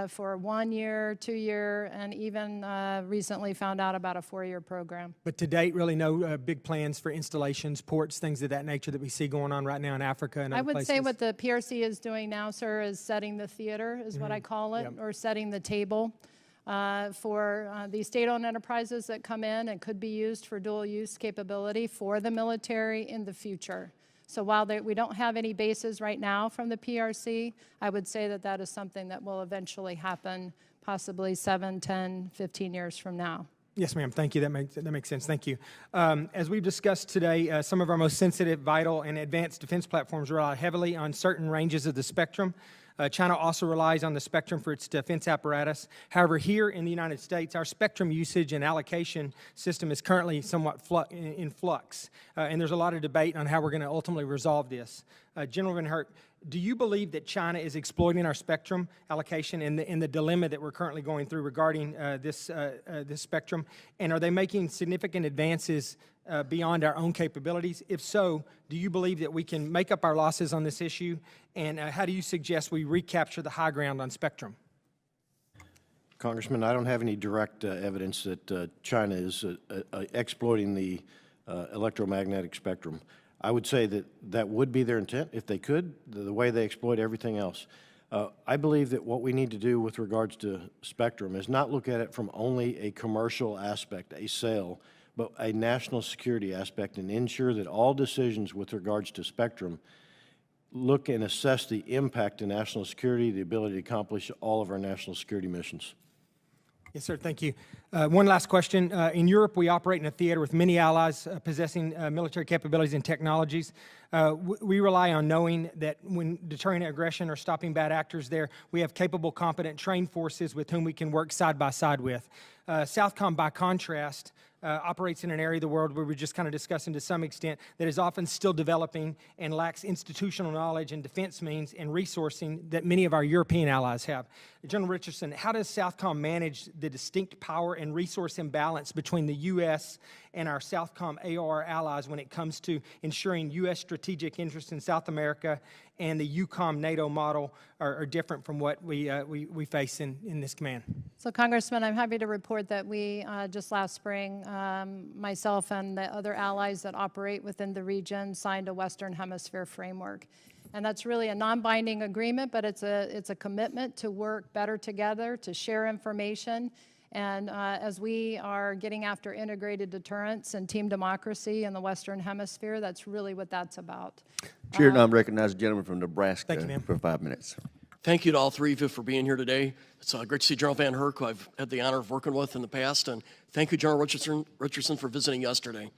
E: for 1 year, 2 year, and even recently found out about a 4-year program.
G: But to date, really no big plans for installations, ports, things of that nature that we see going on right now in Africa and other places?
E: I would say what the PRC is doing now, sir, is setting the theater, is what I call it, or setting the table for these state-owned enterprises that come in and could be used for dual-use capability for the military in the future. So while we don't have any bases right now from the PRC, I would say that that is something that will eventually happen possibly 7, 10, 15 years from now.
G: Yes, ma'am. Thank you. That makes sense. Thank you. As we've discussed today, some of our most sensitive, vital, and advanced defense platforms rely heavily on certain ranges of the spectrum. China also relies on the spectrum for its defense apparatus. However, here in the United States, our spectrum usage and allocation system is currently somewhat in flux, and there's a lot of debate on how we're going to ultimately resolve this. General VanHerck, do you believe that China is exploiting our spectrum allocation in the dilemma that we're currently going through regarding this spectrum? And are they making significant advances beyond our own capabilities? If so, do you believe that we can make up our losses on this issue? And how do you suggest we recapture the high ground on spectrum?
D: Congressman, I don't have any direct evidence that China is exploiting the electromagnetic spectrum. I would say that that would be their intent if they could, the way they exploit everything else. I believe that what we need to do with regards to spectrum is not look at it from only a commercial aspect, a sale, but a national security aspect, and ensure that all decisions with regards to spectrum look and assess the impact to national security, the ability to accomplish all of our national security missions.
G: Yes, sir. Thank you. One last question. In Europe, we operate in a theater with many allies possessing military capabilities and technologies. We rely on knowing that when deterring aggression or stopping bad actors there, we have capable, competent, trained forces with whom we can work side by side with. Southcom, by contrast, operates in an area of the world where we're just kind of discussing to some extent that is often still developing and lacks institutional knowledge and defense means and resourcing that many of our European allies have. General Richardson, how does Southcom manage the distinct power and resource imbalance between the U.S. and our Southcom AR allies when it comes to ensuring U.S. strategic interests in South America and the EUCOM NATO model are different from what we face in this command?
E: So, Congressman, I'm happy to report that we just last spring, myself and the other allies that operate within the region signed a Western Hemisphere framework. And that's really a non-binding agreement, but it's a commitment to work better together, to share information. And as we are getting after integrated deterrence and team democracy in the Western Hemisphere, that's really what that's about.
A: Chair, now I recognize the gentleman from Nebraska
G: Thank you, ma'am.
A: for 5 minutes.
H: Thank you to all three of you for being here today. It's great to see General VanHerck, who I've had the honor of working with in the past, and thank you, General Richardson, for visiting yesterday.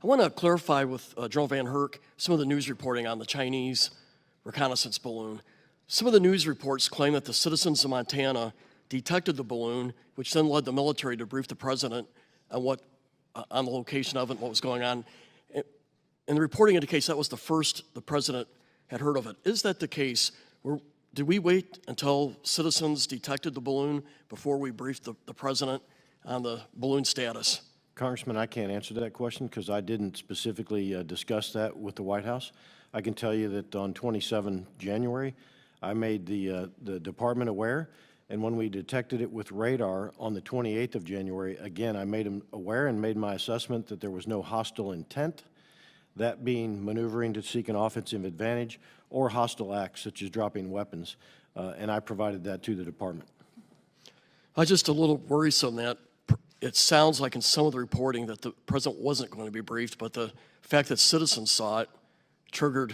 H: I want to clarify with General VanHerck some of the news reporting on the Chinese reconnaissance balloon. Some of the news reports claim that the citizens of Montana detected the balloon, which then led the military to brief the president on on the location of it and what was going on. And the reporting indicates that was the first the president had heard of it. Is that the case? Did we wait until citizens detected the balloon before we briefed the president on the balloon status?
D: Congressman, I can't answer that question because I didn't specifically discuss that with the White House. I can tell you that on 27 January, I made the department aware, and when we detected it with radar on the 28th of January, again, I made them aware and made my assessment that there was no hostile intent, that being maneuvering to seek an offensive advantage or hostile acts such as dropping weapons, and I provided that to the department.
H: I was just a little worrisome that it sounds like in some of the reporting that the president wasn't going to be briefed, but the fact that citizens saw it triggered,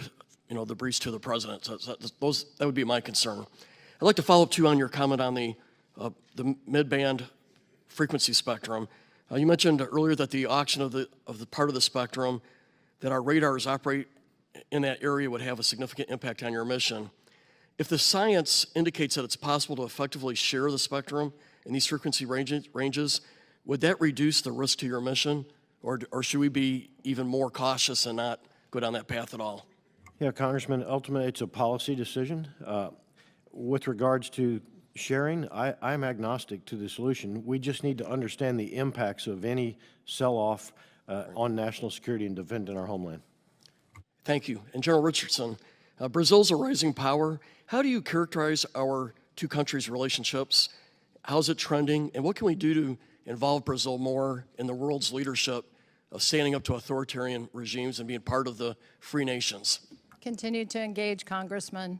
H: the briefs to the president. So that would be my concern. I'd like to follow up too on your comment on the mid-band frequency spectrum. You mentioned earlier that the auction of the part of the spectrum that our radars operate in that area would have a significant impact on your mission. If the science indicates that it's possible to effectively share the spectrum in these frequency ranges, would that reduce the risk to your mission, or should we be even more cautious and not go down that path at all?
D: Yeah, Congressman, ultimately it's a policy decision. With regards to sharing, I'm agnostic to the solution. We just need to understand the impacts of any sell-off on national security and defending our homeland.
H: Thank you. And General Richardson, Brazil's a rising power. How do you characterize our two countries' relationships? How's it trending? And what can we do to involve Brazil more in the world's leadership of standing up to authoritarian regimes and being part of the free nations?
E: Continue to engage, Congressman.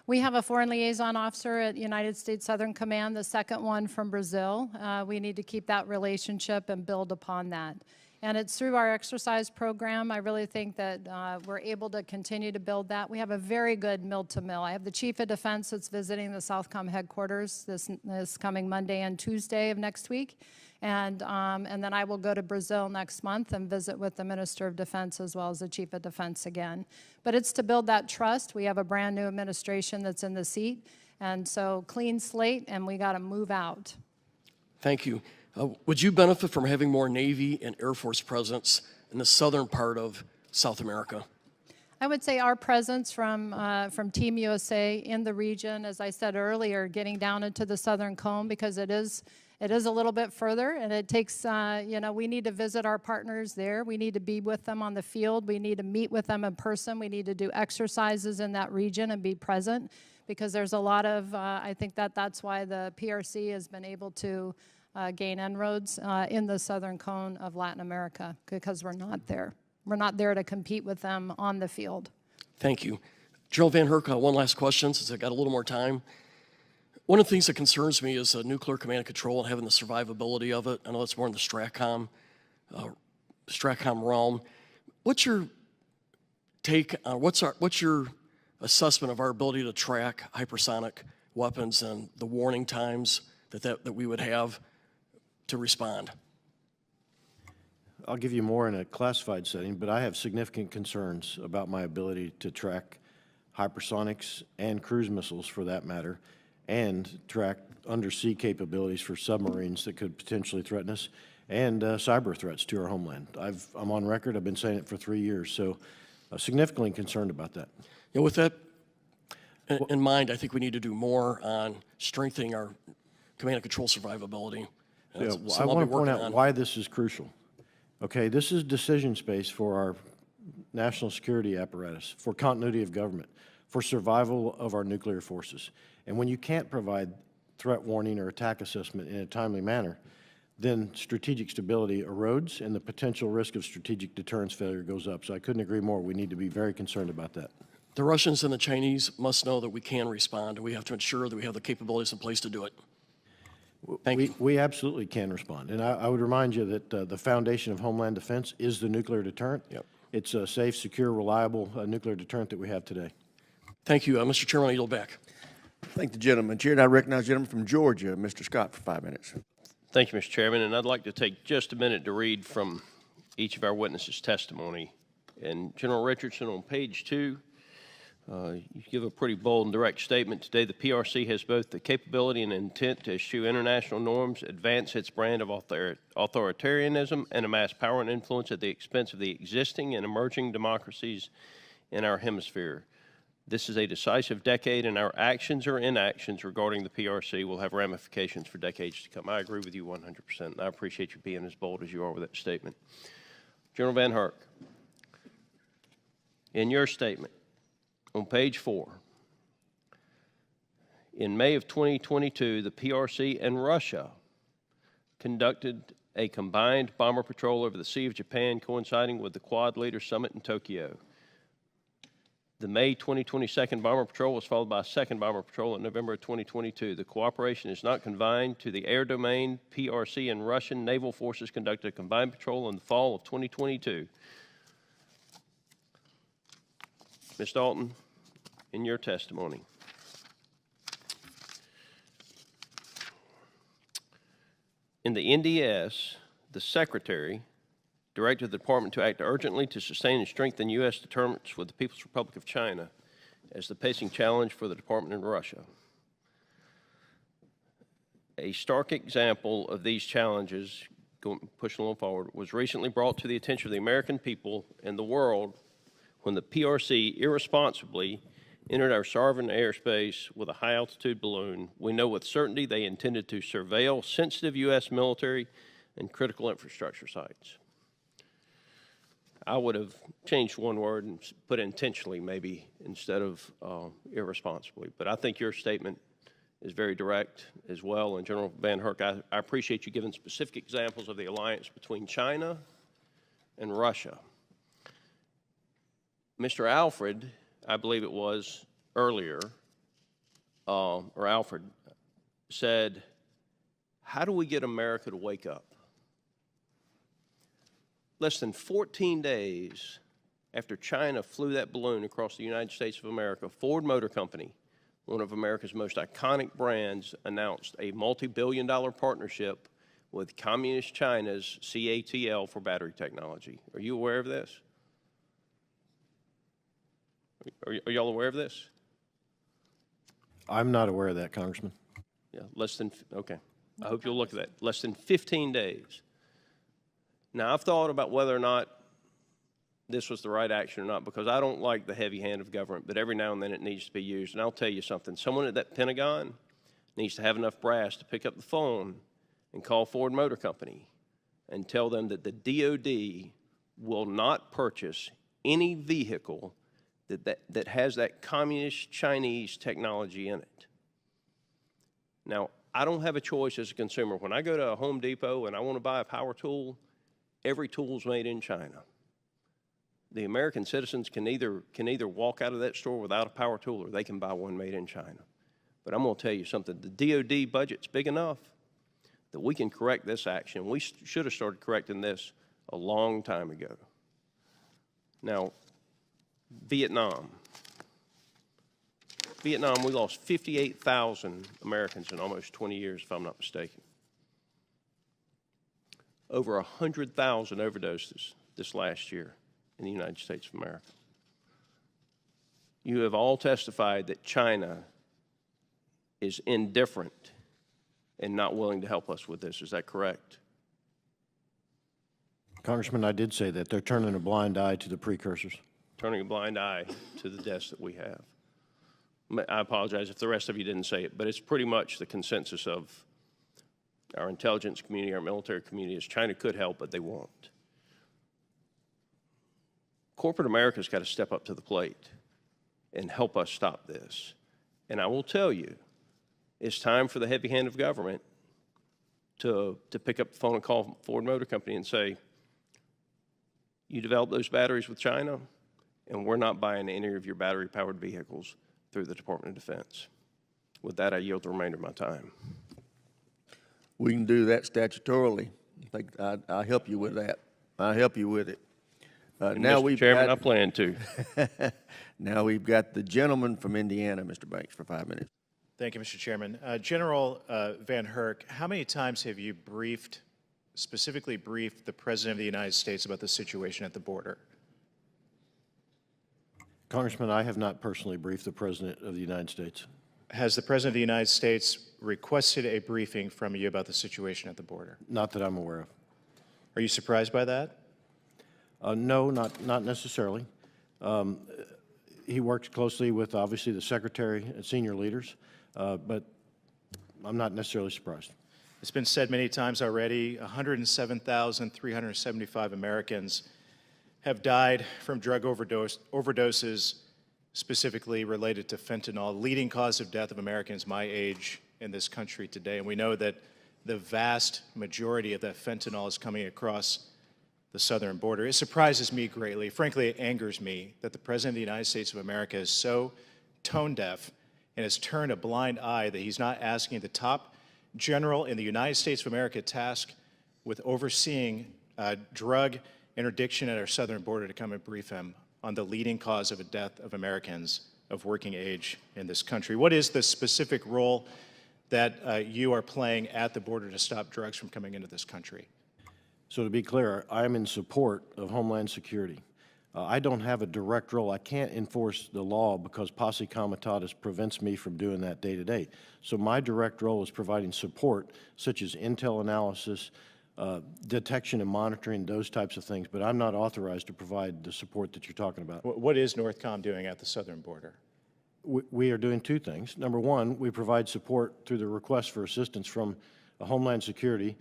E: We have a foreign liaison officer at United States Southern Command, the second one from Brazil. We need to keep that relationship and build upon that. And it's through our exercise program, I really think that we're able to continue to build that. We have a very good mill-to-mill. I have the Chief of Defense that's visiting the Southcom headquarters this coming Monday and Tuesday of next week. And then I will go to Brazil next month and visit with the Minister of Defense as well as the Chief of Defense again. But it's to build that trust. We have a brand new administration that's in the seat. And so clean slate, and we got to move out.
H: Thank you. Would you benefit from having more Navy and Air Force presence in the southern part of South America?
E: I would say our presence from Team USA in the region, as I said earlier, getting down into the southern cone, because it is a little bit further, and it takes, we need to visit our partners there. We need to be with them on the field. We need to meet with them in person. We need to do exercises in that region and be present, because there's a lot of, I think that's why the PRC has been able to gain inroads in the southern cone of Latin America, because we're not there. We're not there to compete with them on the field.
H: Thank you. General VanHerck, one last question since I got a little more time. One of the things that concerns me is nuclear command and control and having the survivability of it. I know that's more in the STRATCOM realm. What's your take on what's your assessment of our ability to track hypersonic weapons and the warning times that we would have to respond?
D: I'll give you more in a classified setting, but I have significant concerns about my ability to track hypersonics and cruise missiles, for that matter, and track undersea capabilities for submarines that could potentially threaten us, and cyber threats to our homeland. I'm on record. I've been saying it for 3 years, so significantly concerned about that.
H: With that in mind, I think we need to do more on strengthening our command and control survivability.
D: Yeah, I want to point out why this is crucial. Okay, this is decision space for our national security apparatus, for continuity of government, for survival of our nuclear forces. And when you can't provide threat warning or attack assessment in a timely manner, then strategic stability erodes and the potential risk of strategic deterrence failure goes up. So I couldn't agree more. We need to be very concerned about that.
H: The Russians and the Chinese must know that we can respond, and we have to ensure that we have the capabilities in place to do it.
D: We absolutely can respond. And I would remind you that the foundation of Homeland Defense is the nuclear deterrent.
H: Yep.
D: It's a safe, secure, reliable nuclear deterrent that we have today.
H: Thank you. Mr. Chairman, I yield back.
A: Thank the gentleman. Chair, and I recognize the gentleman from Georgia, Mr. Scott, for 5 minutes.
I: Thank you, Mr. Chairman. And I'd like to take just a minute to read from each of our witnesses' testimony. And General Richardson, on page 2, you give a pretty bold and direct statement. Today, the PRC has both the capability and intent to eschew international norms, advance its brand of authoritarianism, and amass power and influence at the expense of the existing and emerging democracies in our hemisphere. This is a decisive decade, and our actions or inactions regarding the PRC will have ramifications for decades to come. I agree with you 100%, and I appreciate you being as bold as you are with that statement. General VanHerck, in your statement, on page 4, in May of 2022, the PRC and Russia conducted a combined bomber patrol over the Sea of Japan, coinciding with the Quad Leaders Summit in Tokyo. The May 2022 bomber patrol was followed by a second bomber patrol in November of 2022. The cooperation is not confined to the air domain. PRC and Russian naval forces conducted a combined patrol in the fall of 2022. Ms. Dalton, in your testimony, in the NDS, the Secretary directed the Department to act urgently to sustain and strengthen U.S. deterrence with the People's Republic of China as the pacing challenge for the Department in Russia. A stark example of these challenges, pushing a little forward, was recently brought to the attention of the American people and the world when the PRC irresponsibly entered our sovereign airspace with a high-altitude balloon. We know with certainty they intended to surveil sensitive U.S. military and critical infrastructure sites. I would have changed one word and put intentionally maybe instead of irresponsibly. But I think your statement is very direct as well. And General VanHerck, I appreciate you giving specific examples of the alliance between China and Russia. Mr. Alfred, I believe it was earlier, or Alfred, said, how do we get America to wake up? Less than 14 days after China flew that balloon across the United States of America, Ford Motor Company, one of America's most iconic brands, announced a multi-billion-dollar partnership with Communist China's CATL for battery technology. Are you aware of this? Are y'all aware of this?
D: I'm not aware of that, Congressman.
I: Yeah, okay. I hope you'll look at that. Less than 15 days. Now, I've thought about whether or not this was the right action or not, because I don't like the heavy hand of government, but every now and then it needs to be used. And I'll tell you something. Someone at that Pentagon needs to have enough brass to pick up the phone and call Ford Motor Company and tell them that the DOD will not purchase any vehicle that has that communist Chinese technology in it. Now, I don't have a choice as a consumer. When I go to a Home Depot and I want to buy a power tool, every tool is made in China. The American citizens can either walk out of that store without a power tool or they can buy one made in China. But I'm going to tell you something. The DOD budget's big enough that we can correct this action. We should have started correcting this a long time ago. Now, Vietnam, we lost 58,000 Americans in almost 20 years, if I'm not mistaken. Over 100,000 overdoses this last year in the United States of America. You have all testified that China is indifferent and not willing to help us with this. Is that correct?
D: Congressman, I did say that. They're turning a blind eye to the precursors.
I: Turning a blind eye to the deaths that we have. I apologize if the rest of you didn't say it, but it's pretty much the consensus of our intelligence community, our military community, is China could help, but they won't. Corporate America's got to step up to the plate and help us stop this. And I will tell you, it's time for the heavy hand of government to pick up the phone and call Ford Motor Company and say, you developed those batteries with China? and we're not buying any of your battery-powered vehicles through the Department of Defense. With that, I yield the remainder of my time.
A: We can do that statutorily. I think I'll help you with that. I'll help you with it. Now
I: Mr. Chairman, I plan to.
A: Now we've got the gentleman from Indiana, Mr. Banks, for 5 minutes.
J: Thank you, Mr. Chairman. General VanHerck, how many times have you specifically briefed the President of the United States about the situation at the border?
D: Congressman, I have not personally briefed the President of the United States.
J: Has the President of the United States requested a briefing from you about the situation at the border?
D: Not that I'm aware of.
J: Are you surprised by that?
D: No, not necessarily. He works closely with, obviously, the Secretary and senior leaders, but I'm not necessarily surprised.
J: It's been said many times already, 107,375 Americans have died from drug overdoses, specifically related to fentanyl, leading cause of death of Americans my age in this country today. And we know that the vast majority of that fentanyl is coming across the southern border. It surprises me greatly. Frankly, it angers me that the President of the United States of America is so tone deaf and has turned a blind eye that he's not asking the top general in the United States of America tasked with overseeing drug interdiction at our southern border to come and brief him on the leading cause of a death of Americans of working age in this country. What is the specific role that you are playing at the border to stop drugs from coming into this country?
D: So to be clear, I'm in support of Homeland Security. I don't have a direct role. I can't enforce the law because posse comitatus prevents me from doing that day to day. So my direct role is providing support, such as intel analysis, detection and monitoring, those types of things, but I'm not authorized to provide the support that you're talking about.
J: What is Northcom doing at the southern border?
D: We are doing two things. Number one, we provide support through the request for assistance from Homeland Security,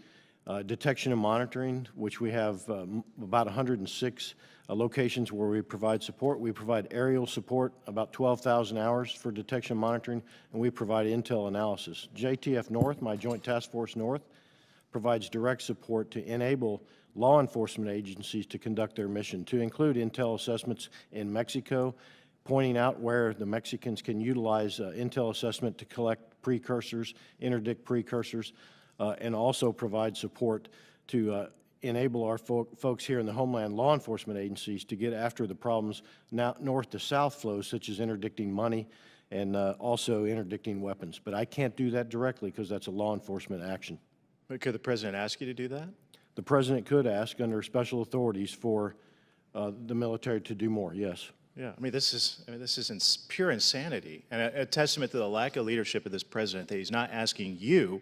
D: detection and monitoring, which we have about 106 locations where we provide support. We provide aerial support, about 12,000 hours for detection and monitoring, and we provide intel analysis. JTF North, my Joint Task Force North, provides direct support to enable law enforcement agencies to conduct their mission, to include intel assessments in Mexico, pointing out where the Mexicans can utilize intel assessment to collect precursors, interdict precursors, and also provide support to enable our folks here in the Homeland law enforcement agencies to get after the problems now north to south flows, such as interdicting money and also interdicting weapons. But I can't do that directly because that's a law enforcement action.
J: But could the President ask you to do that?
D: The President could ask under special authorities for the military to do more, yes.
J: Yeah, I mean, this is pure insanity and a testament to the lack of leadership of this President that he's not asking you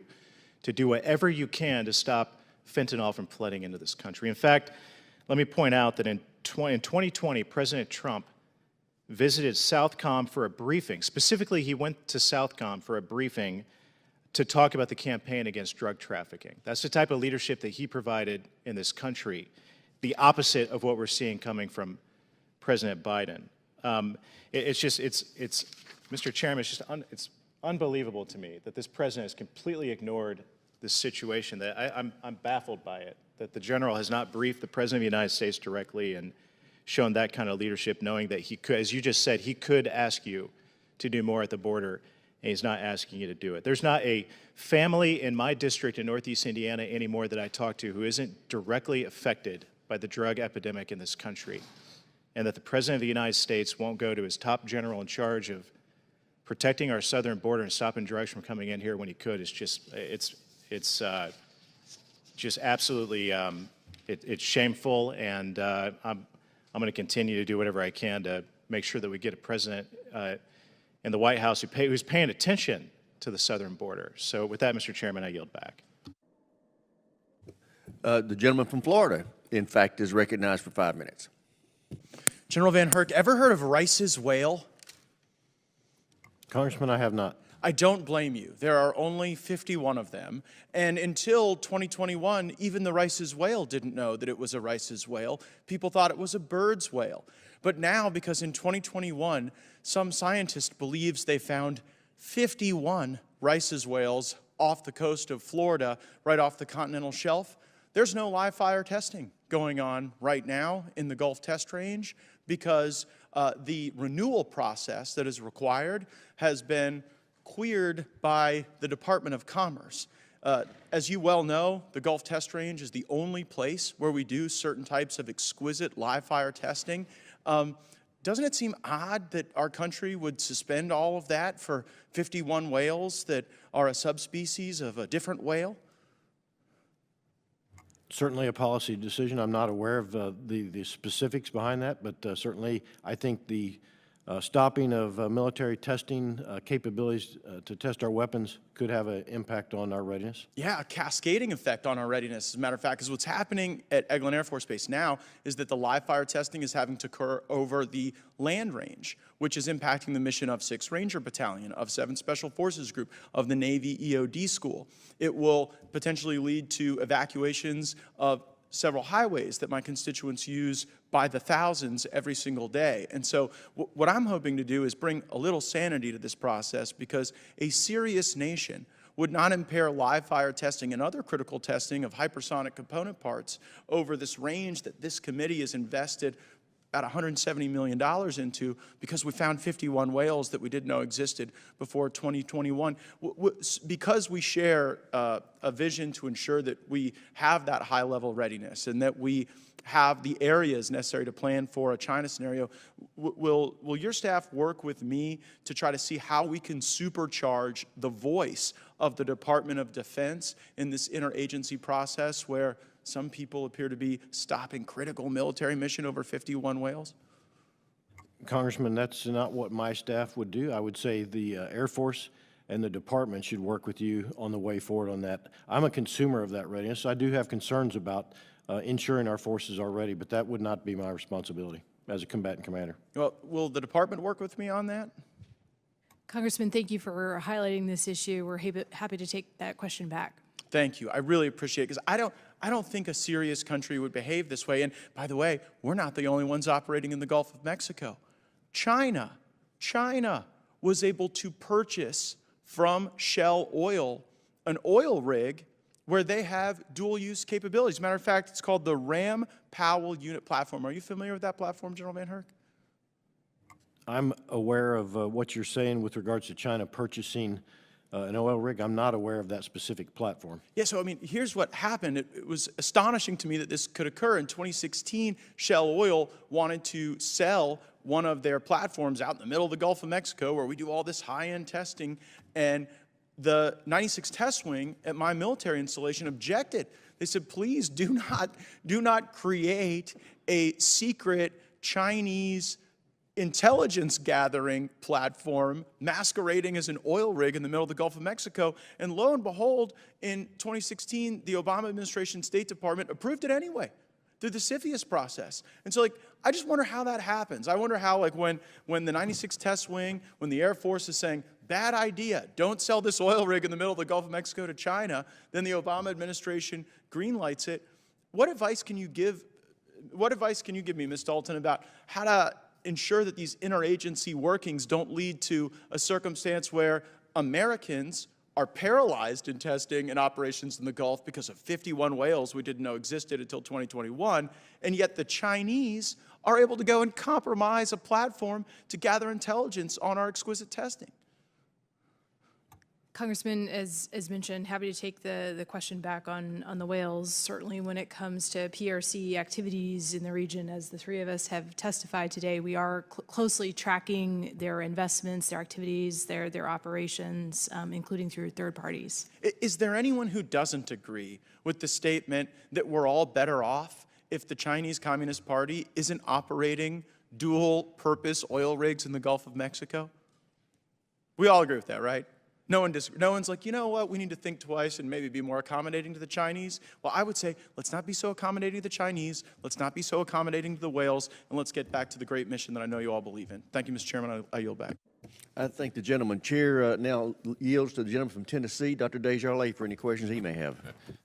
J: to do whatever you can to stop fentanyl from flooding into this country. In fact, let me point out that in 2020, President Trump visited Southcom for a briefing. Specifically, he went to Southcom for a briefing to talk about the campaign against drug trafficking. That's the type of leadership that he provided in this country, the opposite of what we're seeing coming from President Biden. Mr. Chairman, it's unbelievable to me that this president has completely ignored this situation. That I'm baffled by it, that the general has not briefed the President of the United States directly and shown that kind of leadership, knowing that he could, as you just said, he could ask you to do more at the border, and he's not asking you to do it. There's not a family in my district in Northeast Indiana anymore that I talk to who isn't directly affected by the drug epidemic in this country, and that the President of the United States won't go to his top general in charge of protecting our southern border and stopping drugs from coming in here when he could is just, it's absolutely, it's shameful, and I'm going to continue to do whatever I can to make sure that we get a president in the White House who's paying attention to the southern border. So with that, Mr. Chairman, I yield back.
A: The gentleman from Florida, in fact, is recognized for 5 minutes.
V: General VanHerck, ever heard of Rice's whale?
D: Congressman, I have not.
V: I don't blame you. There are only 51 of them, and until 2021, even the Rice's whale didn't know that it was a Rice's whale. People thought it was a bird's whale. But now, because in 2021, some scientist believes they found 51 Rice's whales off the coast of Florida, right off the continental shelf, there's no live fire testing going on right now in the Gulf Test Range because the renewal process that is required has been queered by the Department of Commerce. As you well know, the Gulf Test Range is the only place where we do certain types of exquisite live fire testing. Doesn't it seem odd that our country would suspend all of that for 51 whales that are a subspecies of a different whale?
D: Certainly a policy decision. I'm not aware of the specifics behind that, but certainly I think the stopping of military testing capabilities to test our weapons could have an impact on our readiness.
V: Yeah, a cascading effect on our readiness, as a matter of fact, because what's happening at Glen Air Force Base now is that the live fire testing is having to occur over the land range, which is impacting the mission of 6th Ranger Battalion, of 7th Special Forces Group, of the Navy EOD School. It will potentially lead to evacuations of several highways that my constituents use by the thousands every single day. And so what I'm hoping to do is bring a little sanity to this process, because a serious nation would not impair live fire testing and other critical testing of hypersonic component parts over this range that this committee has invested about $170 million into, because we found 51 whales that we didn't know existed before 2021. Because we share a vision to ensure that we have that high-level readiness and that we have the areas necessary to plan for a China scenario, will your staff work with me to try to see how we can supercharge the voice of the Department of Defense in this interagency process where some people appear to be stopping critical military mission over 51 whales?
D: Congressman, that's not what my staff would do. I would say the Air Force and the department should work with you on the way forward on that. I'm a consumer of that readiness. I do have concerns about ensuring our forces are ready, but that would not be my responsibility as a combatant commander.
V: Well, will the department work with me on that?
C: Congressman, thank you for highlighting this issue. We're happy to take that question back.
V: Thank you. I really appreciate it, because I don't think a serious country would behave this way. And by the way, we're not the only ones operating in the Gulf of Mexico. China was able to purchase from Shell Oil an oil rig where they have dual-use capabilities. As a matter of fact, it's called the Ram Powell Unit Platform. Are you familiar with that platform, General VanHerck?
D: I'm aware of what you're saying with regards to China purchasing an oil rig. I'm not aware of that specific platform.
V: Yeah, so I mean, here's what happened. It was astonishing to me that this could occur. In 2016, Shell Oil wanted to sell one of their platforms out in the middle of the Gulf of Mexico where we do all this high-end testing, and the 96 Test Wing at my military installation objected. They said, please do not create a secret Chinese intelligence gathering platform masquerading as an oil rig in the middle of the Gulf of Mexico. And lo and behold, in 2016, the Obama administration State Department approved it anyway through the CFIUS process. And so, I just wonder how that happens. I wonder how, when the 96 Test Wing, when the Air Force is saying, bad idea, don't sell this oil rig in the middle of the Gulf of Mexico to China, then the Obama administration greenlights it. What advice can you give me, Ms. Dalton, about how to ensure that these interagency workings don't lead to a circumstance where Americans are paralyzed in testing and operations in the Gulf because of 51 whales we didn't know existed until 2021, and yet the Chinese are able to go and compromise a platform to gather intelligence on our exquisite testing?
C: Congressman, as mentioned, happy to take the question back on the whales. Certainly when it comes to PRC activities in the region, as the three of us have testified today, we are closely tracking their investments, their activities, their operations, including through third parties.
V: Is there anyone who doesn't agree with the statement that we're all better off if the Chinese Communist Party isn't operating dual-purpose oil rigs in the Gulf of Mexico? We all agree with that, right? No one's like, you know what, we need to think twice and maybe be more accommodating to the Chinese. Well, I would say, let's not be so accommodating to the Chinese, let's not be so accommodating to the whales, and let's get back to the great mission that I know you all believe in. Thank you, Mr. Chairman. I yield back.
A: I thank the gentleman. Chair now yields to the gentleman from Tennessee, Dr. Desjardins, for any questions he may have.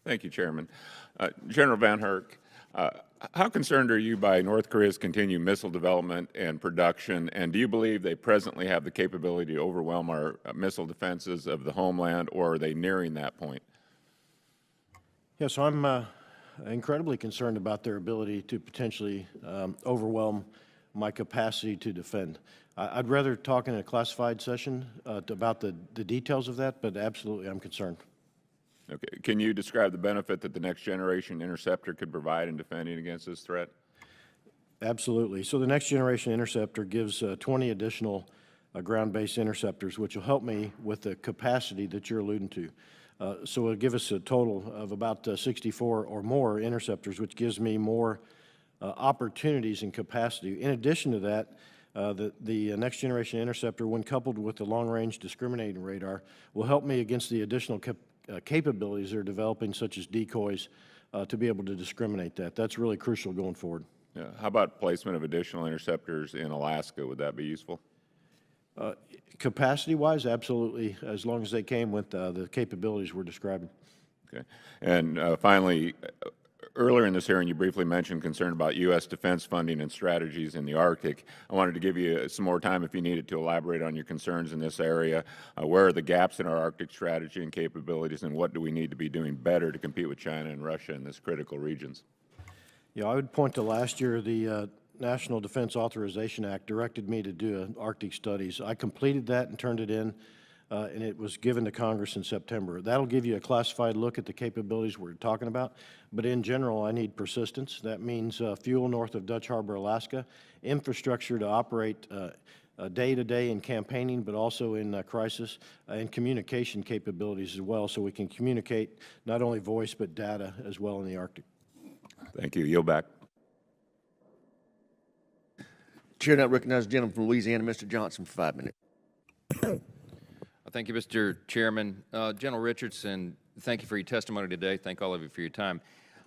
K: Thank you, Chairman. General VanHerck, how concerned are you by North Korea's continued missile development and production, and do you believe they presently have the capability to overwhelm our missile defenses of the homeland, or are they nearing that point?
D: Yeah, so I'm incredibly concerned about their ability to potentially overwhelm my capacity to defend. I'd rather talk in a classified session about the details of that, but absolutely I'm concerned.
K: Okay. Can you describe the benefit that the Next Generation Interceptor could provide in defending against this threat?
D: Absolutely. So the Next Generation Interceptor gives 20 additional ground-based interceptors, which will help me with the capacity that you're alluding to. So it'll give us a total of about 64 or more interceptors, which gives me more opportunities and capacity. In addition to that, the Next Generation Interceptor, when coupled with the long-range discriminating radar, will help me against the additional capabilities they're developing, such as decoys, to be able to discriminate that. That's really crucial going forward.
K: Yeah. How about placement of additional interceptors in Alaska? Would that be useful?
D: Capacity-wise, absolutely, as long as they came with the capabilities we're describing.
K: Okay. And finally, earlier in this hearing, you briefly mentioned concern about U.S. defense funding and strategies in the Arctic. I wanted to give you some more time if you needed to elaborate on your concerns in this area. Where are the gaps in our Arctic strategy and capabilities, and what do we need to be doing better to compete with China and Russia in this critical regions?
D: Yeah, I would point to last year, the National Defense Authorization Act directed me to do Arctic studies. I completed that and turned it in, and it was given to Congress in September. That'll give you a classified look at the capabilities we're talking about, but in general, I need persistence. That means fuel north of Dutch Harbor, Alaska, infrastructure to operate day-to-day in campaigning, but also in crisis, and communication capabilities as well, so we can communicate not only voice but data as well in the Arctic.
K: Thank you. Yield back.
A: Chair now recognizes the gentleman from Louisiana, Mr. Johnson, for 5 minutes.
L: Thank you, Mr. Chairman. General Richardson, thank you for your testimony today. Thank all of you for your time.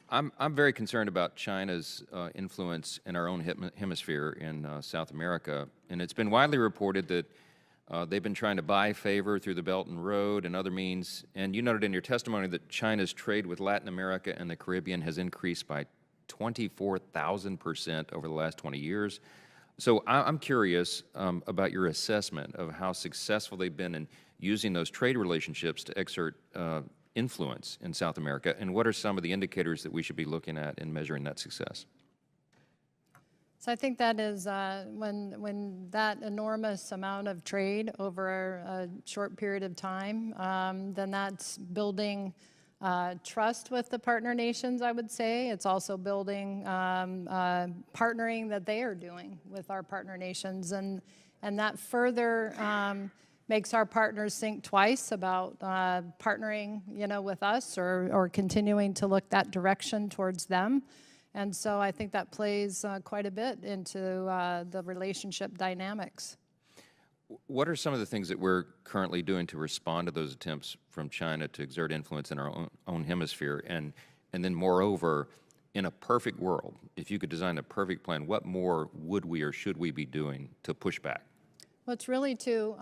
L: I'm very concerned about China's influence in our own hemisphere in South America, and it's been widely reported that they've been trying to buy favor through the Belt and Road and other means, and you noted in your testimony that China's trade with Latin America and the Caribbean has increased by 24,000% over the last 20 years. So I'm curious about your assessment of how successful they've been in using those trade relationships to exert influence in South America, and what are some of the indicators that we should be looking at in measuring that success?
E: So I think that is when that enormous amount of trade over a short period of time, then that's building trust with the partner nations, I would say. It's also building partnering that they are doing with our partner nations, and that further makes our partners think twice about partnering, with us or continuing to look that direction towards them. And so I think that plays quite a bit into the relationship dynamics.
L: What are some of the things that we're currently doing to respond to those attempts from China to exert influence in our own hemisphere? And then moreover, in a perfect world, if you could design a perfect plan, what more would we or should we be doing to push back?
E: Well, it's really to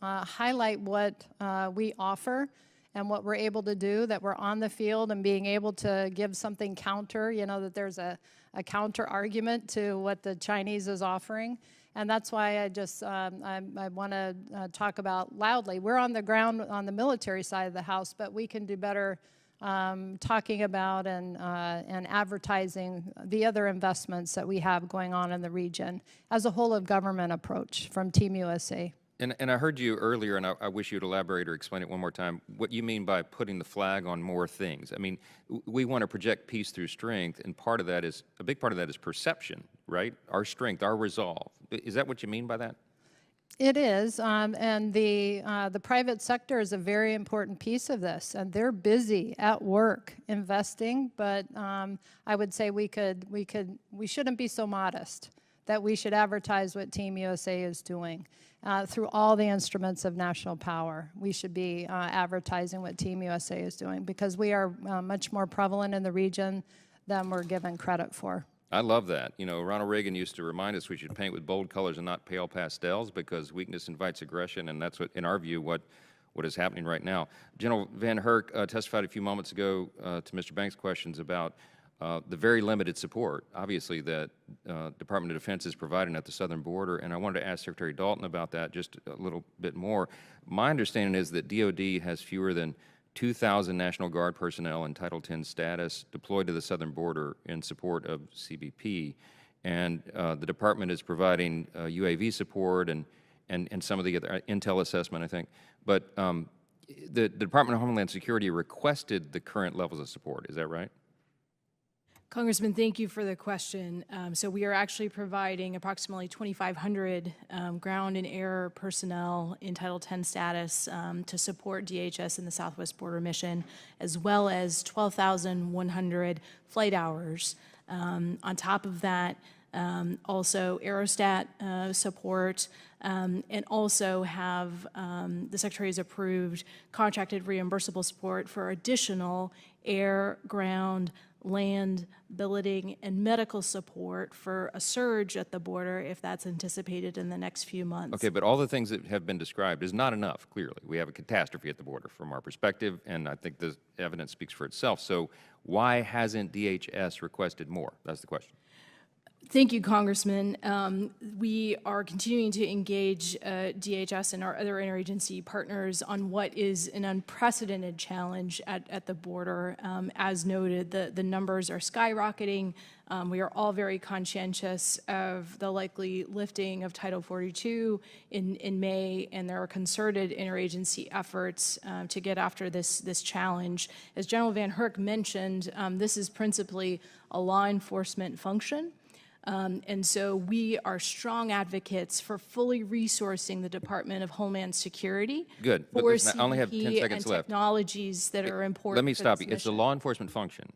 E: highlight what we offer and what we're able to do, that we're on the field and being able to give something counter, that there's a counter argument to what the Chinese is offering. And that's why I want to talk about loudly. We're on the ground on the military side of the house, but we can do better talking about and advertising the other investments that we have going on in the region as a whole of government approach from Team USA.
L: And I heard you earlier, and I wish you'd elaborate or explain it one more time, what you mean by putting the flag on more things. I mean, we want to project peace through strength, and a big part of that is perception, right? Our strength, our resolve. Is that what you mean by that?
E: It is, and the private sector is a very important piece of this, and they're busy at work investing. But I would say we shouldn't be so modest that we should advertise what Team USA is doing through all the instruments of national power. We should be advertising what Team USA is doing, because we are much more prevalent in the region than we're given credit for.
L: I love that. Ronald Reagan used to remind us we should paint with bold colors and not pale pastels, because weakness invites aggression, and that's what, in our view, what is happening right now. General VanHerck testified a few moments ago to Mr. Banks' questions about the very limited support, obviously, that Department of Defense is providing at the southern border, and I wanted to ask Secretary Dalton about that just a little bit more. My understanding is that DOD has fewer than 2,000 National Guard personnel in Title X status deployed to the southern border in support of CBP, and the department is providing UAV support and some of the other intel assessment, I think. But the Department of Homeland Security requested the current levels of support. Is that right?
C: Congressman, thank you for the question. So we are actually providing approximately 2,500 ground and air personnel in Title 10 status to support DHS in the Southwest Border Mission, as well as 12,100 flight hours. On top of that, also aerostat support, and also have the Secretary has approved contracted reimbursable support for additional air, ground, land, billeting, and medical support for a surge at the border if that's anticipated in the next few months.
L: Okay, but all the things that have been described is not enough, clearly. We have a catastrophe at the border from our perspective, and I think the evidence speaks for itself. So why hasn't DHS requested more? That's the question.
C: Thank you, Congressman. We are continuing to engage DHS and our other interagency partners on what is an unprecedented challenge at the border. As noted, the numbers are skyrocketing. We are all very conscientious of the likely lifting of Title 42 in May, and there are concerted interagency efforts to get after this challenge. As General VanHerck mentioned, this is principally a law enforcement function. And so we are strong advocates for fully resourcing the Department of Homeland Security.
L: Good. But
C: For
L: listen, I only have 10
C: CBP
L: seconds
C: and
L: left.
C: technologies that are important.
L: Let me
C: for
L: stop
C: this
L: you. It's a
C: mission.
L: law enforcement function.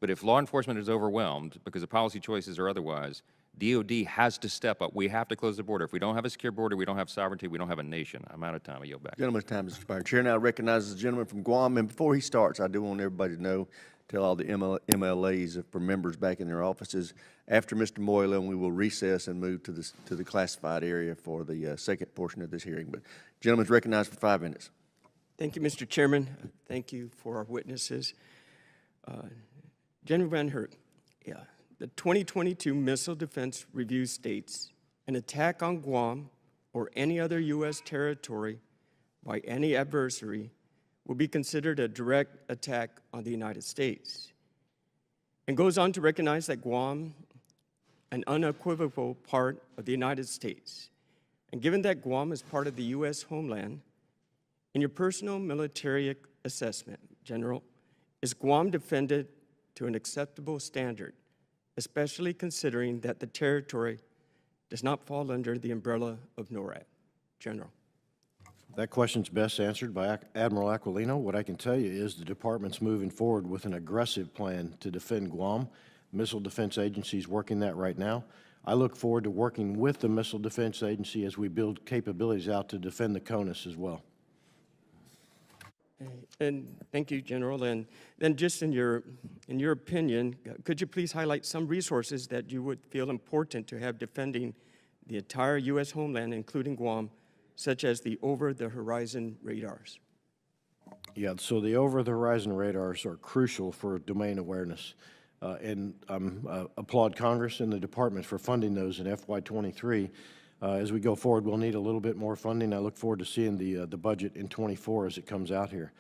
L: But if law enforcement is overwhelmed because of policy choices or otherwise, DOD has to step up. We have to close the border. If we don't have a secure border, we don't have sovereignty, we don't have a nation. I'm out of time. I yield back.
A: Gentleman's time has expired. Chair now recognizes the gentleman from Guam. And before he starts, I do want everybody to know, tell all the MLAs for members back in their offices, after Mr. Moylan, we will recess and move to the classified area for the second portion of this hearing. But gentleman's recognized for 5 minutes.
M: Thank you, Mr. Chairman. Thank you for our witnesses. General VanHerck, the 2022 Missile Defense Review states, an attack on Guam or any other U.S. territory by any adversary will be considered a direct attack on the United States, and goes on to recognize that Guam, an unequivocal part of the United States, and given that Guam is part of the U.S. homeland, in your personal military assessment, General, is Guam defended to an acceptable standard, especially considering that the territory does not fall under the umbrella of NORAD? General.
D: That question's best answered by Admiral Aquilino. What I can tell you is the department's moving forward with an aggressive plan to defend Guam. Missile Defense Agency is working that right now. I look forward to working with the Missile Defense Agency as we build capabilities out to defend the CONUS as well.
M: And thank you, General. And then just in your opinion, could you please highlight some resources that you would feel important to have defending the entire U.S. homeland, including Guam, such as the over-the-horizon radars?
D: Yeah, so the over-the-horizon radars are crucial for domain awareness. And I applaud Congress and the Department for funding those in FY23. As we go forward, we'll need a little bit more funding. I look forward to seeing the budget in 24 as it comes out here.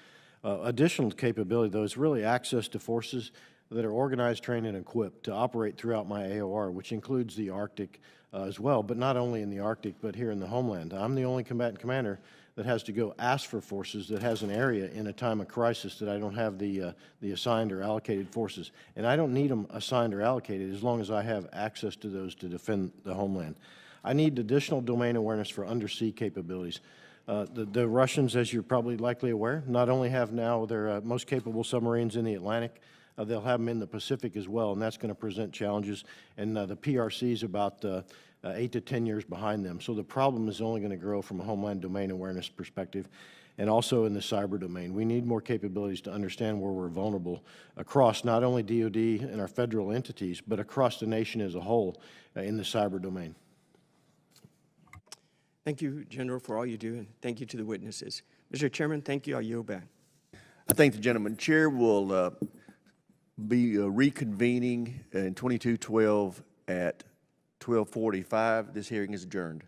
D: Additional capability, though, is really access to forces that are organized, trained, and equipped to operate throughout my AOR, which includes the Arctic as well, but not only in the Arctic, but here in the homeland. I'm the only combatant commander that has to go ask for forces that has an area in a time of crisis that I don't have the assigned or allocated forces. And I don't need them assigned or allocated as long as I have access to those to defend the homeland. I need additional domain awareness for undersea capabilities. The Russians, as you're probably likely aware, not only have now their most capable submarines in the Atlantic, they'll have them in the Pacific as well, and that's going to present challenges. And the PRC is about 8 to 10 years behind them. So the problem is only going to grow from a homeland domain awareness perspective, and also in the cyber domain. We need more capabilities to understand where we're vulnerable across not only DOD and our federal entities, but across the nation as a whole in the cyber domain.
M: Thank you, General, for all you do, and thank you to the witnesses. Mr. Chairman, thank you. I yield back.
A: I thank the gentleman. Chair will be reconvening in 2212 at 12:45. This hearing is adjourned.